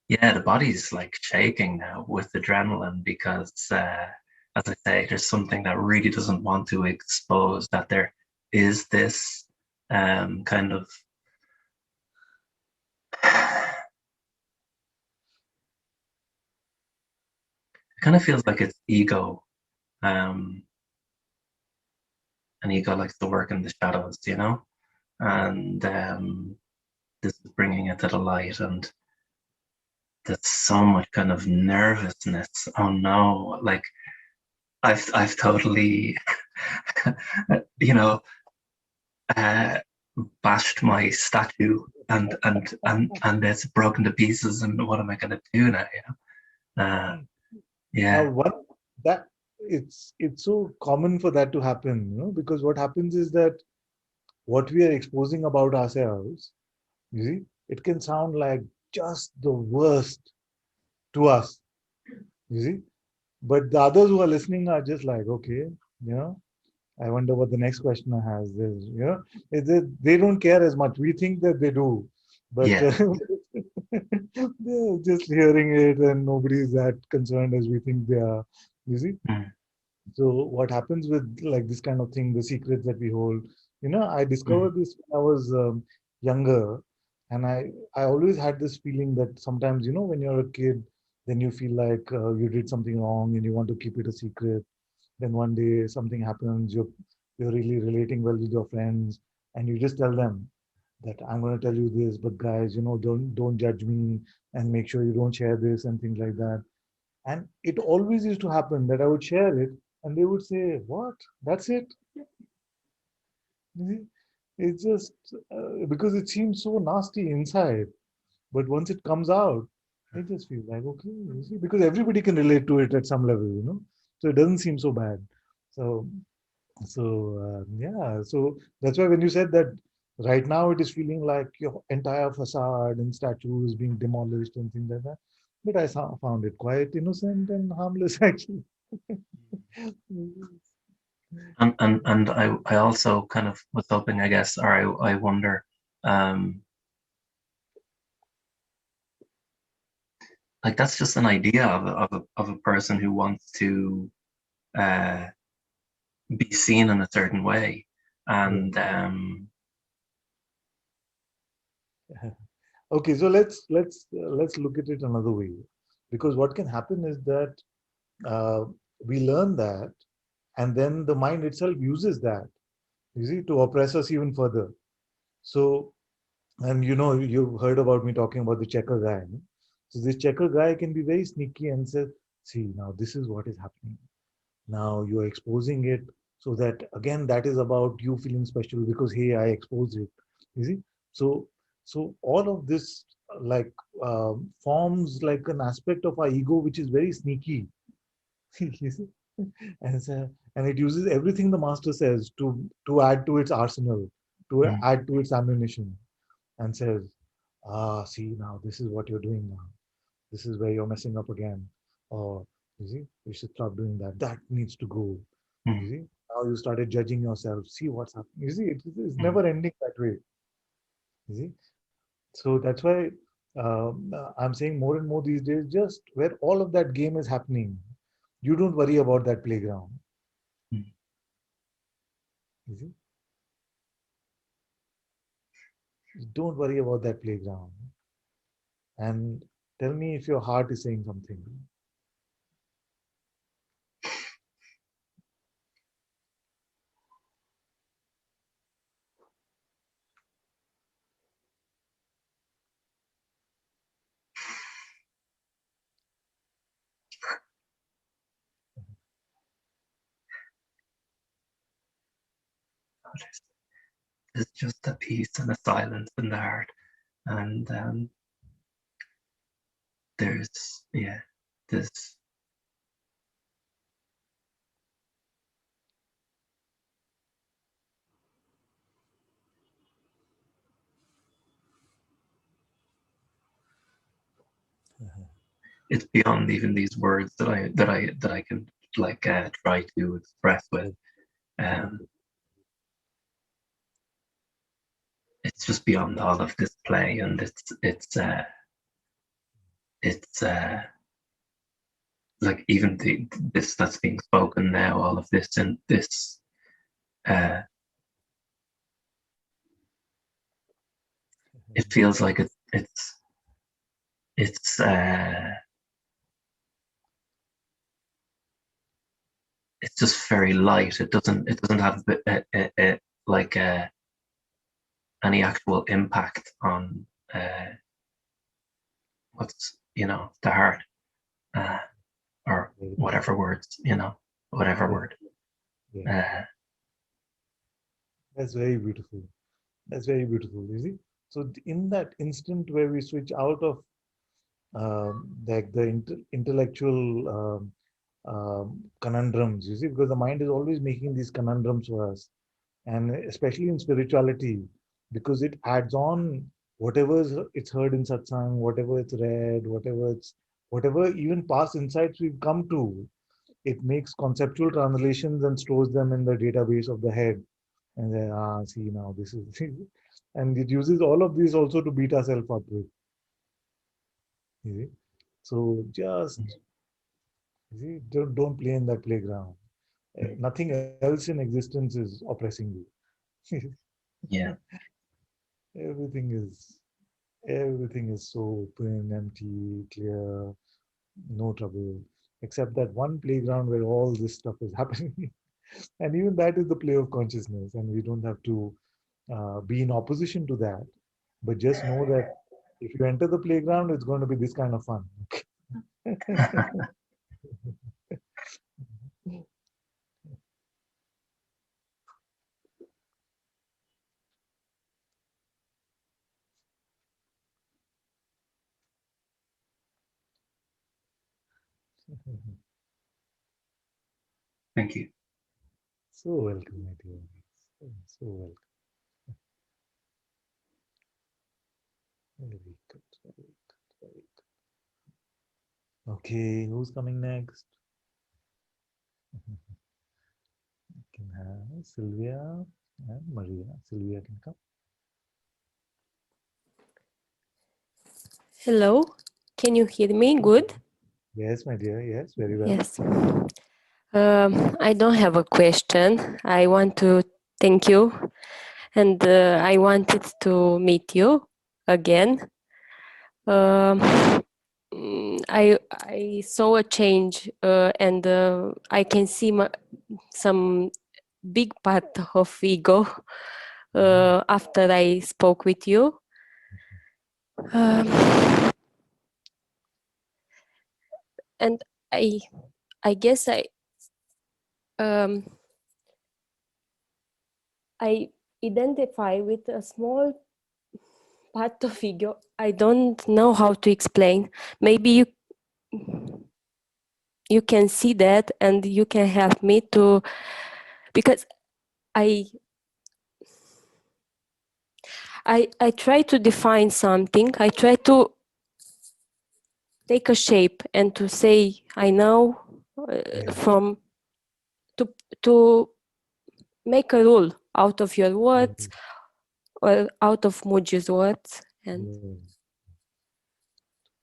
yeah, the body's like shaking now with adrenaline because, as I say, there's something that really doesn't want to expose that there is this kind of it kind of feels like it's ego, and ego likes to work in the shadows, and this is bringing it to the light, and there's so much kind of nervousness. Oh no, like I've totally, you know, bashed my statue and it's broken to pieces. And what am I going to do now? Now, Yeah, what that it's so common for that to happen, because what happens is that what we are exposing about ourselves, you see, it can sound like just the worst to us, you see, but the others who are listening are just like, okay, I wonder what the next questioner has. They don't care as much. We think that they do, but yeah. they're just hearing it, and nobody is that concerned as we think they are. You see. Mm. So what happens with like this kind of thing, the secrets that we hold? I discovered Mm. this when I was younger, and I always had this feeling that sometimes when you're a kid, then you feel like you did something wrong and you want to keep it a secret. Then one day something happens, you're really relating well with your friends, and you just tell them that I'm going to tell you this, but guys, don't judge me, and make sure you don't share this and things like that. And it always used to happen that I would share it, and they would say, "What? That's it?" You see? It's just because it seems so nasty inside, but once it comes out, it just feels like okay, you see, because everybody can relate to it at some level. So it doesn't seem so bad. So yeah, so that's why when you said that right now it is feeling like your entire facade and statue is being demolished and things like that, but I found it quite innocent and harmless actually. And I also kind of was hoping, I guess, or I wonder, like that's just an idea of a person who wants to uh, be seen in a certain way, and Okay, so let's look at it another way, because what can happen is that uh, we learn that, and then the mind itself uses that, you see, to oppress us even further. So, and you've heard about me talking about the checker guy. No? So this checker guy can be very sneaky and say, see, now this is what is happening. Now you're exposing it, so that again, that is about you feeling special because hey, I exposed it. You see, so all of this like forms like an aspect of our ego which is very sneaky. You see? And it uses everything the master says to add to its arsenal, to mm, add to its ammunition, and says, see, now this is what you're doing now. This is where you're messing up again. Or, you see, you should stop doing that. That needs to go. You mm, see, now you started judging yourself. See what's happening. You see, it's mm, never ending that way. You see, so that's why I'm saying more and more these days, just where all of that game is happening, you don't worry about that playground. mm. You see, don't worry about that playground. And tell me if your heart is saying something. There's just a peace and a silence in the heart, and there's this. It's beyond even these words that I can like try to express with. Um, it's just beyond all of this play, and it's like even this that's being spoken now, all of this and this. Uh, it feels like it's it's just very light. It doesn't have like any actual impact on what's the heart, uh, or whatever words whatever Yeah. word. Yeah. That's very beautiful. That's very beautiful. You see, so in that instant where we switch out of like the intellectual conundrums, you see, because the mind is always making these conundrums for us, and especially in spirituality, because it adds on whatever it's heard in satsang, whatever it's read, whatever even past insights we've come to, it makes conceptual translations and stores them in the database of the head. And then, see now this is, and it uses all of this also to beat ourselves up with. You see? So just, you see, don't play in that playground. Nothing else in existence is oppressing you. Yeah. Everything is so open, empty, clear, no trouble, except that one playground where all this stuff is happening. And even that is the play of consciousness, and we don't have to be in opposition to that, but just know that if you enter the playground, it's going to be this kind of fun. Thank you. So welcome, my dear. So welcome. Very good, very good, very good. Okay, who's coming next? Can have Sylvia and Maria. Sylvia can come. Hello, can you hear me good? Yes, my dear. Yes, very well. Yes. I don't have a question. I want to thank you, and I wanted to meet you again. I saw a change, and I can see some big part of ego after I spoke with you. And I guess I identify with a small part of ego. I don't know how to explain. Maybe you can see that and you can help me to, because I try to define something. I try to take a shape and to say I know from to make a rule out of your words or out of Muji's words. And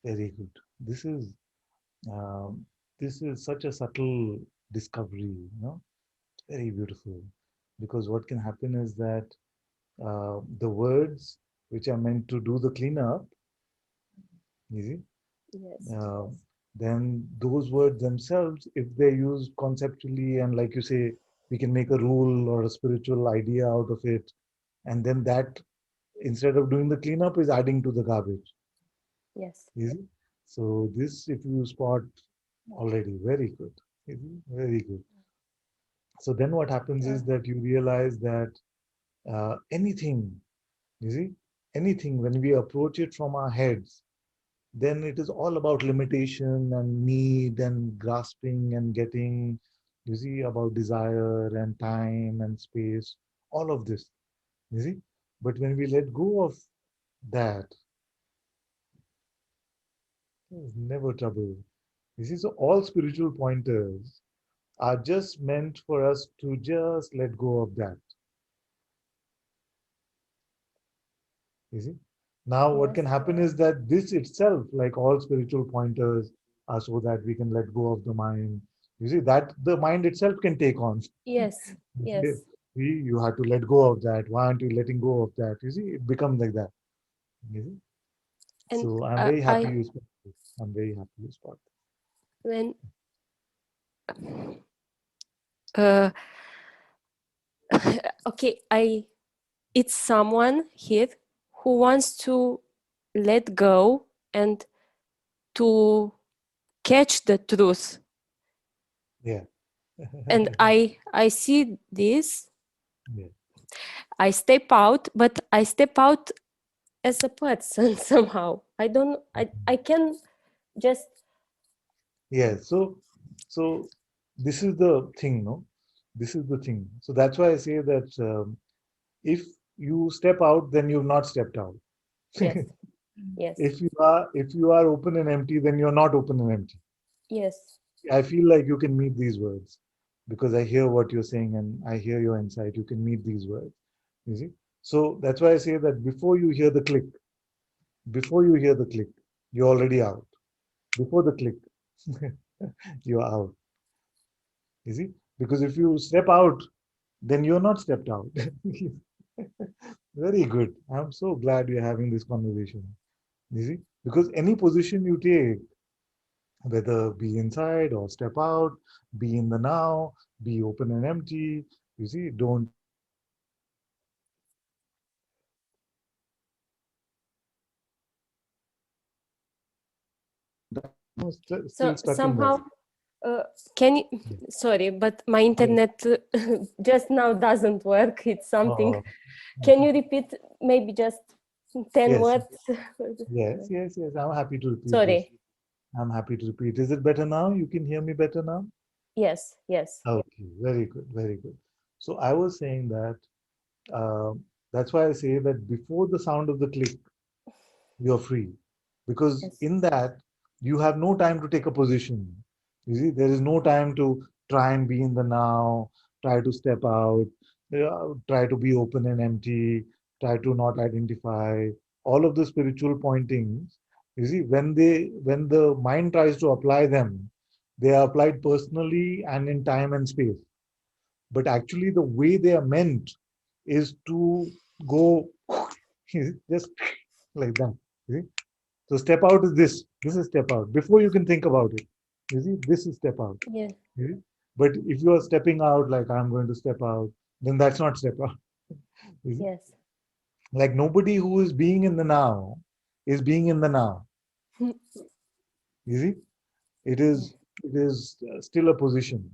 very good. Um, this is such a subtle discovery, you know, very beautiful. Because what can happen is that the words which are meant to do the cleanup, you see, yes. then those words themselves, if they're used conceptually and like you say, we can make a rule or a spiritual idea out of it, and then that, instead of doing the cleanup, is adding to the garbage. Yes. You see? So this, if you spot already, very good. You see? Very good. So then what happens is that you realize that anything, you see, anything, when we approach it from our heads, then it is all about limitation and need and grasping and getting, you see, about desire and time and space, all of this, you see. But when we let go of that, there's never trouble. You see, so all spiritual pointers are just meant for us to just let go of that. You see? Now, what can happen is that this itself, like all spiritual pointers, are so that we can let go of the mind. You see, that the mind itself can take on. Yes. Yes. You have to let go of that. Why aren't you letting go of that? You see, it becomes like that. You see? And So I'm very happy you spot this. I'm very happy you spot when okay, it's someone here who wants to let go and to catch the truth. Yeah. and I see this. Yeah. I step out, but I step out as a person somehow. I can just Yeah. So this is the thing, no? This is the thing. So that's why I say that if you step out, then you've not stepped out. yes, yes, If you are open and empty, then you're not open and empty. yes, I feel like you can meet these words because I hear what you're saying and I hear your insight. You can meet these words. You see? So that's why I say that before you hear the click, you're already out. Before the click, you're out. You see? Because if you step out, then you're not stepped out. Very good. I'm so glad we're having this conversation. You see? Because any position you take, whether be inside or step out, be in the now, be open and empty, you see, don't so still stuck in that. somehow can you, sorry, but my Yeah. internet just now doesn't work. It's something. Oh, Can you repeat maybe just 10 yes, words? yes. I'm happy to repeat this. Sorry. I'm happy to repeat. Is it better now? You can hear me better now? Yes, yes, Okay, very good, very good. So I was saying that that's why I say that before the sound of the click, you're free. Because yes, in that, you have no time to take a position. You see, there is no time to try and be in the now, try to step out, try to be open and empty, try to not identify. All of the spiritual pointings, you see, when the mind tries to apply them, they are applied personally and in time and space. But actually, the way they are meant is to go just like that. You see? So step out is this. This is step out. Before you can think about it. You see, this is step out. yeah, You see? But if you are stepping out like I'm going to step out, then that's not step out. You see? yes. Like nobody who is being in the now is being in the now. You see? It is still a position.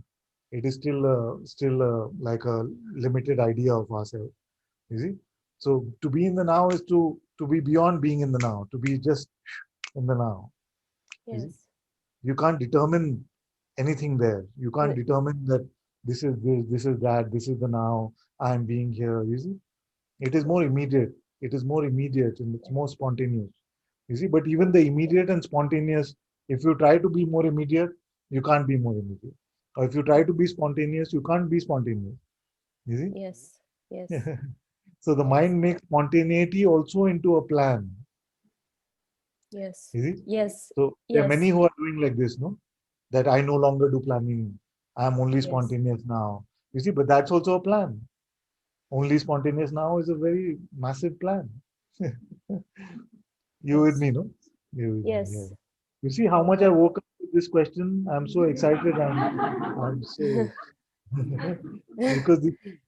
It is still like a limited idea of ourselves. You see? So to be in the now is to be beyond being in the now, to be just in the now. You see? Yes. You can't determine anything there. You can't determine that this is that, this is the now, I'm being here. You see, it is more immediate. It is more immediate and it's more spontaneous. You see, but even the immediate and spontaneous, if you try to be more immediate, you can't be more immediate. Or if you try to be spontaneous, you can't be spontaneous. You Yes, see? yes, So the yes, mind makes spontaneity also into a plan. yes, You see? yes, So there are many yes, who are doing like this, no? That I no longer do planning. I'm only yes, spontaneous now. You see, but that's also a plan. Only spontaneous now is a very massive plan. You with yes, me, no? You with me, yeah. yes. You see how much I woke up with this question? I'm so excited. I'm so because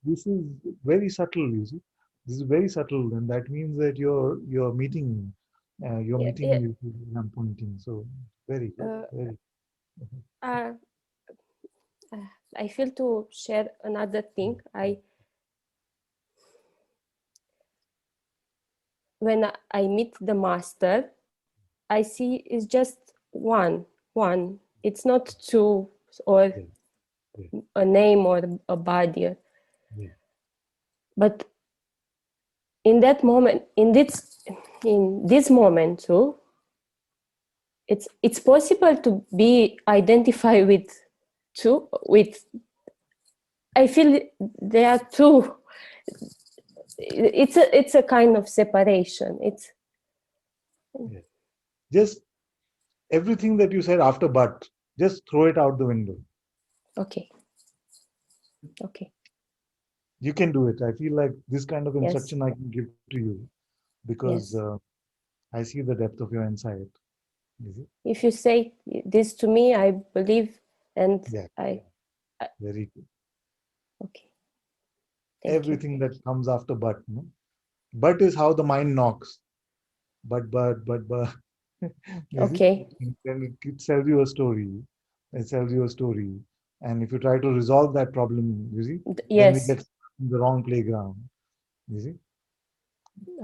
this is very subtle, you see. This is very subtle, and that means that you're meeting Yeah, yeah. you I'm pointing. So very good, Uh, very uh, I feel to share another thing. When I meet the master, I see it's just one. It's not two or yeah, yeah, a name or a body. yeah. But in that moment, in this moment too, it's possible to be identified with two. With I feel there are two. It's a kind of separation. It's Yeah. Just everything that you said after but, just throw it out the window. okay. Okay. You can do it. I feel like this kind of Yes. instruction I can give to you because Yes. I see the depth of your insight. You see? If you say this to me, I believe, and Yeah, I very good. okay. Thank you. Everything that comes after but, no? But is how the mind knocks. But. You see? Okay. And then it tells you a story. It tells you a story. And if you try to resolve that problem, you see, then we Yes. get in the wrong playground. You see,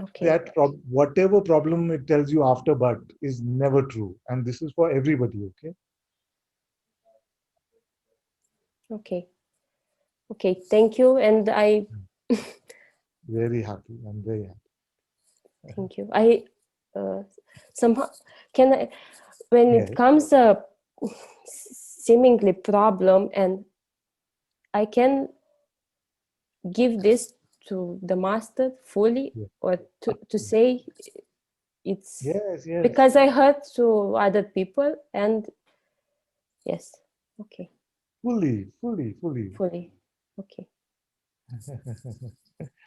Okay. that whatever problem it tells you after but is never true. And this is for everybody, okay? Okay. Okay. Thank you. And I Very happy. I'm very happy. thank you. I somehow can I when Yes. it comes a seemingly problem and I can give this to the master fully Yes. or to say it's Yes, yes. because I heard to other people and yes, okay, Fully. fully, okay.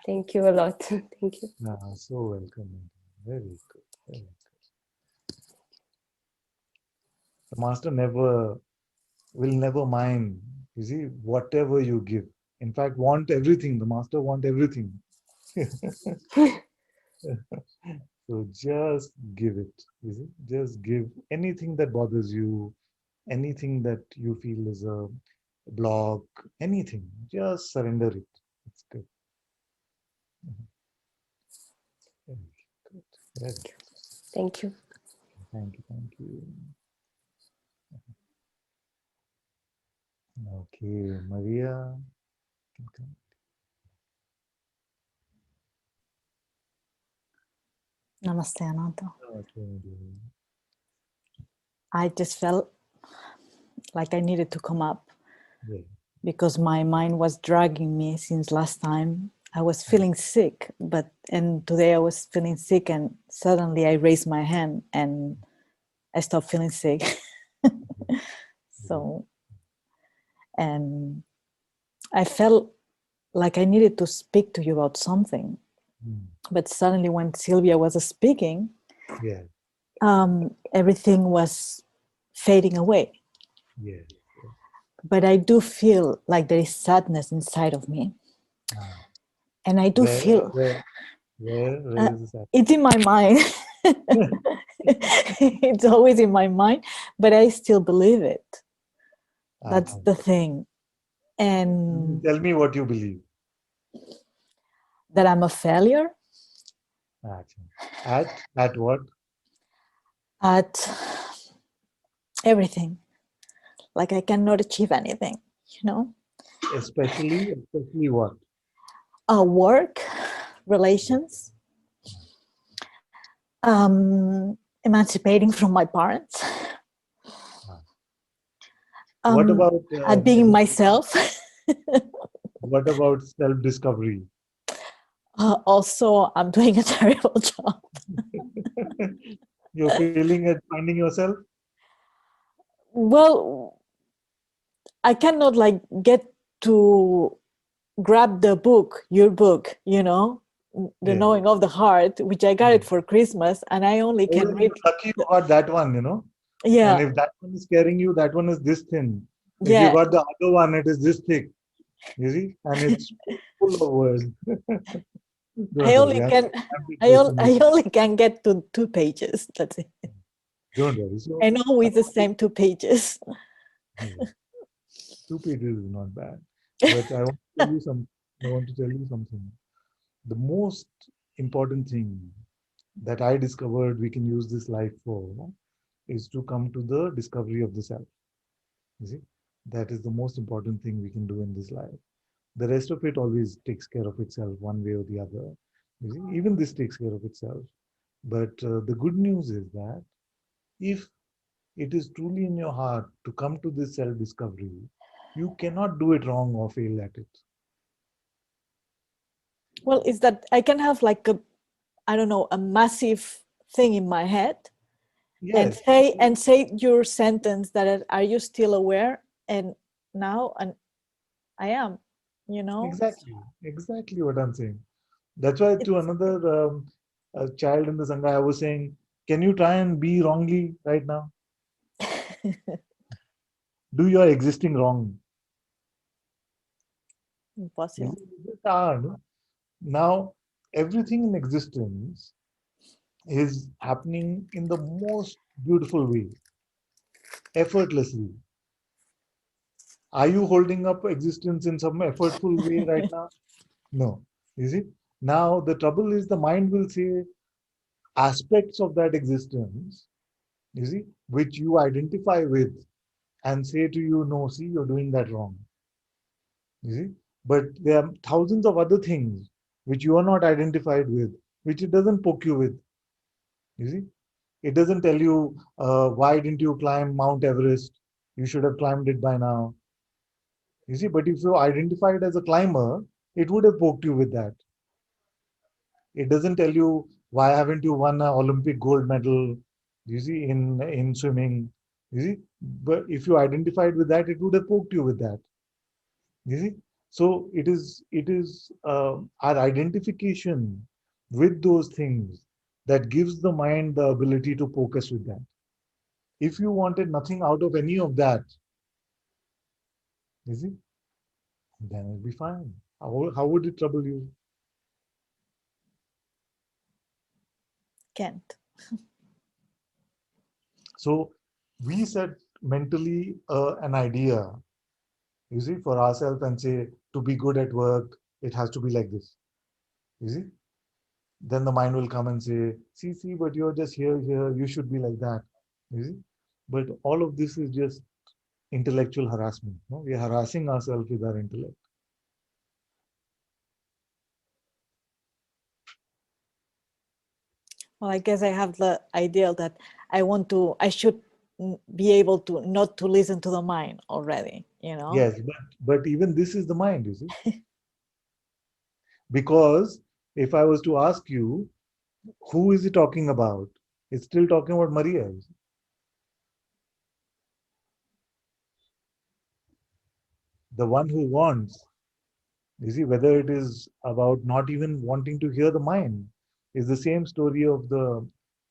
Thank you a lot. Thank you. So welcome. Very good. Very good. The master will never mind. You see, whatever you give. In fact, want everything. The master want everything. So just give it. You see, just give anything that bothers you, anything that you feel is a block, anything. Just surrender it. It's good. Very good. Very good. Thank you. Thank you. Thank you. Okay, Maria. Namaste, Ananta. Okay. I just felt like I needed to come up Yeah. because my mind was dragging me since last time. I was feeling sick, and today I was feeling sick, and suddenly I raised my hand and I stopped feeling sick. So, and I felt like I needed to speak to you about something. But suddenly when Sylvia was speaking, Yeah. Everything was fading away. Yeah. But I do feel like there is sadness inside of me. And I do feel where is that? it's in my mind. It's always in my mind, but I still believe it. That's the thing. And Tell me what you believe. that I'm a failure. At what? At everything. Like I cannot achieve anything, you know? Especially what? Work, relations, emancipating from my parents. What about at being myself. what about self-discovery? Also, I'm doing a terrible job. You're failing at finding yourself? Well, I cannot like get to grab the book, your book, you know, the Knowing of the Heart, which I got it for Christmas, and I only can read. Lucky you got that one, you know. Yeah. And if that one is scaring you, that one is this thin. If Yeah. you got the other one, it is this thick. You see, and it's full of words. I only can get to 2 pages. That's it. Don't worry. So, and always the same 2 pages. Yeah. 2 pages is not bad. But I want to tell you something. The most important thing that I discovered we can use this life for is to come to the discovery of the self. You see, that is the most important thing we can do in this life. The rest of it always takes care of itself one way or the other. You see, even this takes care of itself. But the good news is that if it is truly in your heart to come to this self-discovery, you cannot do it wrong or fail at it. Well, is that I can have like I don't know, a massive thing in my head. Yes. And say your sentence that are you still aware? And now and I am, you know. Exactly what I'm saying. That's why to another child in the Sangha, I was saying, can you try and be wrongly right now? Do your existing wrong. Impossible. It's hard. Now, everything in existence is happening in the most beautiful way, effortlessly. Are you holding up existence in some effortful way right now? No. Is it? Now the trouble is the mind will say aspects of that existence, you see, which you identify with and say to you, no, see, you're doing that wrong. You see? But there are thousands of other things which you are not identified with, which it doesn't poke you with. You see? It doesn't tell you, why didn't you climb Mount Everest? You should have climbed it by now. You see, but if you identified as a climber, it would have poked you with that. It doesn't tell you, why haven't you won an Olympic gold medal, you see, in swimming. You see, but if you identified with that, it would have poked you with that. You see, so it is our identification with those things that gives the mind the ability to poke us with that. If you wanted nothing out of any of that, you see, then it'll be fine. How would it trouble you? Can't. So we set mentally an idea, you see, for ourselves and say, to be good at work, it has to be like this. You see? Then the mind will come and say, see, but you're just here, you should be like that. You see? But all of this is just intellectual harassment. No? We are harassing ourselves with our intellect. Well, I guess I have the ideal that I should be able to not to listen to the mind already, you know? Yes, but even this is the mind, you see? Because if I was to ask you, who is he talking about? It's still talking about Maria. The one who wants. You see, whether it is about not even wanting to hear the mind, is the same story of the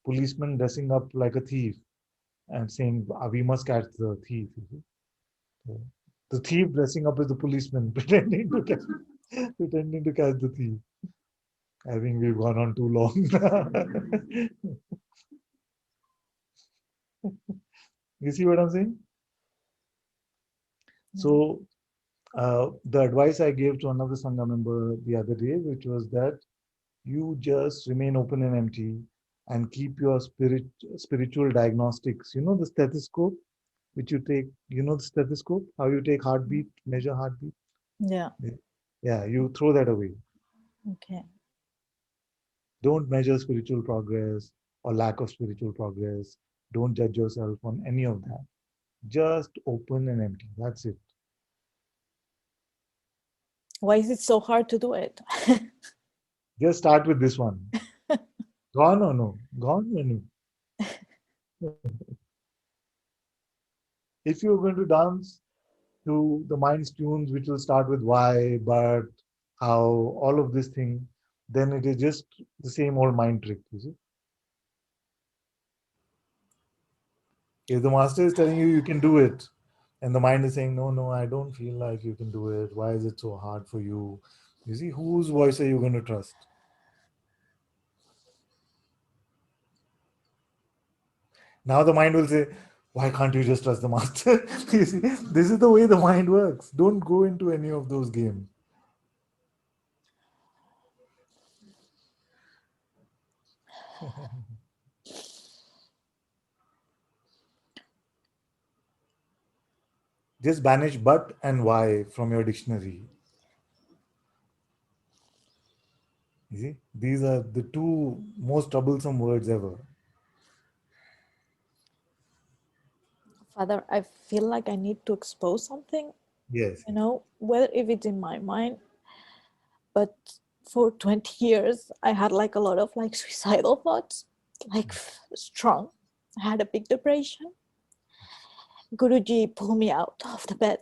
policeman dressing up like a thief and saying, we must catch the thief. You see? So, the thief dressing up as the policeman, pretending to catch the thief. I think we've gone on too long. You see what I'm saying? So, the advice I gave to another Sangha member the other day, which was that you just remain open and empty and keep your spiritual diagnostics. You know the stethoscope, which you take, you know the stethoscope, how you take heartbeat, measure heartbeat? Yeah. Yeah, you throw that away. Okay. Don't measure spiritual progress or lack of spiritual progress. Don't judge yourself on any of that. Just open and empty. That's it. Why is it so hard to do it? Just start with this one. Gone or no? Gone or no? If you're going to dance to the mind's tunes, which will start with why, but, how, all of this thing, then it is just the same old mind trick, you see. If the master is telling you you can do it, and the mind is saying, no, I don't feel like you can do it. Why is it so hard for you? You see, whose voice are you going to trust? Now the mind will say, why can't you just trust the master? You see, this is the way the mind works. Don't go into any of those games. Just banish but and why from your dictionary. You see, these are the two most troublesome words ever. Father, I feel like I need to expose something, Yes. you know, whether if it's in my mind, but for 20 years, I had like a lot of like suicidal thoughts, like strong. I had a big depression. Guruji pulled me out of the bed.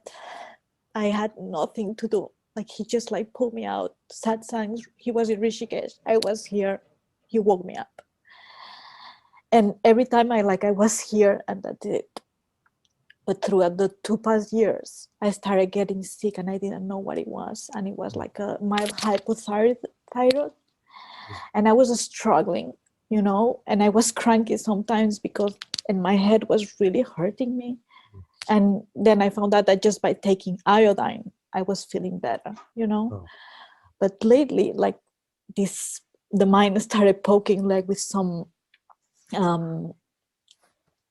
I had nothing to do. Like he just like pulled me out. Satsang, he was in Rishikesh. I was here. He woke me up. And every time I was here and that's it. But throughout the 2 past years, I started getting sick and I didn't know what it was. And it was like a mild hypothyroid. And I was struggling, you know, and I was cranky sometimes because and my head was really hurting me. And then I found out that just by taking iodine, I was feeling better, you know. Oh. But lately, like the mind started poking like with some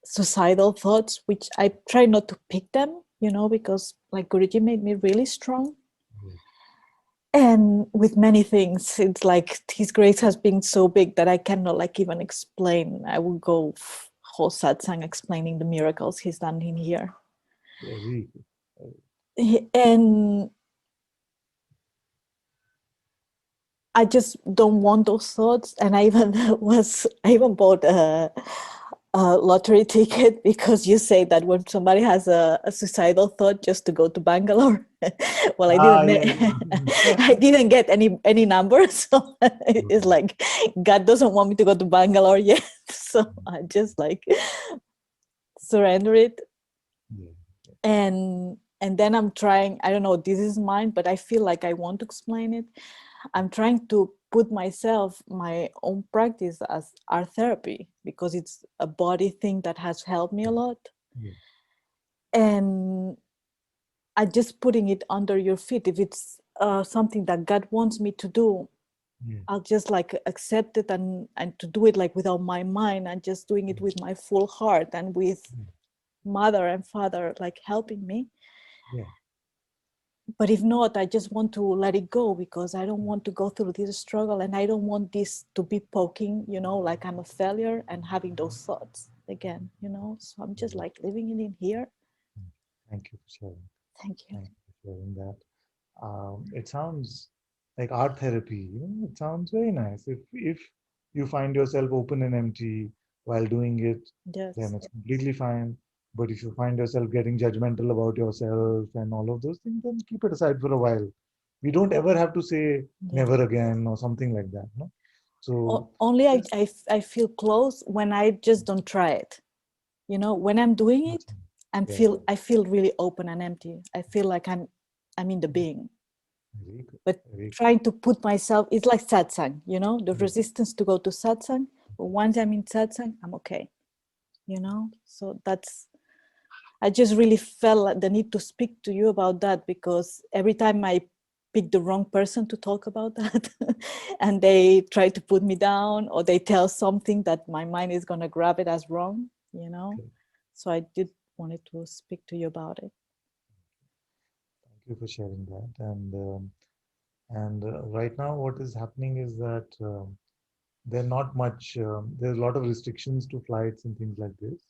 suicidal thoughts, which I try not to pick them, you know, because like Guruji made me really strong. And with many things, it's like his grace has been so big that I cannot like even explain. I will go whole satsang explaining the miracles he's done in here. And I just don't want those thoughts. And I even bought a lottery ticket because you say that when somebody has a suicidal thought, just to go to Bangalore. Well, I didn't. I didn't get any numbers, so it's like God doesn't want me to go to Bangalore yet. So I just like surrender it, and then I'm trying. I don't know. This is mine, but I feel like I want to explain it. I'm trying to put my own practice as art therapy because it's a body thing that has helped me a lot. And I just putting it under your feet. If it's something that God wants me to do, I'll just like accept it and to do it like without my mind and just doing it with my full heart and with mother and father like helping me. But if not, I just want to let it go because I don't want to go through this struggle and I don't want this to be poking, you know, like I'm a failure and having those thoughts again, you know. So I'm just like living it in here. Thank you for sharing. Thank you. Thank you for sharing that. It sounds like art therapy. You know, it sounds very nice. If you find yourself open and empty while doing it, then it's completely fine. But if you find yourself getting judgmental about yourself and all of those things, then keep it aside for a while. We don't ever have to say never again or something like that. No. So only I feel close when I just don't try it. You know, when I'm doing it, I feel really open and empty. I feel like I'm in the being. But trying to put myself, it's like satsang, you know, the resistance to go to satsang. But once I'm in satsang, I'm okay, you know. So I just really felt the need to speak to you about that because every time I pick the wrong person to talk about that and they try to put me down or they tell something that my mind is going to grab it as wrong, you know. So I did wanted to speak to you about it. Thank you for sharing that. And right now what is happening is that there's not much, there's a lot of restrictions to flights and things like this.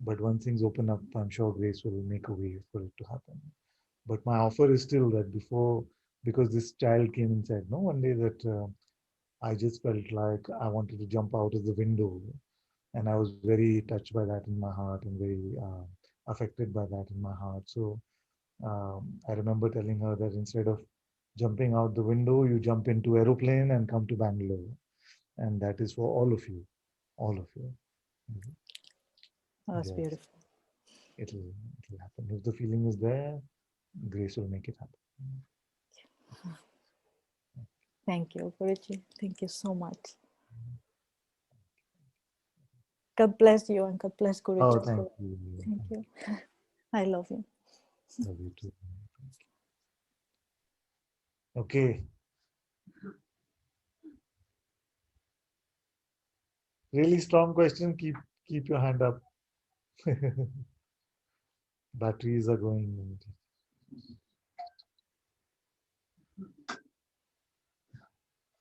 But once things open up, I'm sure grace will make a way for it to happen. But my offer is still that because this child came and said, no, one day that I just felt like I wanted to jump out of the window. And I was very touched by that in my heart and very affected by that in my heart. So I remember telling her that instead of jumping out the window, you jump into aeroplane and come to Bangalore. And that is for all of you, all of you. Oh, that's beautiful. It'll happen. If the feeling is there, grace will make it happen. Thank you, Guruji. Thank you so much. God bless you and God bless Guruji. Oh, thank you. Thank you. I love you. Love you too. Okay. Really strong question. Keep your hand up. Batteries are going.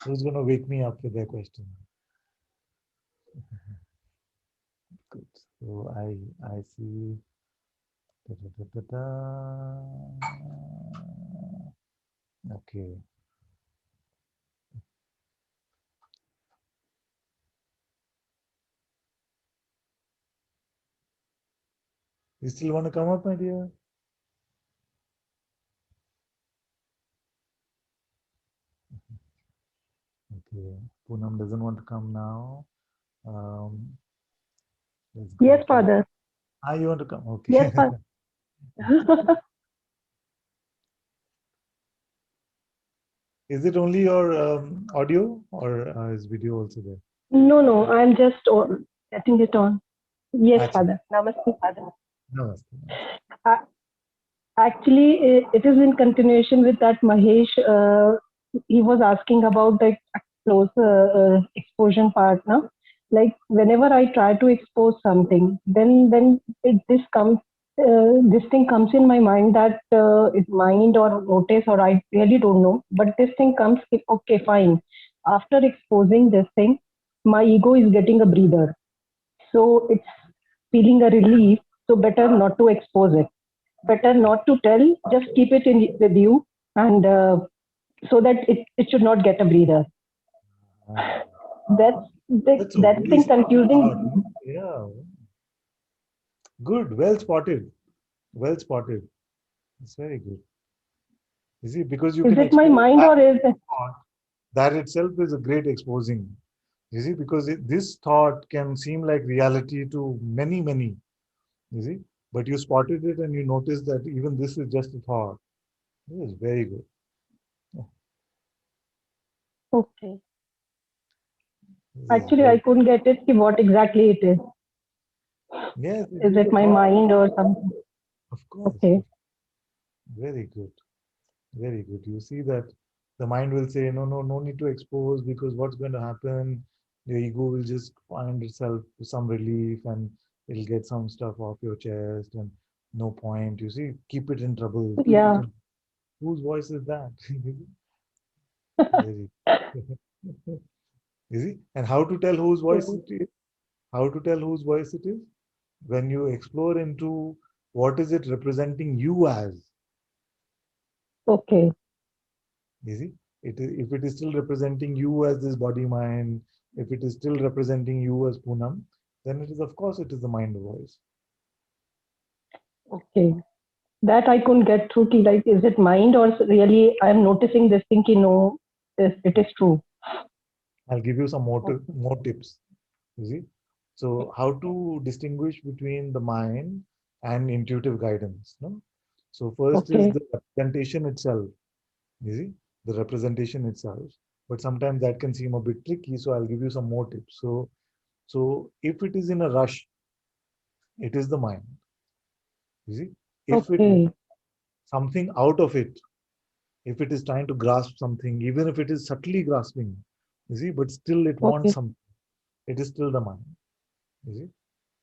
Who's going to wake me up with their question? Good. So I see. Da, da, da, da, da. Okay. You still want to come up, my dear? Okay. Poonam doesn't want to come now. Yes, Father. Ah, you want to come? Okay. Yes, Father. Is it only your audio or is video also there? No, I'm just setting it on. Yes, Actually, Father. Namaste, Father. namaste. Actually, it is in continuation with that Mahesh. He was asking about the close exposure part. No? Like whenever I try to expose something, then this thing comes in my mind that it's mind or notice or I really don't know. But this thing comes, okay, fine. After exposing this thing, my ego is getting a breather. So it's feeling a relief. So better not to expose it. Better not to tell. Just keep it in with you, and so that it should not get a breather. That's a That very thing smart confusing. thought. Yeah, good. Well spotted. Well spotted. It's very good. You see, because you Is can it my expose mind that or is it? thought, that itself is a great exposing. You see, because this thought can seem like reality to many, many. You see, but you spotted it and you noticed that even this is just a thought. This is very good. Okay. This is Actually, I very, couldn't get it. What exactly it is? yes, it Is is it a my thought. mind or something? Of course. Okay. Very good. Very good. You see that the mind will say, no, no, no need to expose because what's going to happen? The ego will just find itself some relief and it'll get some stuff off your chest and no point. You see, keep it in trouble. Keep it Yeah. in. Whose voice is that? Very. You see, and how to tell whose voice it is? How to tell whose voice it is? When you explore into what is it representing you as? Okay. You see, if it is still representing you as this body mind, if it is still representing you as Poonam, then it is, of course, it is the mind voice. Okay. That I couldn't get through. Like, is it mind or really I'm noticing this thing? No, it is true. I'll give you some more tips. You see, so how to distinguish between the mind and intuitive guidance? No, so first is Okay. the representation itself. You see, the representation itself. But sometimes that can seem a bit tricky. So I'll give you some more tips. So if it is in a rush, it is the mind. You see, if it Okay. something out of it, if it is trying to grasp something, even if it is subtly grasping, you see, but still it wants Okay. something, it is still the mind. You see,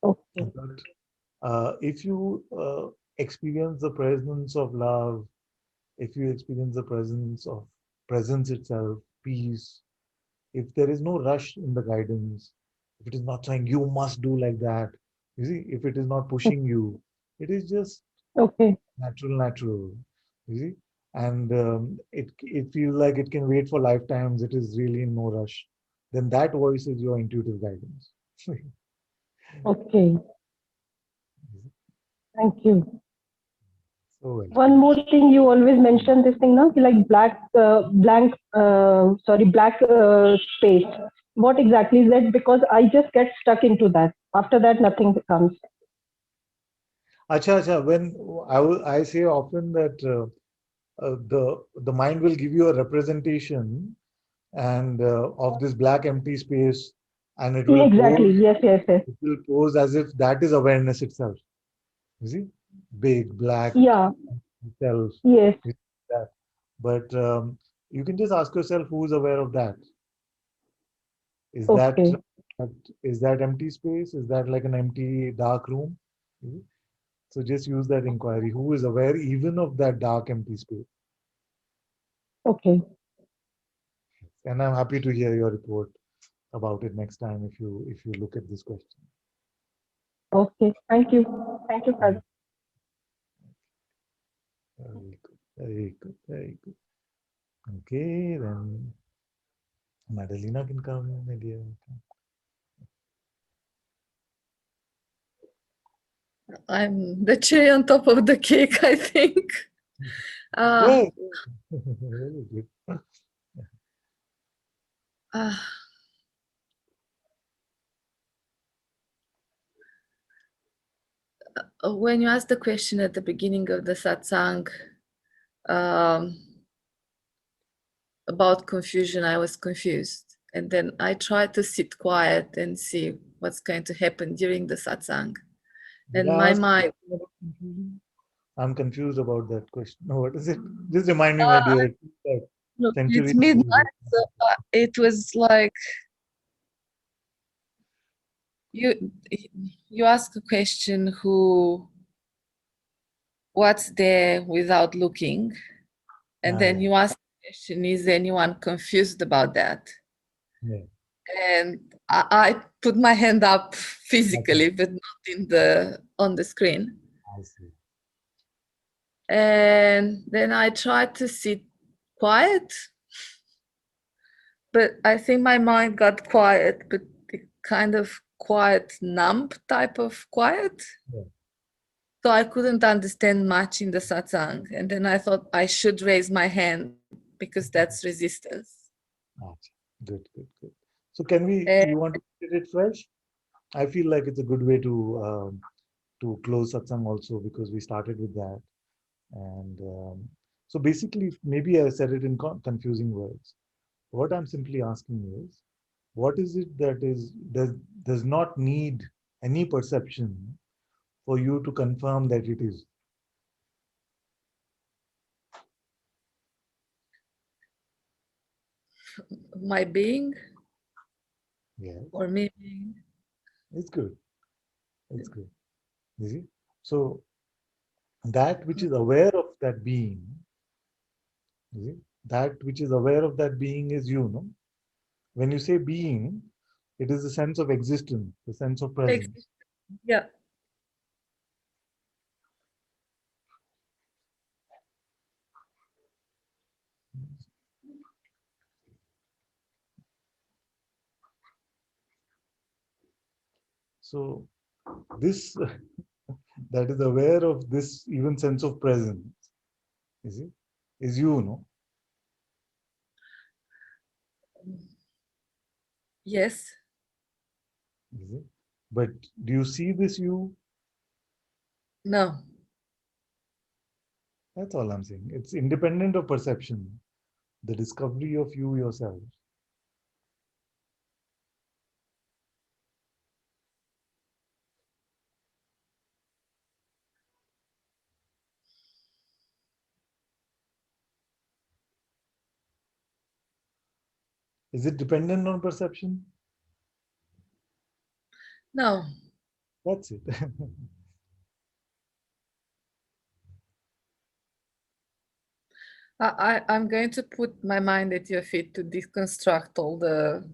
Okay. but if you experience the presence of love, if you experience the presence of presence itself, peace, if there is no rush in the guidance, if it is not saying you must do like that, you see, if it is not pushing you, it is just Okay. natural, you see, and it feels like it can wait for lifetimes. It is really in no rush. Then that voice is your intuitive guidance. Okay. Thank you. So well. One more thing, you always mention this thing now, like black space. What exactly is that? Because I just get stuck into that. After that, nothing comes. Acha, when I say often that the mind will give you a representation and of this black empty space, and it will Exactly. pose. Yes. Yes. Yes. It will pose as if that is awareness itself. You see, big black Yeah. self. Yes. That, but you can just ask yourself who is aware of that. Is that Okay. is that empty space? Is that like an empty dark room? Mhm. So just use that inquiry. Who is aware even of that dark empty space? Okay. And I'm happy to hear your report about it next time if you look at this question. Okay. Thank you. Thank you, Father. Very good. Very good. Very good. Okay, then Madalena can come, my dear. I'm the cherry on top of the cake, I think. Yeah. Very good. Uh, when you asked the question at the beginning of the satsang about confusion, I was confused. and then I try to sit quiet and see what's going to happen during the satsang. Did And I my ask mind. about confusion? I'm confused about that question. No, what is it? Just remind me, my Uh, dear. Look, Century. it's midnight, so it was like you ask a question what's there without looking, and then you ask the question, is anyone confused about that? Yeah. And I put my hand up physically, but not on the screen. I see. And then I tried to sit quiet, but I think my mind got quiet, but the kind of quiet, numb type of quiet. Yeah. So I couldn't understand much in the satsang. And then I thought I should raise my hand because that's resistance. Good, good, good. So can we, you want to get it fresh? I feel like it's a good way to close satsang also, because we started with that. And so basically, maybe I said it in confusing words. What I'm simply asking is, what is it that does not need any perception for you to confirm that it is? My being? Yeah. Or me being? It's good. It's good. You see? So that which is aware of that being, you see, that which is aware of that being is you, no? When you say being, it is the sense of existence, the sense of presence. Yeah. So this that is aware of this even sense of presence, is you, no? Yes. Is it? But do you see this you? No. That's all I'm saying. It's independent of perception, the discovery of you yourself. Is it dependent on perception? No. That's it. I'm going to put my mind at your feet to deconstruct all the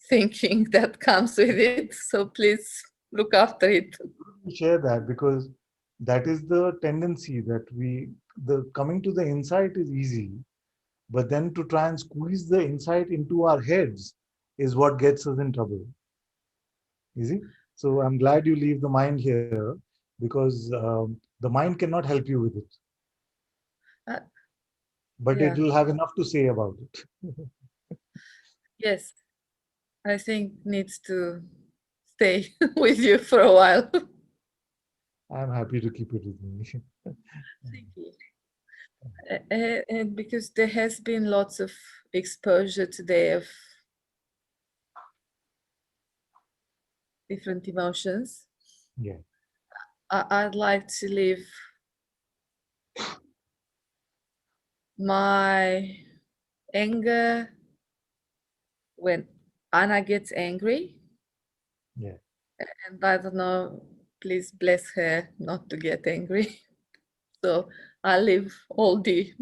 thinking that comes with it. So please look after it. Share that, because that is the tendency that the coming to the insight is easy, but then to try and squeeze the insight into our heads is what gets us in trouble. You see? So I'm glad you leave the mind here, because the mind cannot help you with it. But Yeah. it will have enough to say about it. Yes. I think needs to stay with you for a while. I'm happy to keep it with me. Thank you. And because there has been lots of exposure today of different emotions. Yeah. I'd like to leave my anger when Anna gets angry. Yeah. And I don't know, please bless her not to get angry. So I leave all the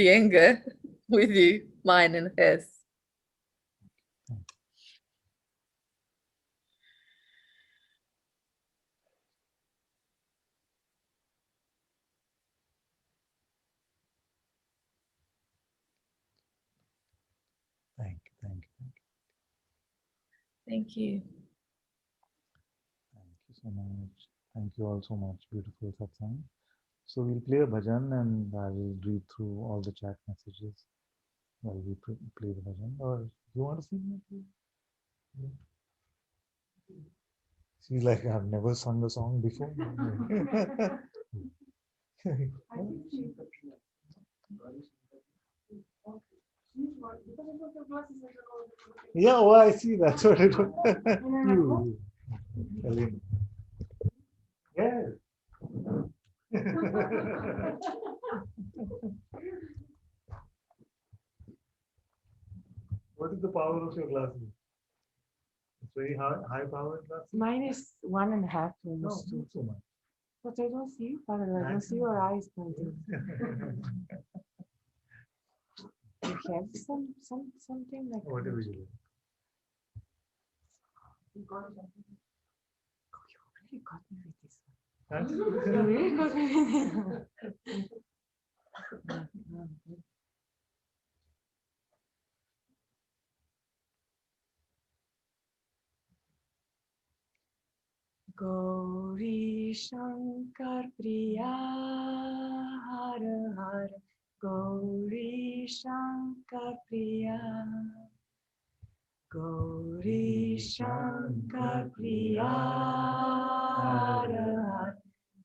anger with you, mine and hers. Thank you. Thank you. Thank you. Thank you so much. Thank you all so much. Beautiful satsang. So we'll play a bhajan and I will read through all the chat messages while we play the bhajan. Or you want to sing it? Yeah. She's like, I've never sung a song before. Yeah, oh, I see. That's what it was. You. Elena. Yes. What is the power of your glasses? It's very high power glasses? Mine is 1.5 to No, almost 2. not so much. But I don't see you, Father. I don't see your eyes pointing. You have something like Whatever you like. You really got me with this one. Thanks. You really got me with this one. Gauri Shankar Priya Hara Hara Gauri Shankar Priya Gauri Shankar Priya Hara Hara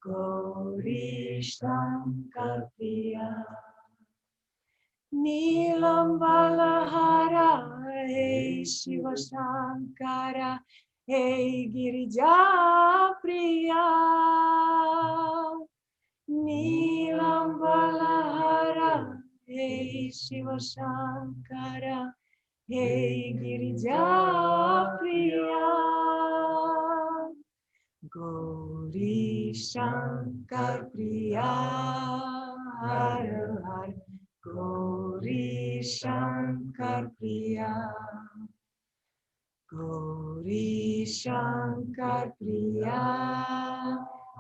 Gauri Shankar Priya Neelam Balahara Hey Shiva Shankara Hey Girija Priya Neelam Balahara Hey Shiva Shankara Hey Girija Priya Gauri Shankar Priya Hara Hara Gauri Shankar Priya Gauri Shankar Priya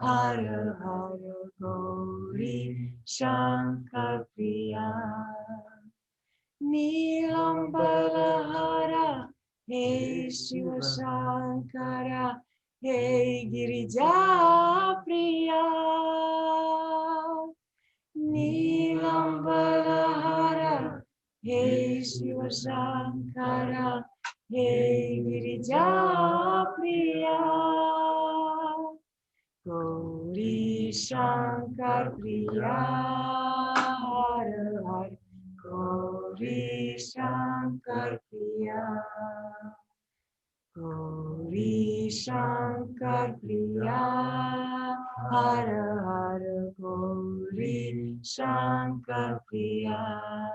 Hara Hara Gauri Shankar Priya Neelam Balahara Hey Shiva Shankara Hey Girija Priya Neelam Balahara Hey Shiva Shankara Hey Girija Priya Gauri Shankar Priya Hara Hara Gauri Shankar Priya Gauri Shankar Priya Hara Hara Gauri Shankar Priya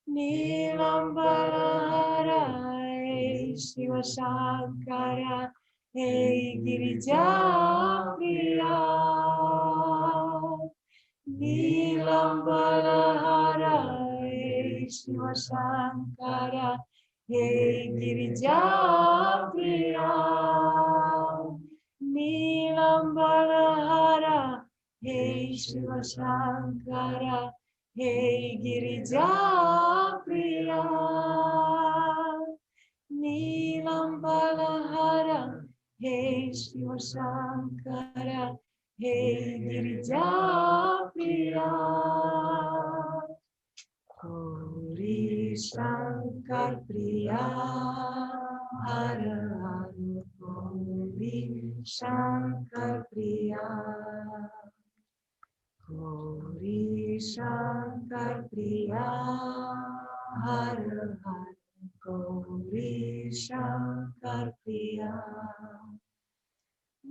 Neelam Balahara Hey Shiva Shankara Hey Girija Priya Neelam Balahara Hey Shiva Shankara Hey Girija Priya Neelam Balahara Hey Shiva Shankara Hey Girija Priya Neelam Balahara Hey Shiva Shankara Hey Girija Priya Gauri Shankar Priya Hara Hara Gauri Shankar Priya Gauri Shankar Priya Hara Hara Gauri Shankar Priya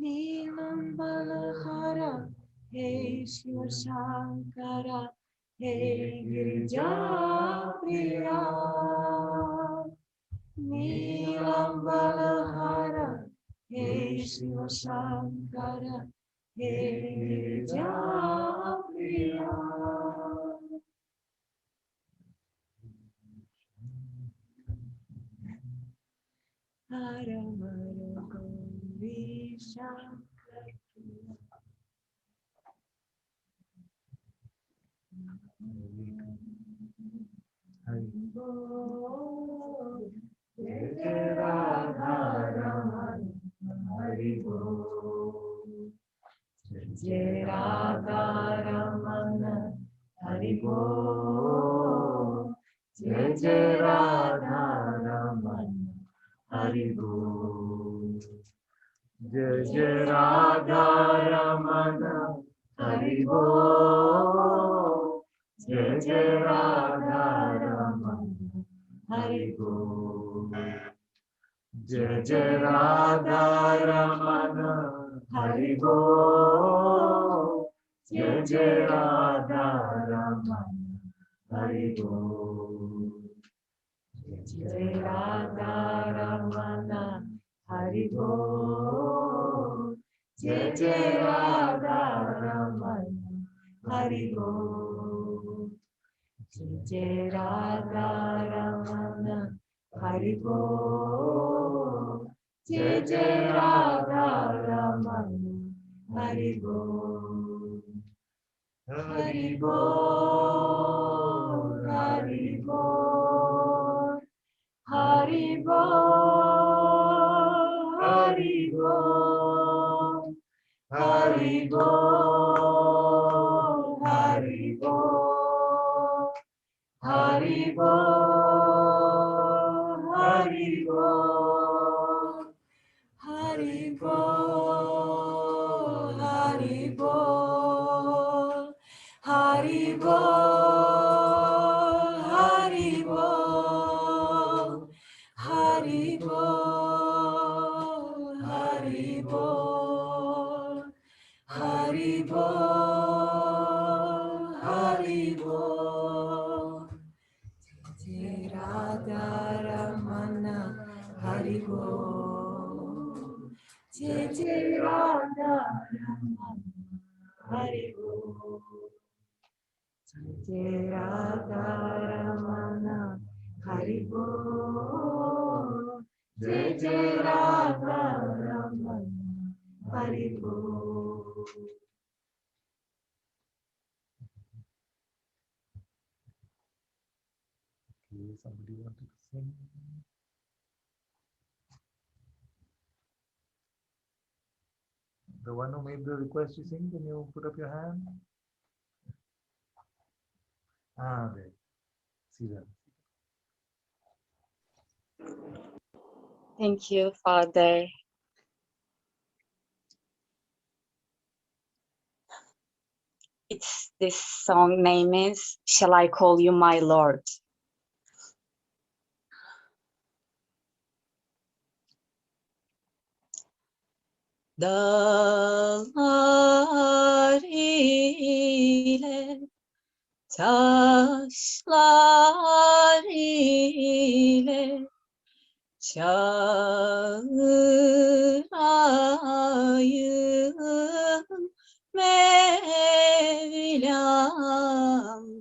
Neelam Balahara Hey Shiva Shankara Hey Girija Priya Neelam Balahara Hey Shiva Shankara Hey Girija Priya Hara Hara Gauri Shankar Priya Jai Jai Radha Raman Hari Bol Jai Jai Radha Raman Hari Bol Jai Jai Radha Raman Hari Bol Jai Jai Radha Raman Hari Bol Jai Jai Radha Raman Hari Bol. Jai Jai Radha Ramana, Hari Bol. Jai Jai Radha Ramana, Hari Bol. Jai Radha Ramana, Hari Bol. Jai Jai Radha Ramana, Hari Bol. Jai Radha Ramana, Hari Bol. Jai Jai Radha Ramana, Hari Bol. Hari Bol, Hari Bol. Hari Bol, Hari Bol. Hari Bol, Hari Bol. Hari Bol, Hari Bol. Hari Bol, Hari Bol. Hari Bol, Hari Bol. Hari Bol, Hari Bol. Hari Bol, Hari Bol. Jai Radha Ramana, Hari Bol. Jai Jai Radha Ramana, Hari Bol. Jai Radha Ramana, Hari Bol. Jai Jai Radha Ramana, Hari Bol. Okay, somebody wanted to sing. The one who made the request to sing, can you put up your hand? Ah, there. See that. Thank you, Father. This song name is Shall I Call You My Lord? Dağlar ile taşlar ile çağırayım Mevlam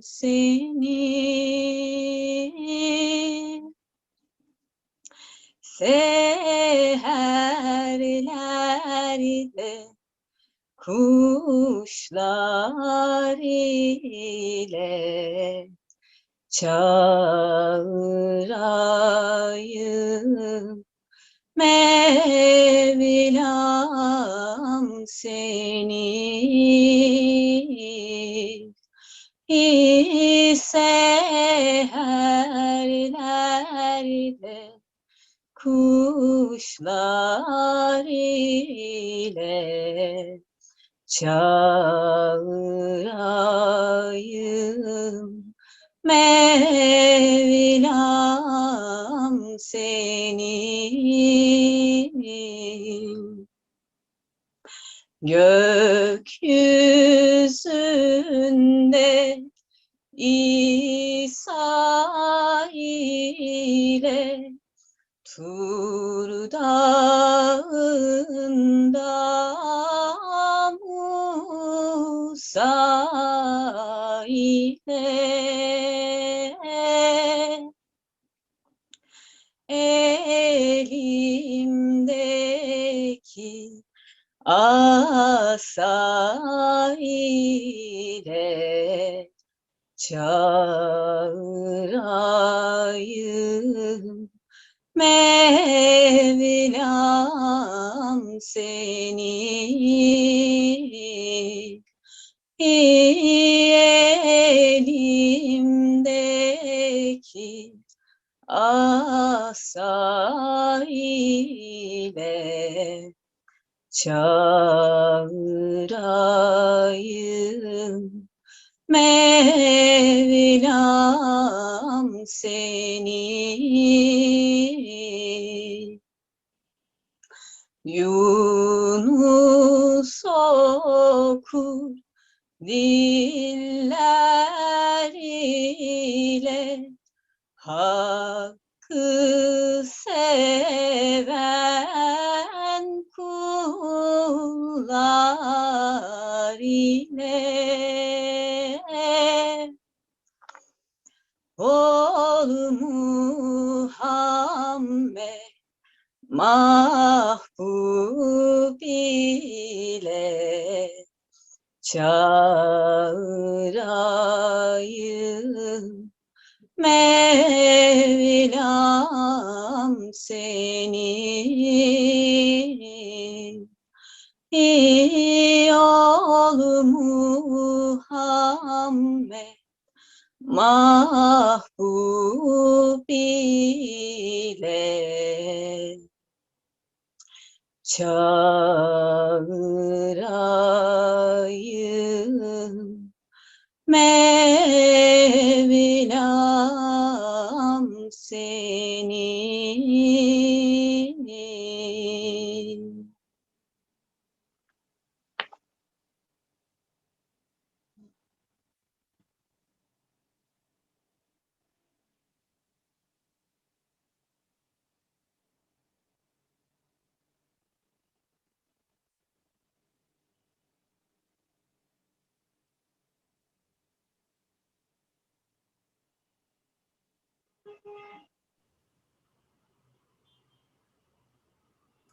seni. Seherlerde kuşlar ile çağırayım Mevlam seni. Seherlerde kuşlar ile çağırayım Mevlam seni. Gökyüzünde İsa ile Tur dağında Musa ile elimdeki asa ile çağırayım Mevlam seni. Elimdeki asa ile çağırayım Mevlam seni. diller ile Hakkı seven kullar ile ol Muhammed mahbub ile çağırayım Mevlam seni ol Muhammed mahbub ile çağırayım Mevlam seni.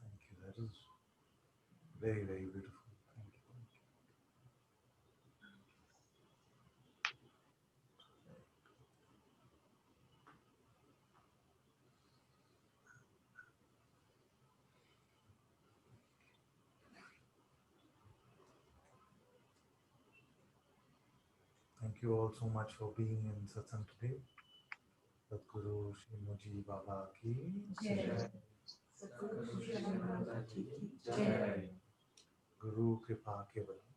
Thank you. That is very, very beautiful. Thank you. Thank you all so much for being in Satsang today. Sadhguru Shri Muji Baba ki jai. Guru Kripa Kevalam.